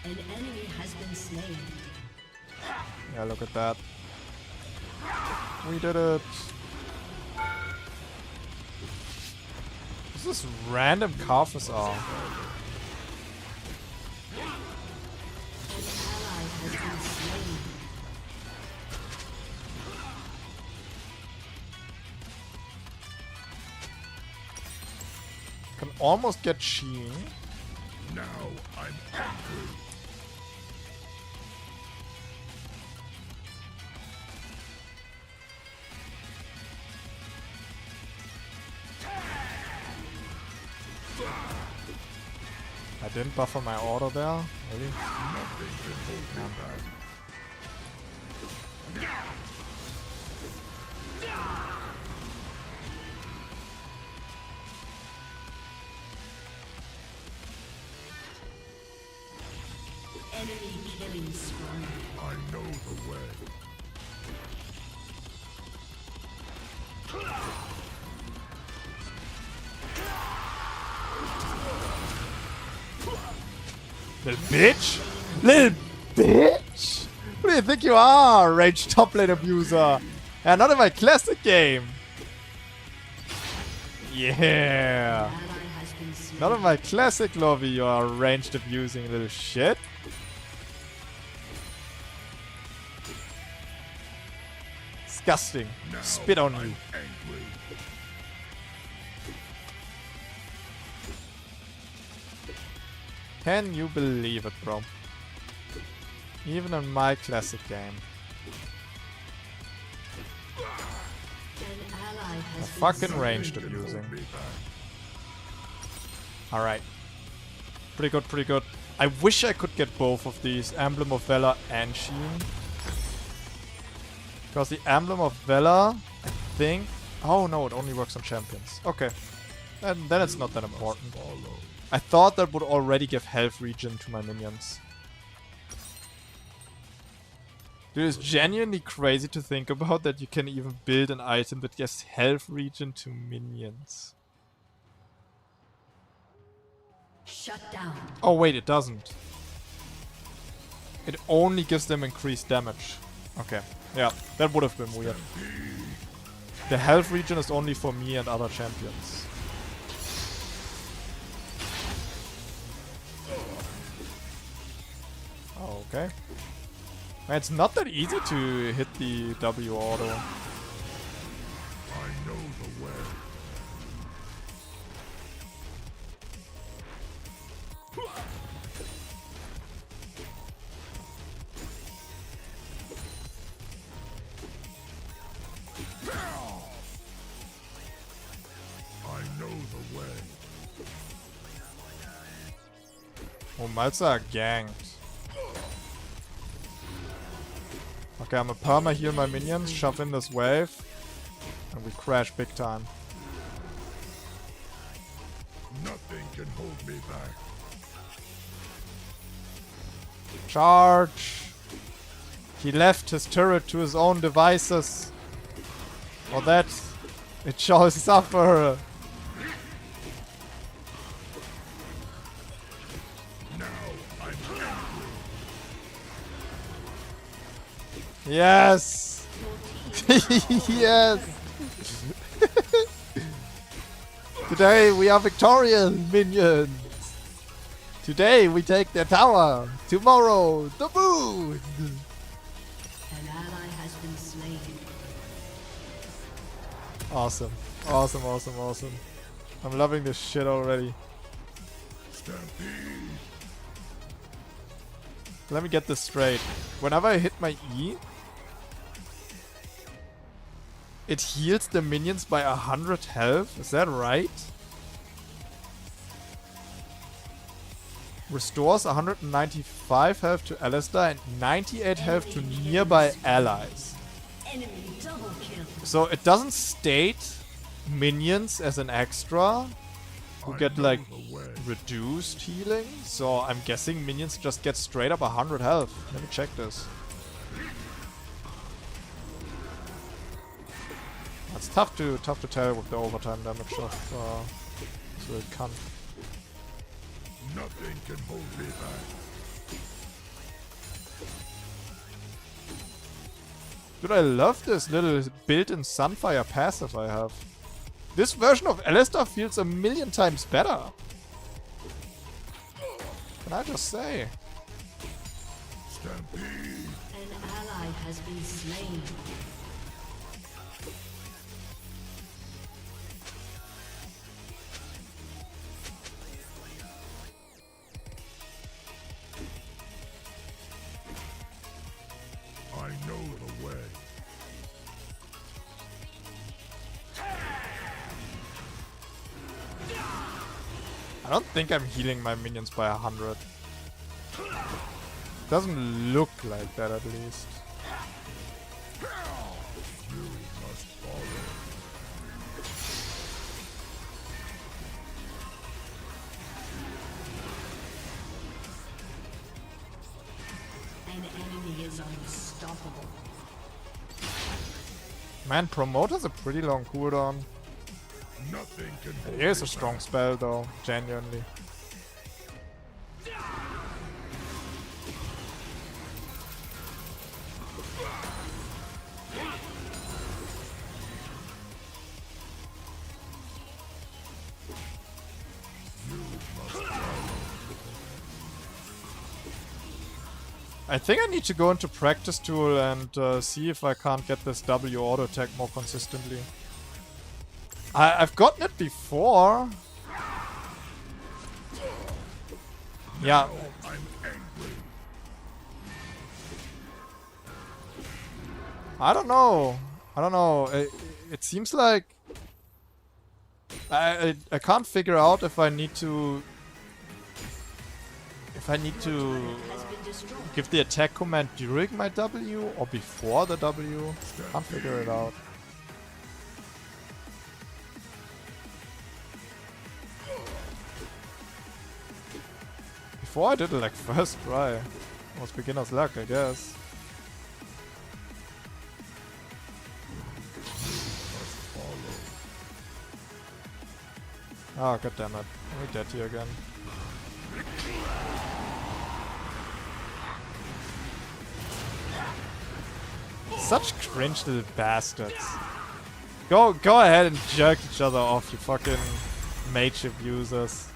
An enemy has been slain. Yeah, look at that. We did it. What's this random Karthus An ally has been slain. Can almost get Sheen. Now I'm angry. I didn't buffer my auto there. Really? Nothing can hold me back. Enemy killing spree. I know the way. Little bitch! Little bitch! Who do you think you are, range top lane abuser? Yeah, not in my classic game! Yeah! Ally has been slain. Not in my classic lobby, you are ranged abusing little shit. Disgusting. Now Spit on I'm you. angry. Can you believe it, bro? Even in my classic game. An ally has been Fucking slain. ranged Can abusing. hold me back. Alright. Pretty good, pretty good. I wish I could get both of these, Emblem of Valor and Sheen. Because the Emblem of Valor, I think... Oh no, it only works on champions. Okay. And then it's not that important. Follow. I thought that would already give health regen to my minions. Dude, it's genuinely crazy to think about that you can even build an item that gives health regen to minions. Shut down. Oh wait, it doesn't. It only gives them increased damage. Okay, yeah, that would have been weird. The health regen is only for me and other champions. Okay. It's not that easy to hit the W auto. I know the way. I know the way. Oh, Malzahar ganked. Okay, I'm a perma heal my minions, shove in this wave, and we crash big time. Nothing can hold me back. Charge! He left his turret to his own devices. For that, it shall suffer. Now I'm angry. Yes! Yes! Today we are victorious, minions! Today we take their tower! Tomorrow, the moon! An ally has been slain. Awesome. Awesome, awesome, awesome. I'm loving this shit already. Stampede. Let me get this straight. Whenever I hit my E, It heals the minions by 100 health. Is that right? Restores 195 health to Alistar and 98 health to nearby allies. Enemy double kill. So it doesn't state minions as an extra who get like reduced healing. So I'm guessing minions just get straight up 100 health. Let me check this. It's tough to tell with the overtime damage of so it can't. Nothing can hold me back. Dude, I love this little built-in Sunfire passive I have. This version of Alistar feels a million times better. Can I just say? Stampede. An ally has been slain. I know the way. I don't think I'm healing my minions by 100. Doesn't look like that at least. You must follow. An enemy is unstoppable. Man, Promoter's a pretty long cooldown. Nothing can hold It is me a strong back. spell though, genuinely. I think I need to go into practice tool and see if I can't get this W auto attack more consistently. I've gotten it before. Yeah. I'm angry. I don't know. I don't know. It seems like I can't figure out if I need to Has been destroyed. give the attack command during my W or before the W. Can't figure it out. Before I did it like first try. It was beginner's luck, I guess. Oh, god damn it. We're dead here again. Such cringe little bastards. Go ahead and jerk each other off, you fucking mage abusers.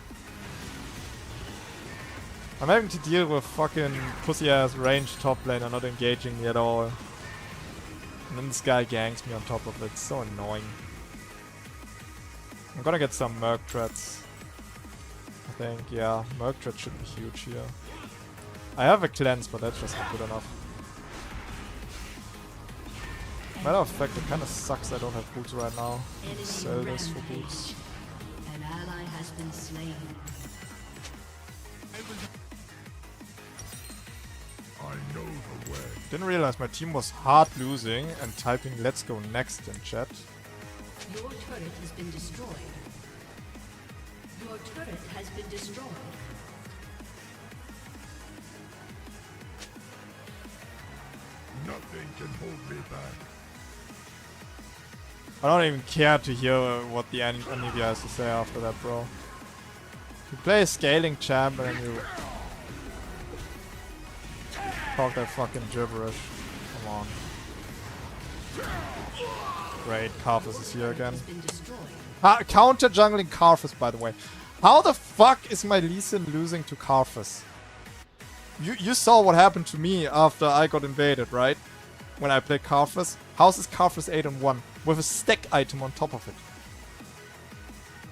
I'm having to deal with fucking pussy-ass ranged top laner not engaging me at all. And then this guy ganks me on top of it. It's so annoying. I'm gonna get some Merc Treads. I think, yeah. Merc Tread should be huge here. I have a cleanse, but that's just not good enough. Matter of fact, it kinda sucks I don't have boots right now. Enemy Sell this for rampage. boots. An ally has been slain. I know the way. Didn't realize my team was hard losing and typing "let's go next" in chat. Your turret has been destroyed. Your turret has been destroyed. Nothing can hold me back. I don't even care to hear what the Anivia has to say after that, bro. You play a scaling champ and then you talk that fucking gibberish. Come on. Great, Karthus is here again. Has been destroyed. Counter jungling Karthus, by the way. How the fuck is my Lee Sin losing to Karthus? You saw what happened to me after I got invaded, right? When I played Karthus. How's this Karthus 8-1? With a stack item on top of it.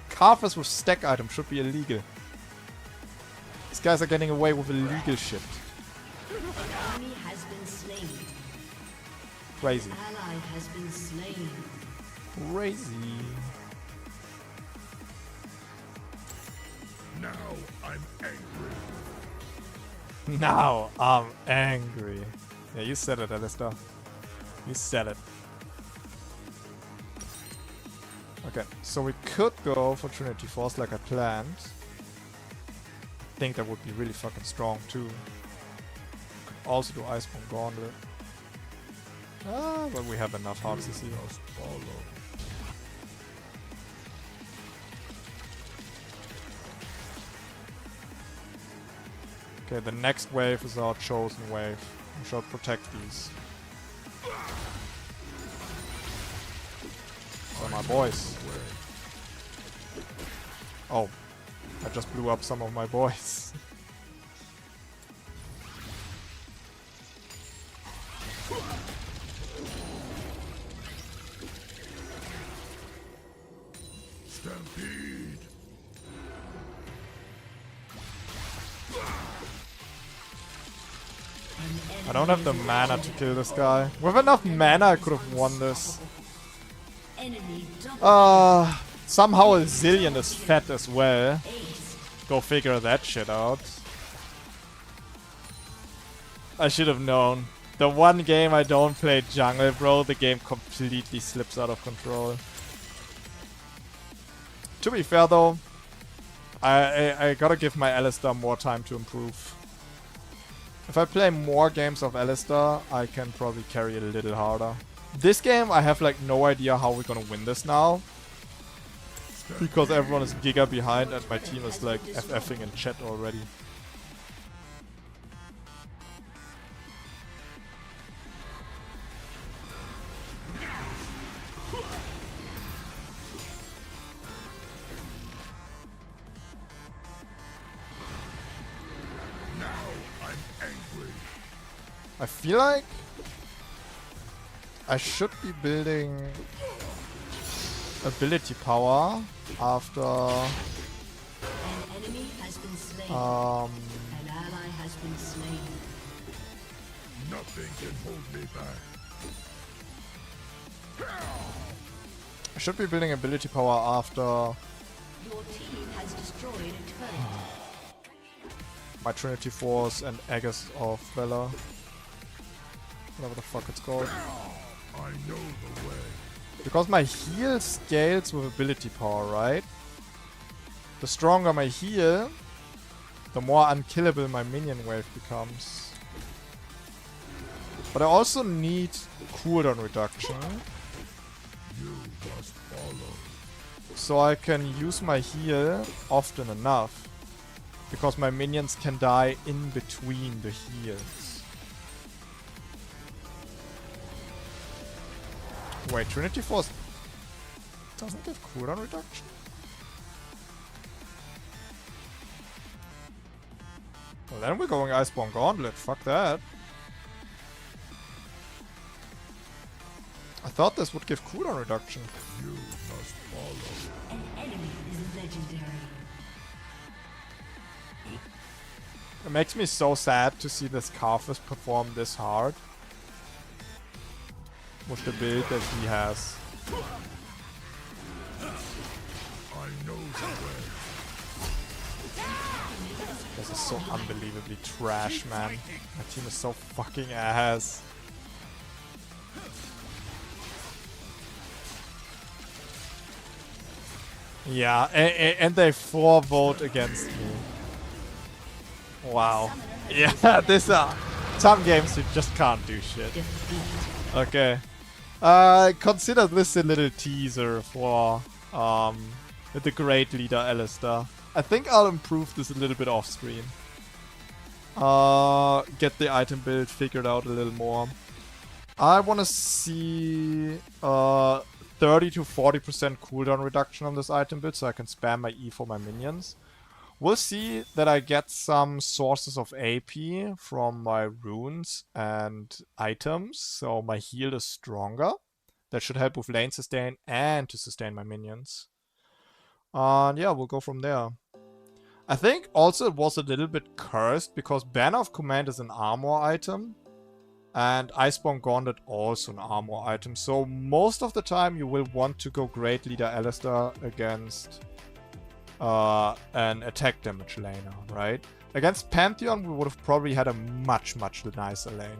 Karthus with stack item should be illegal. These guys are getting away with illegal shit. An enemy has been slain. Crazy. Ally has been slain. Crazy. Now I'm angry. Now I'm angry. Yeah, you said it, Alistar. You said it. Okay, so we could go for Trinity Force like I planned. I think that would be really fucking strong too. Could also do Iceborne Gauntlet. Ah, but we have enough hearts to see. Must follow. Okay, the next wave is our chosen wave. We shall protect these. So my boys. Oh, I just blew up some of my boys. Stampede. I don't have the mana to kill this guy. With enough mana, I could have won this. Enemy double Somehow Zillion is fat as well. ace. Go figure that shit out. I should have known. The one game I don't play jungle, bro, the game completely slips out of control. To be fair though, I gotta give my Alistar more time to improve. If I play more games of Alistar, I can probably carry it a little harder. This game, I have like no idea how we're gonna win this now. Because everyone is giga behind and my team is like FFing in chat already. Now I'm angry. I feel like I should be building ability power after An enemy has been slain. An ally has been slain. Nothing can hold me back. I should be building ability power after Your team has destroyed a turret. my Trinity Force and Aegis of Valor. Whatever the fuck it's called. I know the way. Because my heal scales with ability power, right? The stronger my heal, the more unkillable my minion wave becomes. But I also need cooldown reduction, You must follow. so I can use my heal often enough. Because my minions can die in between the heals. Wait, Trinity Force doesn't give cooldown reduction? Well, then we're going Iceborne Gauntlet. Fuck that. I thought this would give cooldown reduction. You must follow. An enemy is legendary. It makes me so sad to see this Karthus perform this hard. With the build that he has. I know the way. This is so unbelievably trash, man. My team is so fucking ass. Yeah, and they 4-vote against me. Wow. Yeah, this some games you just can't do shit. Defeat. Okay. Consider this a little teaser for the great leader Alistar. I think I'll improve this a little bit off screen. Get the item build figured out a little more. I want to see 30 to 40% cooldown reduction on this item build so I can spam my E for my minions. We'll see that I get some sources of AP from my runes and items, so my heal is stronger. That should help with lane sustain and to sustain my minions. And yeah, we'll go from there. I think also it was a little bit cursed because Banner of Command is an armor item. And Iceborne Gauntlet also an armor item. So most of the time you will want to go Great Leader Alistar against an attack damage laner, right? Against Pantheon we would have probably had a much nicer lane.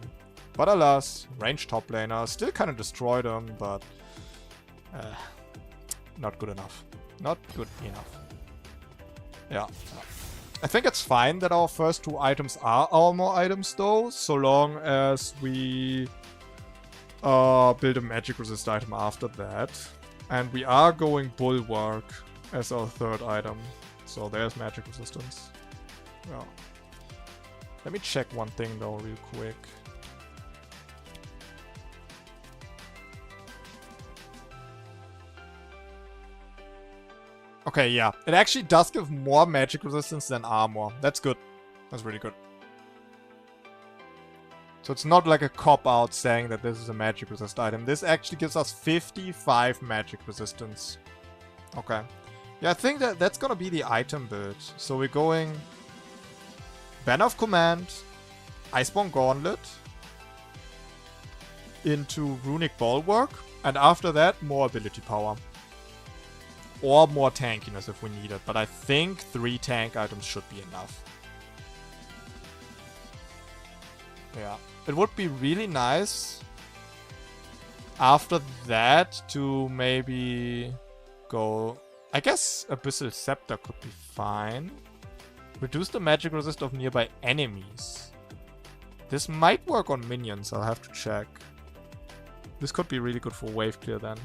But alas, range top laner. Still kind of destroyed him, but not good enough. Not good enough. Yeah. I think it's fine that our first two items are armor items though, so long as we build a magic resist item after that. And we are going Bulwark as our third item. So there's magic resistance. Yeah. Let me check one thing though real quick. Okay, yeah. It actually does give more magic resistance than armor. That's good. That's really good. So it's not like a cop-out saying that this is a magic resist item. This actually gives us 55 magic resistance. Okay. Yeah, I think that's gonna be the item build. So we're going Banner of Command, Iceborne Gauntlet, into Runic Bulwark, and after that, more ability power. Or more tankiness if we need it, but I think 3 tank items should be enough. Yeah. It would be really nice after that to maybe go... I guess Abyssal Scepter could be fine. Reduce the magic resist of nearby enemies. This might work on minions, I'll have to check. This could be really good for wave clear then.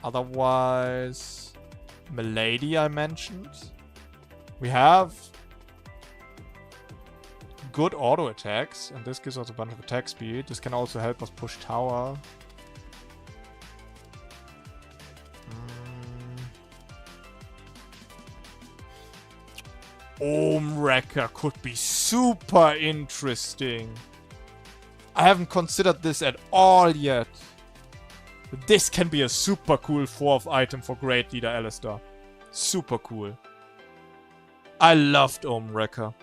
Otherwise, Milady I mentioned. We have good auto attacks, and this gives us a bunch of attack speed. This can also help us push tower. Wrecker could be super interesting. I haven't considered this at all yet. But this can be a super cool 4th item for Great Leader Alistar. Super cool. I loved Wrecker.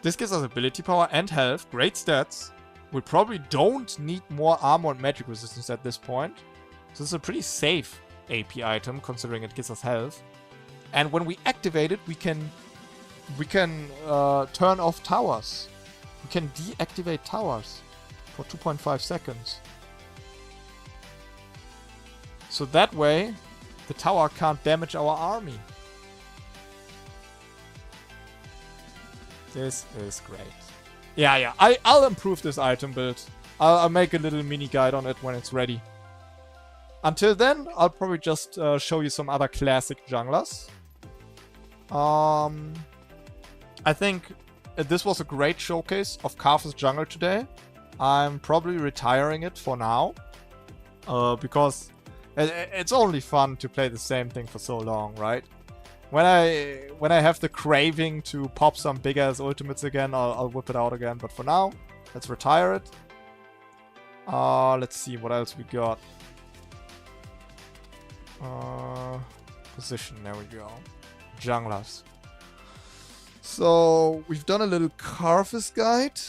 This gives us ability power and health. Great stats. We probably don't need more armor and magic resistance at this point. So this is a pretty safe AP item considering it gives us health. And when we activate it, we can turn off towers. We can deactivate towers for 2.5 seconds. So that way, the tower can't damage our army. This is great. Yeah. I'll improve this item build. I'll make a little mini guide on it when it's ready. Until then, I'll probably just show you some other classic junglers. I think this was a great showcase of Karthus Jungle today. I'm probably retiring it for now. Because it's only fun to play the same thing for so long, right? When I have the craving to pop some big ass ultimates again, I'll whip it out again. But for now, let's retire it. Let's see what else we got. Position, there we go. Junglers. So we've done a little Karthus guide.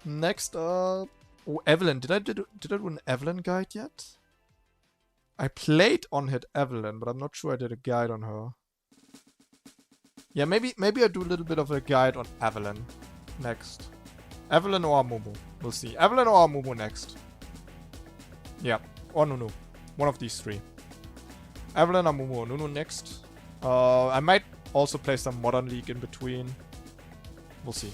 Next up, Evelynn. Did I do an Evelynn guide yet? I played on hit Evelynn, but I'm not sure I did a guide on her. Yeah, maybe I do a little bit of a guide on Evelynn next. Evelynn or Amumu. We'll see. Evelynn or Amumu next. Yeah, or Nunu. One of these three. Evelynn, Amumu, or Nunu next. I might also play some Modern League in between. We'll see.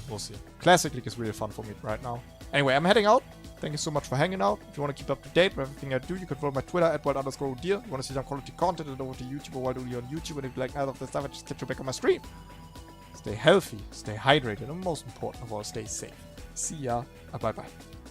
Classic League is really fun for me right now. Anyway, I'm heading out. Thank you so much for hanging out. If you want to keep up to date with everything I do, you can follow my Twitter at @wild_deer. You want to see some quality content, head over to YouTube or WildOdeer on YouTube. And if you like either of the stuff, I just catch you back on my stream. Stay healthy, stay hydrated, and most important of all, stay safe. See ya. Bye-bye.